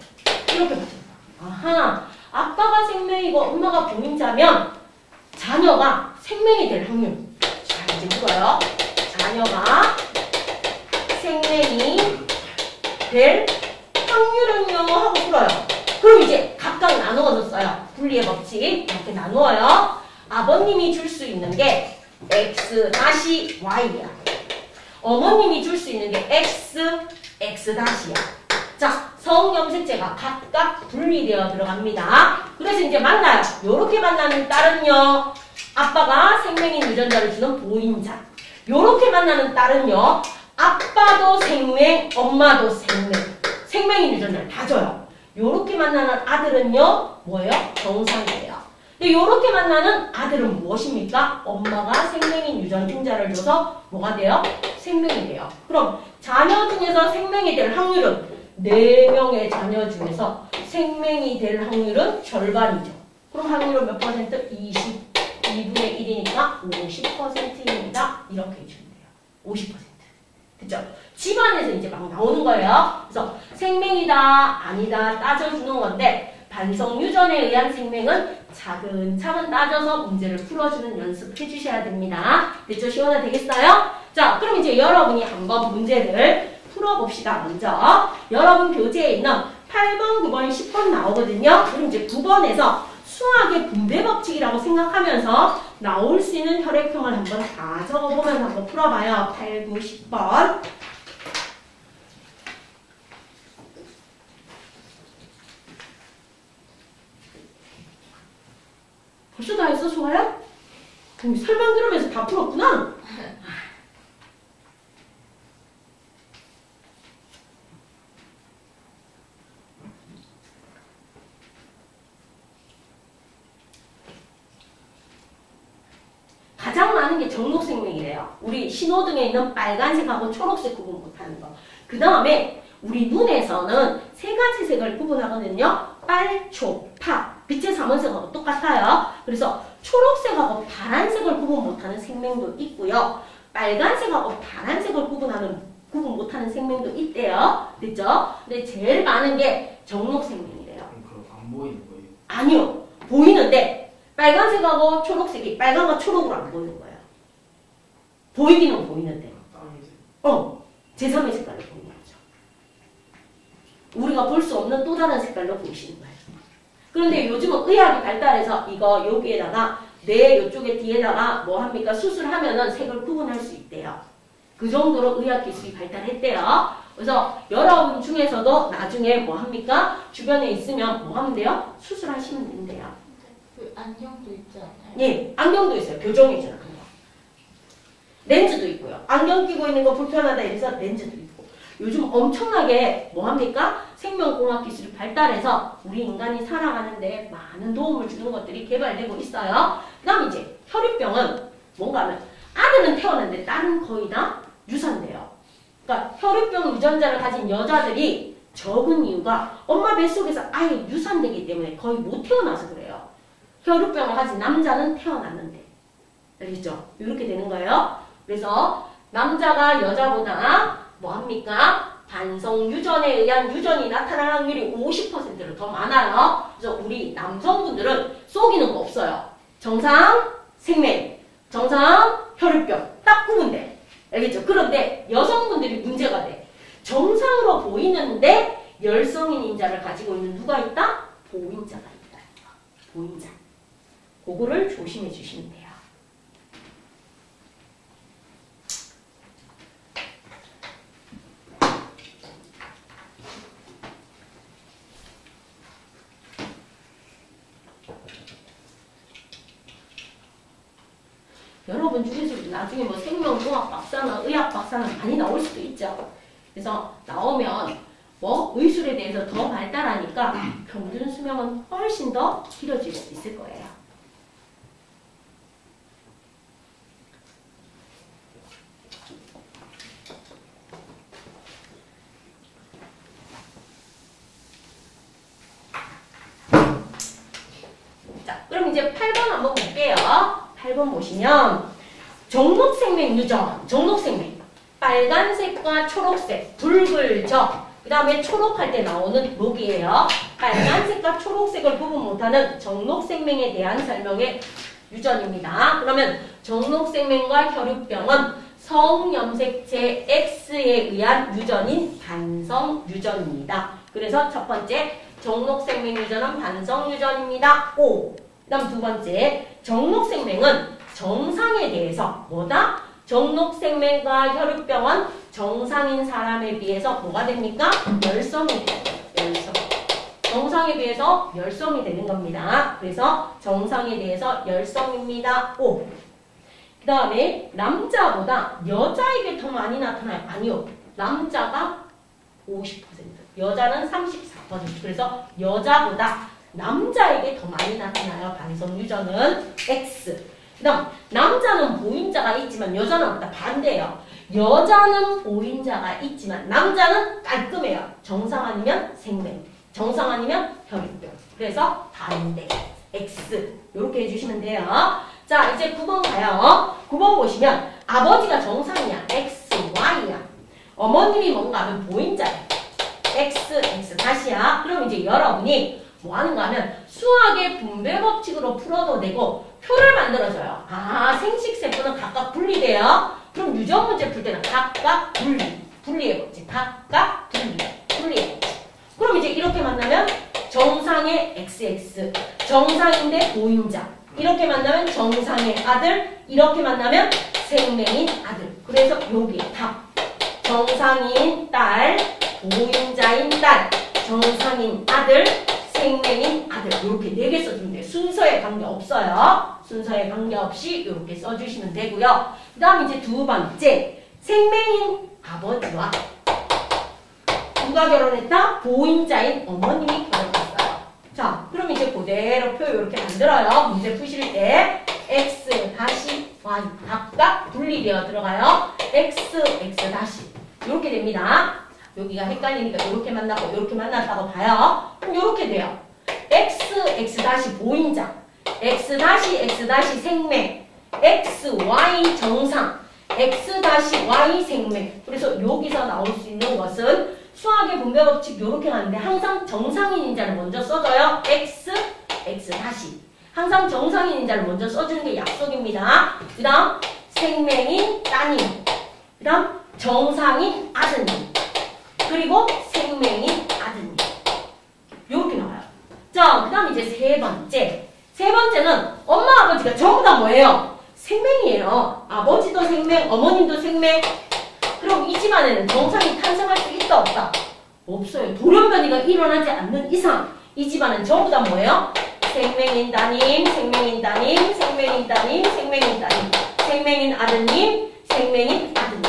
이렇게 받은 거야. 아하. 아빠가 생명이고 엄마가 봉인자면 자녀가 생명이 될 확률. 자, 이제 물어요. 자녀가 생명이 될 확률은요 하고 풀어요. 그럼 이제 각각 나누어서 써요. 분리의 법칙 이렇게 나누어요. 아버님이 줄 수 있는 게 X-Y야. 어머님이 줄 수 있는 게 X-Y야. 자, 성염색체가 각각 분리되어 들어갑니다. 그래서 이제 만나요. 요렇게 만나는 딸은요, 아빠가 생명인 유전자를 주는 보인자. 요렇게 만나는 딸은요, 아빠도 생명, 엄마도 생명. 생명인 유전자를 다 줘요. 요렇게 만나는 아들은요, 뭐예요? 정상이에요. 근데 요렇게 만나는 아들은 무엇입니까? 엄마가 생명인 유전자를 줘서 뭐가 돼요? 생명이 돼요. 그럼 자녀 중에서 생명이 될 확률은 4명의 자녀 중에서 생명이 될 확률은 절반이죠. 그럼 확률은 몇 퍼센트? 22분의 1이니까 50%입니다. 이렇게 해주면 돼요. 50%. 그쵸? 집안에서 이제 막 나오는 거예요. 그래서 생명이다, 아니다 따져주는 건데 반성유전에 의한 생명은 차근차근 따져서 문제를 풀어주는 연습 해주셔야 됩니다. 됐죠? 시원하 되겠어요? 자, 그럼 이제 여러분이 한번 문제를 풀어봅시다. 먼저 여러분 교재에 있는 8번, 9번, 10번 나오거든요. 그럼 이제 9번에서 수학의 분배 법칙이라고 생각하면서 나올 수 있는 혈액형을 한번 다 적어보면서 한번 풀어봐요. 8, 9, 10번. 벌써 다 했어, 수아야? 설명 들으면서 다 풀었구나? 가장 많은 게 정록생명이래요. 우리 신호등에 있는 빨간색하고 초록색 구분 못하는 거. 그 다음에 우리 눈에서는 3가지 색을 구분하거든요. 빨, 초, 파. 빛의 삼원색하고 똑같아요. 그래서 초록색하고 파란색을 구분 못하는 생명도 있고요. 빨간색하고 파란색을 구분 못하는 생명도 있대요. 됐죠? 근데 제일 많은 게 정록생명이래요. 그럼 안 보이는 거예요? 아니요. 보이는데 빨간색하고 초록색이 빨간과 초록으로 안 보이는 거예요. 보이기는 보이는데. 제3의 색깔로 보이는 거죠. 우리가 볼 수 없는 또 다른 색깔로 보이시는 거예요. 그런데 요즘은 의학이 발달해서 이거 여기에다가 뇌 요쪽에 뒤에다가 뭐 합니까? 수술하면은 색을 구분할 수 있대요. 그 정도로 의학 기술이 발달했대요. 그래서 여러분 중에서도 나중에 뭐 합니까? 주변에 있으면 뭐 하면 돼요? 수술하시면 된대요. 그 안경도 있지 않아요? 예, 안경도 있어요. 교정해주는 거. 렌즈도 있고요. 안경 끼고 있는 거 불편하다 이래서 렌즈도 있고. 요즘 엄청나게 뭐 합니까? 생명공학 기술이 발달해서 우리 인간이 살아가는데 많은 도움을 주는 것들이 개발되고 있어요. 그 다음 이제 혈유병은 뭔가 하면 아들은 태어났는데 딸은 거의 다 유산돼요. 그러니까 혈유병 유전자를 가진 여자들이 적은 이유가 엄마 뱃속에서 아예 유산되기 때문에 거의 못 태어나서 그래요. 혈유병을 가진 남자는 태어났는데. 알겠죠? 이렇게 되는 거예요. 그래서 남자가 여자보다 뭐 합니까? 반성 유전에 의한 유전이 나타날 확률이 50%로 더 많아요. 그래서 우리 남성분들은 속이는 거 없어요. 정상 생명, 정상 혈유병 딱 구분돼. 알겠죠? 그런데 여성분들이 문제가 돼. 정상으로 보이는데 열성인 인자를 가지고 있는 누가 있다? 보인자가 있다. 보인자. 그거를 조심해 주시면 돼요. 분 중에서 나중에 뭐 생명공학 박사나 의학 박사나 많이 나올 수도 있죠. 그래서 나오면 뭐 의술에 대해서 더 발달하니까 평균 수명은 훨씬 더 길어지고 있을 거예요. 자, 그럼 이제 8번 한번 볼게요. 8번 보시면 정록생명 유전, 정록생명 빨간색과 초록색, 붉을적, 그 다음에 초록할 때 나오는 녹이에요. 빨간색과 초록색을 구분 못하는 정록생명에 대한 설명의 유전입니다. 그러면 정록생명과 혈육병은 성염색체 X에 의한 유전인 반성유전입니다. 그래서 첫 번째 정록생명 유전은 반성유전입니다. O. 그 다음 두 번째 정록생명은 정상에 대해서 뭐다? 정록생명과 혈육병은 정상인 사람에 비해서 뭐가 됩니까? 열성이 돼요. 열성. 정상에 비해서 열성이 되는 겁니다. 그래서 정상에 대해서 열성입니다. O. 그 다음에 남자보다 여자에게 더 많이 나타나요? 아니요. 남자가 50%. 여자는 34%. 그래서 여자보다 남자에게 더 많이 나타나요. 반성유전은 X. 그 다음 남자는 보인자가 있지만 여자는 없다. 반대예요. 여자는 보인자가 있지만 남자는 깔끔해요. 정상 아니면 생명, 정상 아니면 혈육병. 그래서 반대 X 이렇게 해주시면 돼요. 자, 이제 9번 가요. 9번 보시면 아버지가 정상이야. X, Y야. 어머님이 뭔가 하면 보인자야. X, X 다시야. 그럼 이제 여러분이 뭐 하는가 하면 수학의 분배 법칙으로 풀어도 되고 표를 만들어줘요. 아, 생식세포는 각각 분리돼요. 그럼 유전 문제 풀 때는 각각 분리의 법칙. 각각 분리의 법칙. 그럼 이제 이렇게 만나면 정상의 XX, 정상인데 보인자. 이렇게 만나면 정상의 아들, 이렇게 만나면 생명인 아들. 그래서 여기에 답. 정상인 딸, 보인자인 딸, 정상인 아들, 생명인 아들. 이렇게 4개 써주면 돼요. 순서에 관계없어요. 순서에 관계없이 이렇게 써주시면 되고요. 그 다음 이제 두 번째. 생명인 아버지와 누가 결혼했다? 보인자인 어머님이 결혼했어요. 자, 그럼 이제 그대로 표 이렇게 만들어요. 문제 푸실 때 X 다시 Y 각각 분리되어 들어가요. X, X 다시 이렇게 됩니다. 여기가 헷갈리니까 이렇게 만나고 이렇게 만났다고 봐요. 그럼 이렇게 돼요. X, X 다시 보인자, X 다시 X 다시 생명, X, Y 정상, X 다시 Y 생명. 그래서 여기서 나올 수 있는 것은 수학의 분배 법칙 이렇게 가는데 항상 정상인 인자를 먼저 써줘요. X, X 다시. 항상 정상인 인자를 먼저 써주는 게 약속입니다. 그 다음 생명인 따님, 그 다음 정상인 아드님, 그리고 생명인 아드님. 이렇게 나와요. 자, 그 다음 이제 세 번째. 세 번째는 엄마 아버지가 전부 다 뭐예요? 생명이에요. 아버지도 생명, 어머님도 생명. 그럼 이 집안에는 정상이 탄생할 수 있다 없다? 없어요. 돌연변이가 일어나지 않는 이상 이 집안은 전부 다 뭐예요? 생명인 따님, 생명인 따님, 생명인 따님, 생명인 따님, 생명인 아드님, 생명인 아드님.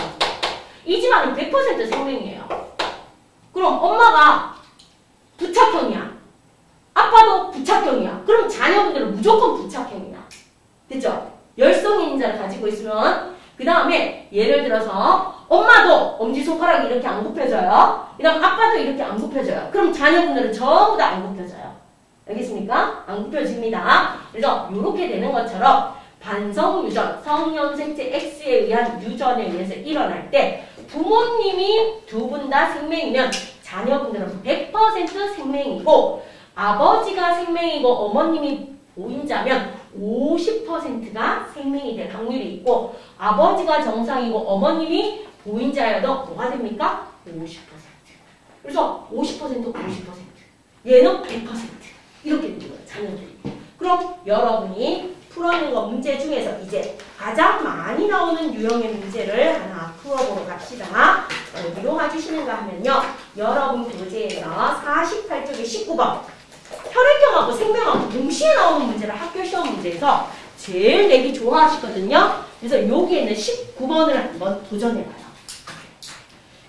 이 집안은 100% 생명이에요. 그럼 엄마가 부착형이야. 아빠도 부착형이야. 그럼 자녀분들은 무조건 부착형이야. 됐죠? 열성인 인자를 가지고 있으면 그 다음에 예를 들어서 엄마도 엄지손가락이 이렇게 안 굽혀져요. 그 다음 아빠도 이렇게 안 굽혀져요. 그럼 자녀분들은 전부 다 안 굽혀져요. 알겠습니까? 안 굽혀집니다. 그래서 이렇게 되는 것처럼 반성유전, 성염색체 X에 의한 유전에 의해서 일어날 때 부모님이 두 분 다 생명이면 자녀분들은 100% 생명이고 아버지가 생명이고 어머님이 보인자면 50%가 생명이 될 확률이 있고 아버지가 정상이고 어머님이 보인자여도 뭐가 됩니까? 50%. 그래서 50%, 50%. 얘는 100%. 이렇게 되는 거예요. 자녀들이. 그럼 여러분이 풀어낸 거 문제 중에서 이제 가장 많이 나오는 유형의 문제를 하나 풀어보러 갑시다. 어디로 와주시는가 하면요. 여러분 교재에서 48쪽에 19번 혈액형하고 생명하고 동시에 나오는 문제를 학교 시험 문제에서 제일 내기 좋아하시거든요. 그래서 여기에 있는 19번을 한번 도전해봐요.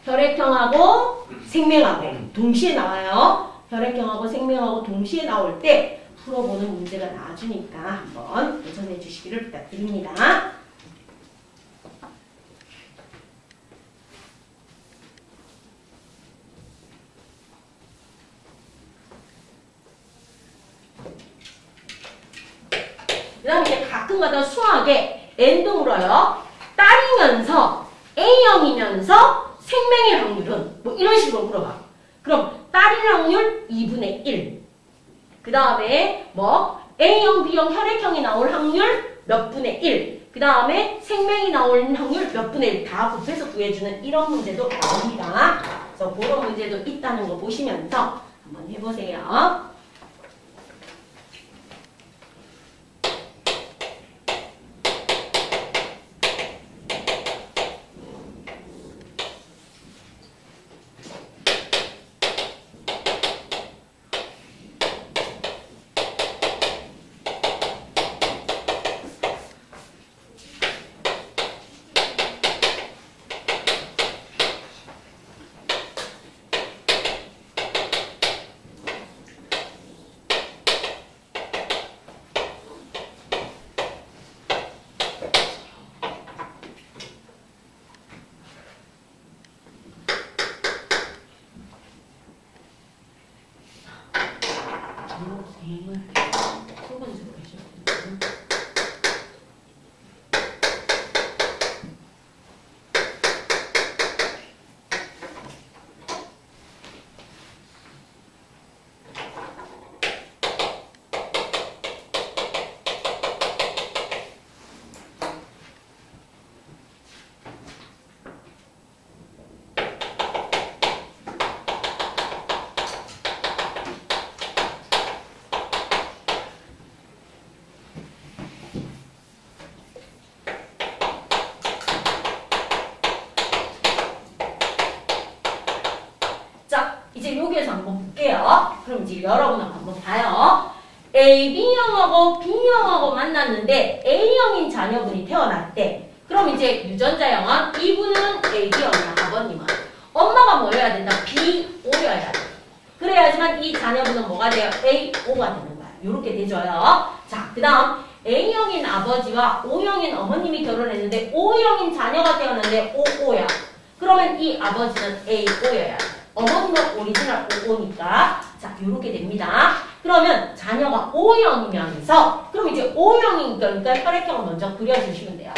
혈액형하고 생명하고 동시에 나와요. 혈액형하고 생명하고 동시에 나올 때 풀어보는 문제가 나와주니까 한번 도전해 주시기를 부탁드립니다. 그 다음에 이제 가끔가다 수학에 N동으로요. 딸이면서 A형이면서 생명의 확률은 뭐 이런 식으로 물어봐. 그럼 딸일 확률 2분의 1. 그 다음에 뭐 A형, B형, 혈액형이 나올 확률 몇 분의 1. 그 다음에 생명이 나올 확률 몇 분의 1. 다 곱해서 구해주는 이런 문제도 나옵니다. 그래서 그런 문제도 있다는 거 보시면서 한번 해보세요. 그럼 이제 여러분 한번 봐요. AB형하고 B형하고 만났는데 A형인 자녀분이 태어났대. 그럼 이제 유전자형은 이분은 AB형이야. 아버님은. 엄마가 뭐여야 된다? BO여야 돼. 그래야지만 이 자녀분은 뭐가 돼요? AO가 되는 거야. 요렇게 되줘요. 자, 그 다음 A형인 아버지와 O형인 어머님이 결혼했는데 O형인 자녀가 태어났는데 OO야. 그러면 이 아버지는 AO여야 돼. 어머니는 오리지널 OO니까 자 요렇게 됩니다. 그러면 자녀가 O형이면서 그럼 이제 O형이니까 혈액형을 먼저 그려주시면 돼요.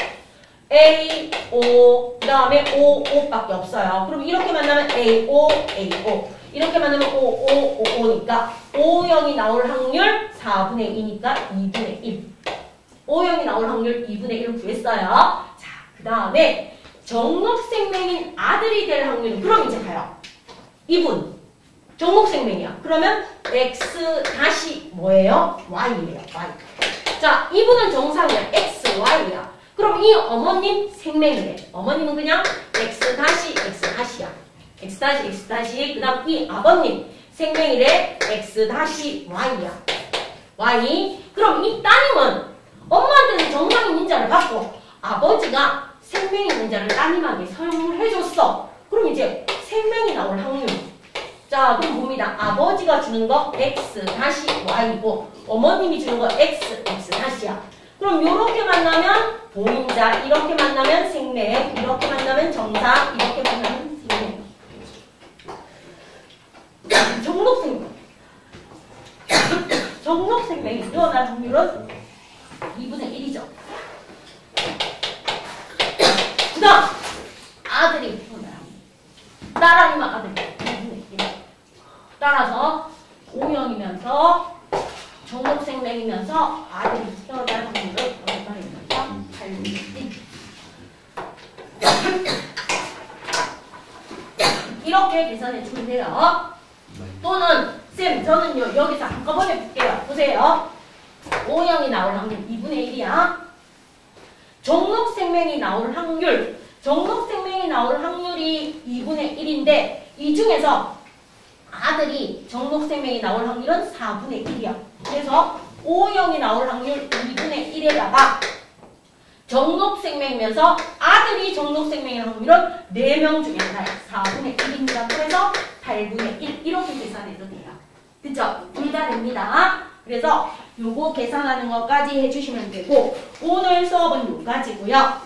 A, O, 그 다음에 O, O밖에 없어요. 그럼 이렇게 만나면 A, O, A, O 이렇게 만나면 O, O, O, O니까 O형이 나올 확률 4분의 2니까 2분의 1 O형이 나올 확률 2분의 1을 구했어요. 자, 그 다음에 정록생명인 아들이 될 확률은 그럼 이제 가요. 이분 정목생명이야. 그러면 X 다시 뭐예요? Y예요. Y. 자, 이분은 정상이야. X, Y야. 그럼 이 어머님 생명이래. 어머님은 그냥 X 다시 X 다시야. X 다시 X 다시. 그 다음 이 아버님 생명이래. X 다시 Y야. Y. 그럼 이 따님은 엄마한테는 정상인 인자를 받고 아버지가 생명인 인자를 따님에게 선물해줬어. 그럼 이제 생명이 나올 확률. 자, 그럼 봅니다. 아버지가 주는 거 X 다시 Y고 어머님이 주는 거 X, X 다시야. 그럼 요렇게 만나면 보인자, 이렇게 만나면 생명, 이렇게 만나면 정사, 이렇게 만나면 생명. 정록생명. 정록생명이 태어날 확률은 2분의 1이죠. 그 다음 아들이 태어날 확률. 딸 아니면 아들. 따라서 O형이면서 정목생명이면서 아들이 태어날 확률을 얼마이면서 8분의 1. 이렇게 계산해 주면 돼요. 또는 쌤 저는요 여기서 한꺼번에 볼게요. 보세요. O형이 나올 확률 2분의 1이야. 정록생명이 나올 확률. 정록생명이 나올 확률이 2분의 1인데 이 중에서 아들이 정록생명이 나올 확률은 4분의 1이야. 그래서 O형이 나올 확률 2분의 1에다가 정록생명이면서 아들이 정록생명의 확률은 4명 중에 하나예요. 4분의 1입니다. 그래서 8분의 1 이렇게 계산해도 돼요. 그쵸? 둘 다 됩니다. 그래서 요거 계산하는 것까지 해주시면 되고 오늘 수업은 요까지고요.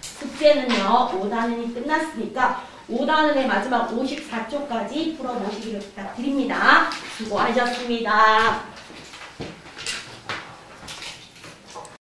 숙제는요. 5단원이 끝났으니까 5단원의 마지막 54쪽까지 풀어보시기를 부탁드립니다. 수고하셨습니다.